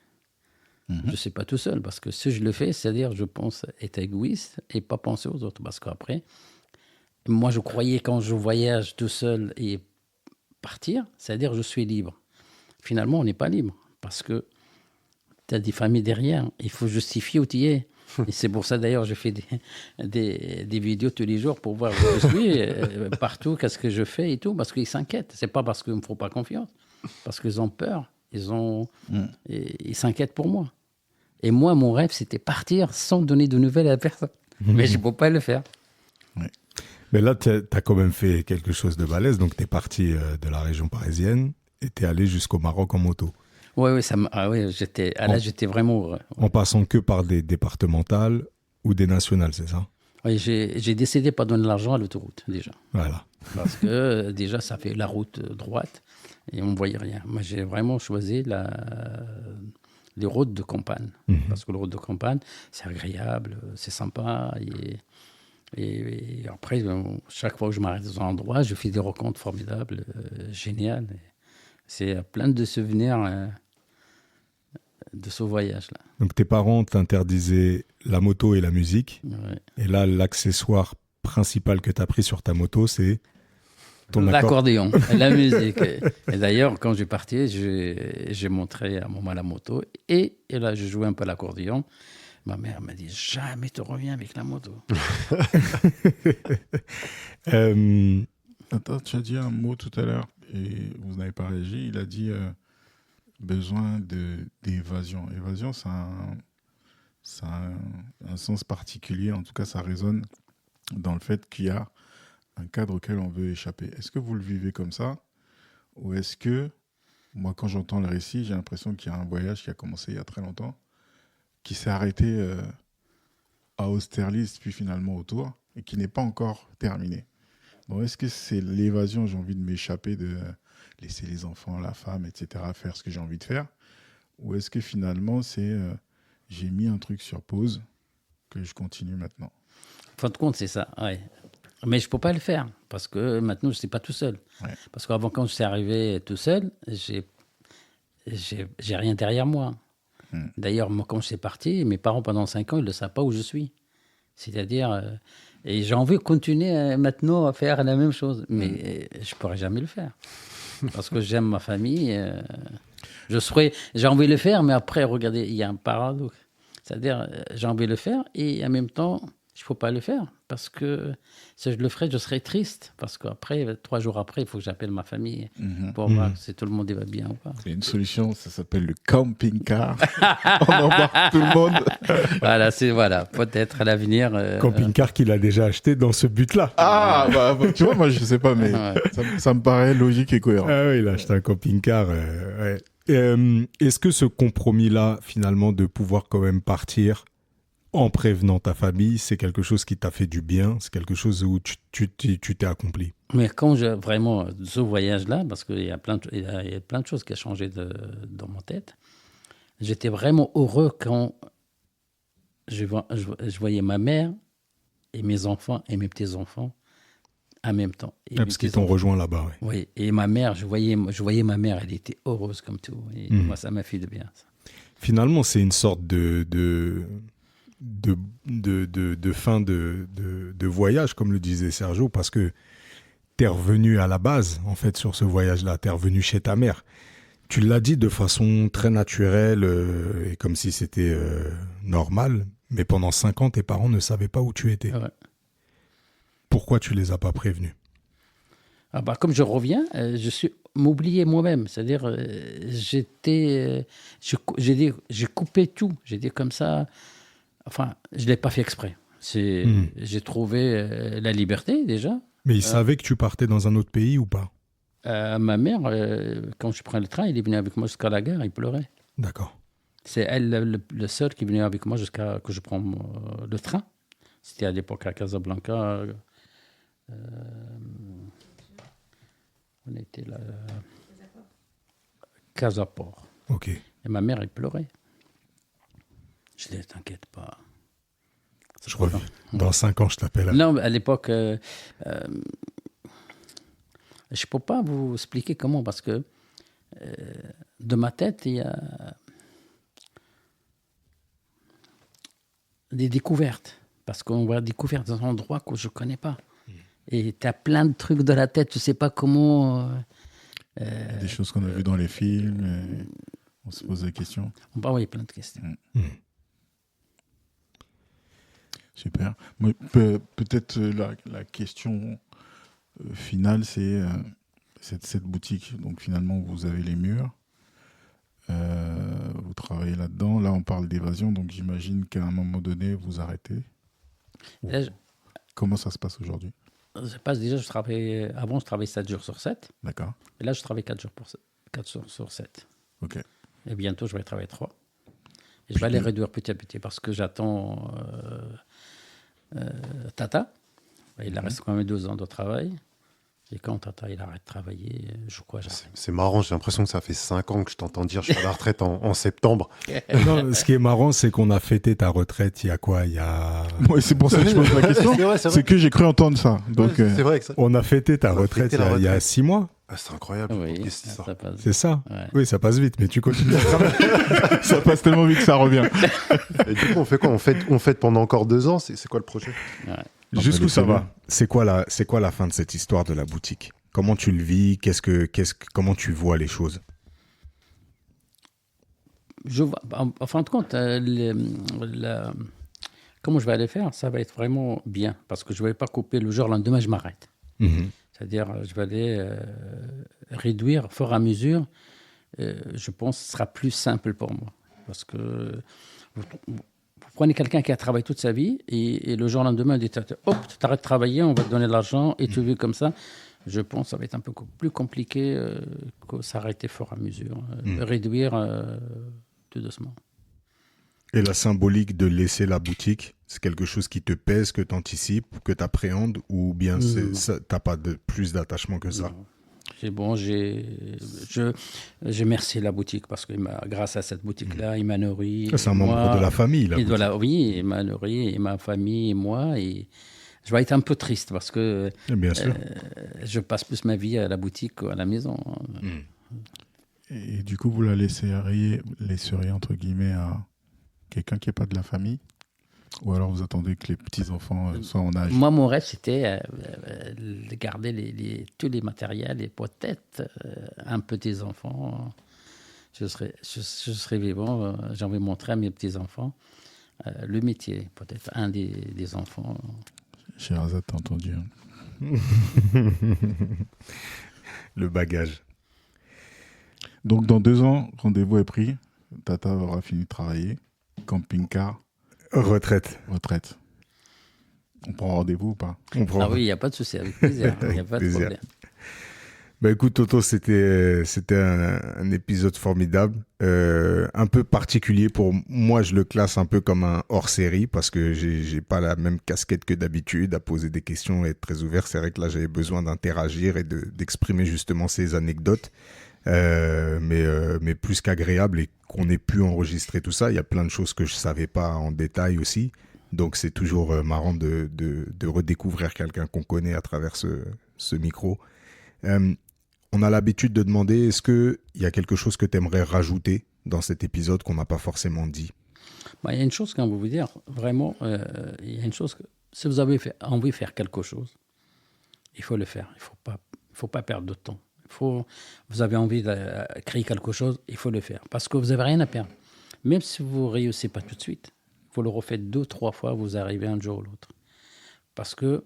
Je ne suis pas tout seul, parce que si je le fais, c'est-à-dire je pense être égoïste et pas penser aux autres. Parce qu'après, moi je croyais quand je voyage tout seul et partir, c'est-à-dire je suis libre. Finalement, on n'est pas libre, parce que tu as des familles derrière, il faut justifier où tu y es. Et c'est pour ça, d'ailleurs, je fais des vidéos tous les jours pour voir où je suis, partout, qu'est-ce que je fais et tout, parce qu'ils s'inquiètent. C'est pas parce qu'ils me font pas confiance, parce qu'ils ont peur. Ils s'inquiètent pour moi. Et moi, mon rêve, c'était partir sans donner de nouvelles à personne. Mais je ne peux pas le faire. Ouais. Mais là, tu as quand même fait quelque chose de balèze. Donc, tu es parti de la région parisienne et tu es allé jusqu'au Maroc en moto. Oui, j'étais vraiment heureux. En passant que par des départementales ou des nationales, c'est ça? Oui, j'ai décidé de pas donner de l'argent à l'autoroute, déjà. Voilà. Parce que, déjà, ça fait la route droite et on ne voyait rien. Moi, j'ai vraiment choisi les routes de campagne. Parce que les routes de campagne, c'est agréable, c'est sympa. Et après, chaque fois que je m'arrête dans un endroit, je fais des rencontres formidables, géniales. C'est plein de souvenirs de ce voyage-là. Donc, tes parents t'interdisaient la moto et la musique. Ouais. Et là, l'accessoire principal que tu as pris sur ta moto, c'est l'accordéon, la musique. Et d'ailleurs, quand j'ai parti, j'ai montré à maman la moto. Et là, je jouais un peu l'accordéon. Ma mère m'a dit, jamais tu reviens avec la moto. Attends, tu as dit un mot tout à l'heure et vous n'avez pas réagi. Il a dit besoin d'évasion. Évasion, ça a un sens particulier. En tout cas, ça résonne dans le fait qu'il y a un cadre auquel on veut échapper. Est-ce que vous le vivez comme ça? Ou est-ce que, moi, quand j'entends le récit, j'ai l'impression qu'il y a un voyage qui a commencé il y a très longtemps, qui s'est arrêté à Austerlitz, puis finalement autour, et qui n'est pas encore terminé. Bon, est-ce que c'est l'évasion, j'ai envie de m'échapper, de laisser les enfants, la femme, etc., faire ce que j'ai envie de faire? Ou est-ce que finalement, c'est j'ai mis un truc sur pause, que je continue maintenant? En fin de compte, c'est ça, ouais. Mais je ne peux pas le faire, parce que maintenant, je ne suis pas tout seul. Ouais. Parce qu'avant, quand je suis arrivé tout seul, j'ai rien derrière moi. D'ailleurs, moi, quand je suis parti, mes parents, pendant 5 ans, ils ne savent pas où je suis. C'est-à-dire... et j'ai envie de continuer maintenant à faire la même chose. Mais je ne pourrai jamais le faire. Parce que j'aime ma famille. J'ai envie de le faire, mais après, regardez, il y a un paradoxe. C'est-à-dire, j'ai envie de le faire et en même temps... il ne faut pas le faire, parce que si je le ferais, je serais triste. Parce qu'après, 3 jours après, il faut que j'appelle ma famille pour voir si tout le monde va bien ou pas. Il y a une solution, ça s'appelle le camping-car. On embarque tout le monde. Voilà, peut-être à l'avenir. Camping-car qu'il a déjà acheté dans ce but-là. Ah, bah, tu vois, moi, je ne sais pas, mais ça me paraît logique et cohérent. Ah oui, il a acheté un camping-car. Ouais. Est-ce que ce compromis-là, finalement, de pouvoir quand même partir en prévenant ta famille, c'est quelque chose qui t'a fait du bien, c'est quelque chose où tu t'es accompli? Mais quand vraiment, ce voyage-là, parce qu'il y a plein de choses qui ont changé dans ma tête, j'étais vraiment heureux quand je voyais ma mère et mes enfants et mes petits-enfants en même temps. Parce qu'ils t'ont rejoint là-bas, oui. Oui, et ma mère, je voyais ma mère, elle était heureuse comme tout. Et moi, ça m'a fait de bien. Ça. Finalement, c'est une sorte de fin de voyage, comme le disait Sergio, parce que t'es revenu à la base, en fait, sur ce voyage-là. T'es revenu chez ta mère. Tu l'as dit de façon très naturelle et comme si c'était normal, mais pendant 5 ans, tes parents ne savaient pas où tu étais. Ouais. Pourquoi tu les as pas prévenus? Comme je reviens, je suis m'oublier moi-même. C'est-à-dire, j'ai coupé tout. J'ai dit comme ça... Enfin, je ne l'ai pas fait exprès. J'ai trouvé la liberté, déjà. Mais ils savaient que tu partais dans un autre pays ou pas? Ma mère, quand je prends le train, elle est venue avec moi jusqu'à la gare, il pleurait. D'accord. C'est elle, le seul qui est venu avec moi jusqu'à que je prends le train. C'était à l'époque à Casablanca. On était là. Casaport. Ok. Et ma mère, elle pleurait. Je dis, t'inquiète pas. Je reviens. Dans 5 ans, je t'appelle. Non, à l'époque, je ne peux pas vous expliquer comment, parce que de ma tête, il y a des découvertes. Parce qu'on va découvrir dans un endroit que je ne connais pas. Et tu as plein de trucs dans la tête, tu ne sais pas comment... Des choses qu'on a vues dans les films, on se pose des questions. On peut envoyer plein de questions. Super. Peut-être la question finale, c'est cette boutique. Donc finalement, vous avez les murs, vous travaillez là-dedans. Là, on parle d'évasion, donc j'imagine qu'à un moment donné, vous arrêtez. Là, Comment ça se passe aujourd'hui? je passe déjà, avant, je travaillais 7 jours sur 7. D'accord. Et là, je travaille 4 jours sur 7. Ok. Et bientôt, je vais travailler 3. Et je vais les réduire petit à petit parce que j'attends Tata. Il reste quand même 2 ans de travail. Et quand Tata il arrête de travailler, j'arrête. C'est marrant, j'ai l'impression que ça fait 5 ans que je t'entends dire je suis à la retraite en septembre. Non, ce qui est marrant, c'est qu'on a fêté ta retraite il y a quoi? Ouais, c'est pour ça que je pose la question. C'est que j'ai cru entendre ça. Donc, c'est vrai que ça. On a fêté ta retraite il y a 6 mois. Ah, c'est incroyable. Oui, Qu'est-ce que c'est ça? passe. C'est ça? Ouais. Oui, ça passe vite, mais tu continues à travailler. ça passe tellement vite que ça revient. Et du coup, on fait quoi? On fête pendant encore 2 ans? C'est quoi le projet? Ouais. Jusqu'où ça c'est va? bien. C'est quoi la fin de cette histoire de la boutique? Comment tu le vis? Comment tu vois les choses? Je vois, en fin de compte, comment je vais aller faire, ça va être vraiment bien. Parce que je ne vais pas couper le jour, le lendemain, je m'arrête. Mhm. C'est-à-dire, je vais aller réduire au fur et à mesure. Je pense que ce sera plus simple pour moi. Parce que vous prenez quelqu'un qui a travaillé toute sa vie et le jour au lendemain, dit hop, tu t'arrêtes de travailler, on va te donner de l'argent et tu vis comme ça. Je pense que ça va être un peu plus compliqué que s'arrêter au fur et à mesure. Réduire tout doucement. Et la symbolique de laisser la boutique, c'est quelque chose qui te pèse, que tu anticipes, que tu appréhendes, ou bien tu n'as pas plus d'attachement que ça? Non. C'est bon, j'ai remercié la boutique parce que grâce à cette boutique-là, il m'a nourri. C'est un membre de la famille, la boutique. Oui, il m'a nourri, et ma famille et moi. Et je vais être un peu triste parce que Bien sûr. je passe plus ma vie à la boutique qu'à la maison. Et du coup, vous la laisseriez entre guillemets à quelqu'un qui n'est pas de la famille? Ou alors vous attendez que les petits-enfants soient en âge? Moi, mon rêve, c'était de garder tous les matériels et peut-être un petit-enfant. Je serais vivant, j'ai envie de montrer à mes petits-enfants le métier, peut-être un des enfants. Sherazade, t'as entendu, hein? Le bagage. Donc dans 2 ans, rendez-vous est pris. Tata aura fini de travailler. Camping-car, Retraite. retraite. On prend rendez-vous ou pas? On prend. Ah oui, il n'y a pas de souci, avec plaisir. Il n'y a pas de plaisir. problème. Bah écoute Toto, c'était un épisode formidable, un peu particulier pour moi. Je le classe un peu comme un hors-série parce que j'ai pas la même casquette que d'habitude à poser des questions et être très ouvert. C'est vrai que là j'avais besoin d'interagir et d'exprimer justement ces anecdotes, mais plus qu'agréable, et qu'on ait pu enregistrer tout ça. Il y a plein de choses que je savais pas en détail aussi, donc c'est toujours marrant de redécouvrir quelqu'un qu'on connaît à travers ce micro. On a l'habitude de demander, est-ce qu'il y a quelque chose que tu aimerais rajouter dans cet épisode qu'on n'a pas forcément dit? Il y a une chose qu'on veut vous dire, vraiment, il y a une chose que si vous avez envie de faire quelque chose, il faut le faire. Il faut pas perdre de temps. Vous avez envie de créer quelque chose, il faut le faire. Parce que vous n'avez rien à perdre. Même si vous ne réussissez pas tout de suite, vous le refaites 2-3 fois, vous arrivez un jour ou l'autre. Parce que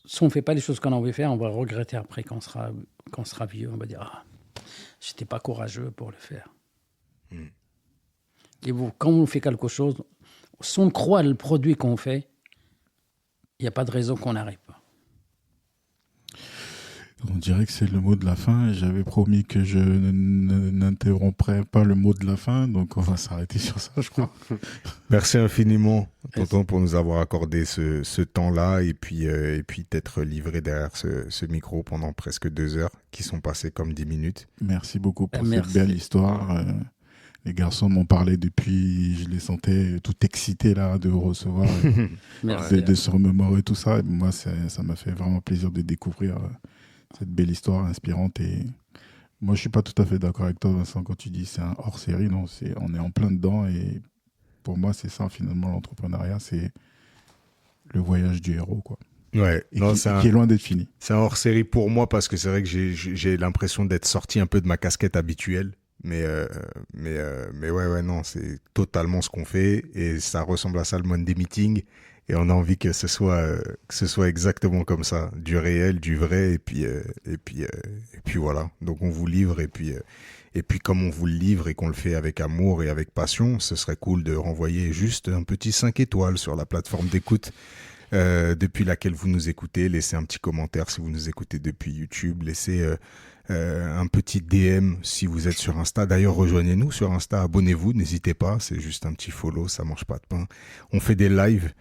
si on ne fait pas les choses qu'on a envie de faire, on va regretter après quand on sera vieux. On va dire, je n'étais pas courageux pour le faire. Et quand on fait quelque chose, si on croit le produit qu'on fait, il n'y a pas de raison qu'on n'arrive pas. On dirait que c'est le mot de la fin et j'avais promis que je n'interromprais pas le mot de la fin, donc on va s'arrêter sur ça, je crois. Merci infiniment, Tonton, pour nous avoir accordé ce temps-là et puis t'être livré derrière ce micro pendant presque 2 heures qui sont passées comme 10 minutes. Merci beaucoup pour Merci. cette belle histoire. Les garçons m'en parlaient depuis, je les sentais tout excités là de recevoir, Merci. de se remémorer tout ça. Et moi, ça m'a fait vraiment plaisir de découvrir cette belle histoire inspirante. Et moi, je suis pas tout à fait d'accord avec toi, Vincent, quand tu dis c'est un hors-série. Non, on est en plein dedans. Et pour moi, c'est ça finalement l'entrepreneuriat, c'est le voyage du héros, quoi. Ouais, Et non, qui est loin d'être fini. c'est un hors-série pour moi parce que c'est vrai que j'ai l'impression d'être sorti un peu de ma casquette habituelle Mais ouais, non, c'est totalement ce qu'on fait et ça ressemble à ça le Monday Meeting. Et on a envie que ce soit exactement comme ça, du réel, du vrai, et puis voilà. Donc on vous livre et puis comme on vous le livre et qu'on le fait avec amour et avec passion, ce serait cool de renvoyer juste un petit 5 étoiles sur la plateforme d'écoute depuis laquelle vous nous écoutez. Laissez un petit commentaire si vous nous écoutez depuis YouTube. Laissez un petit DM si vous êtes sur Insta. D'ailleurs, rejoignez-nous sur Insta, abonnez-vous, n'hésitez pas. C'est juste un petit follow, ça mange pas de pain. On fait des lives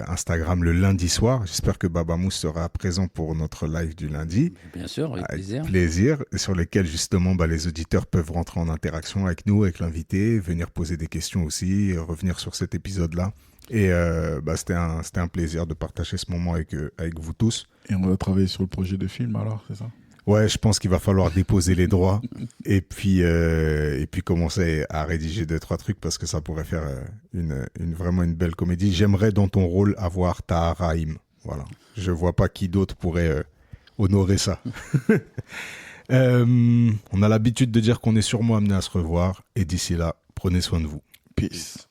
Instagram le lundi soir. J'espère que Baba Mousse sera présent pour notre live du lundi. Bien sûr, avec plaisir. Plaisir, sur lesquels justement les auditeurs peuvent rentrer en interaction avec nous, avec l'invité, venir poser des questions aussi, revenir sur cet épisode-là. Et c'était un plaisir de partager ce moment avec vous tous. Et on va travailler sur le projet de film alors, c'est ça? Ouais, je pense qu'il va falloir déposer les droits et puis commencer à rédiger 2-3 trucs parce que ça pourrait faire vraiment une belle comédie. J'aimerais dans ton rôle avoir Tahar Rahim. Voilà. Je vois pas qui d'autre pourrait honorer ça. On a l'habitude de dire qu'on est sûrement amené à se revoir et d'ici là, prenez soin de vous. Peace.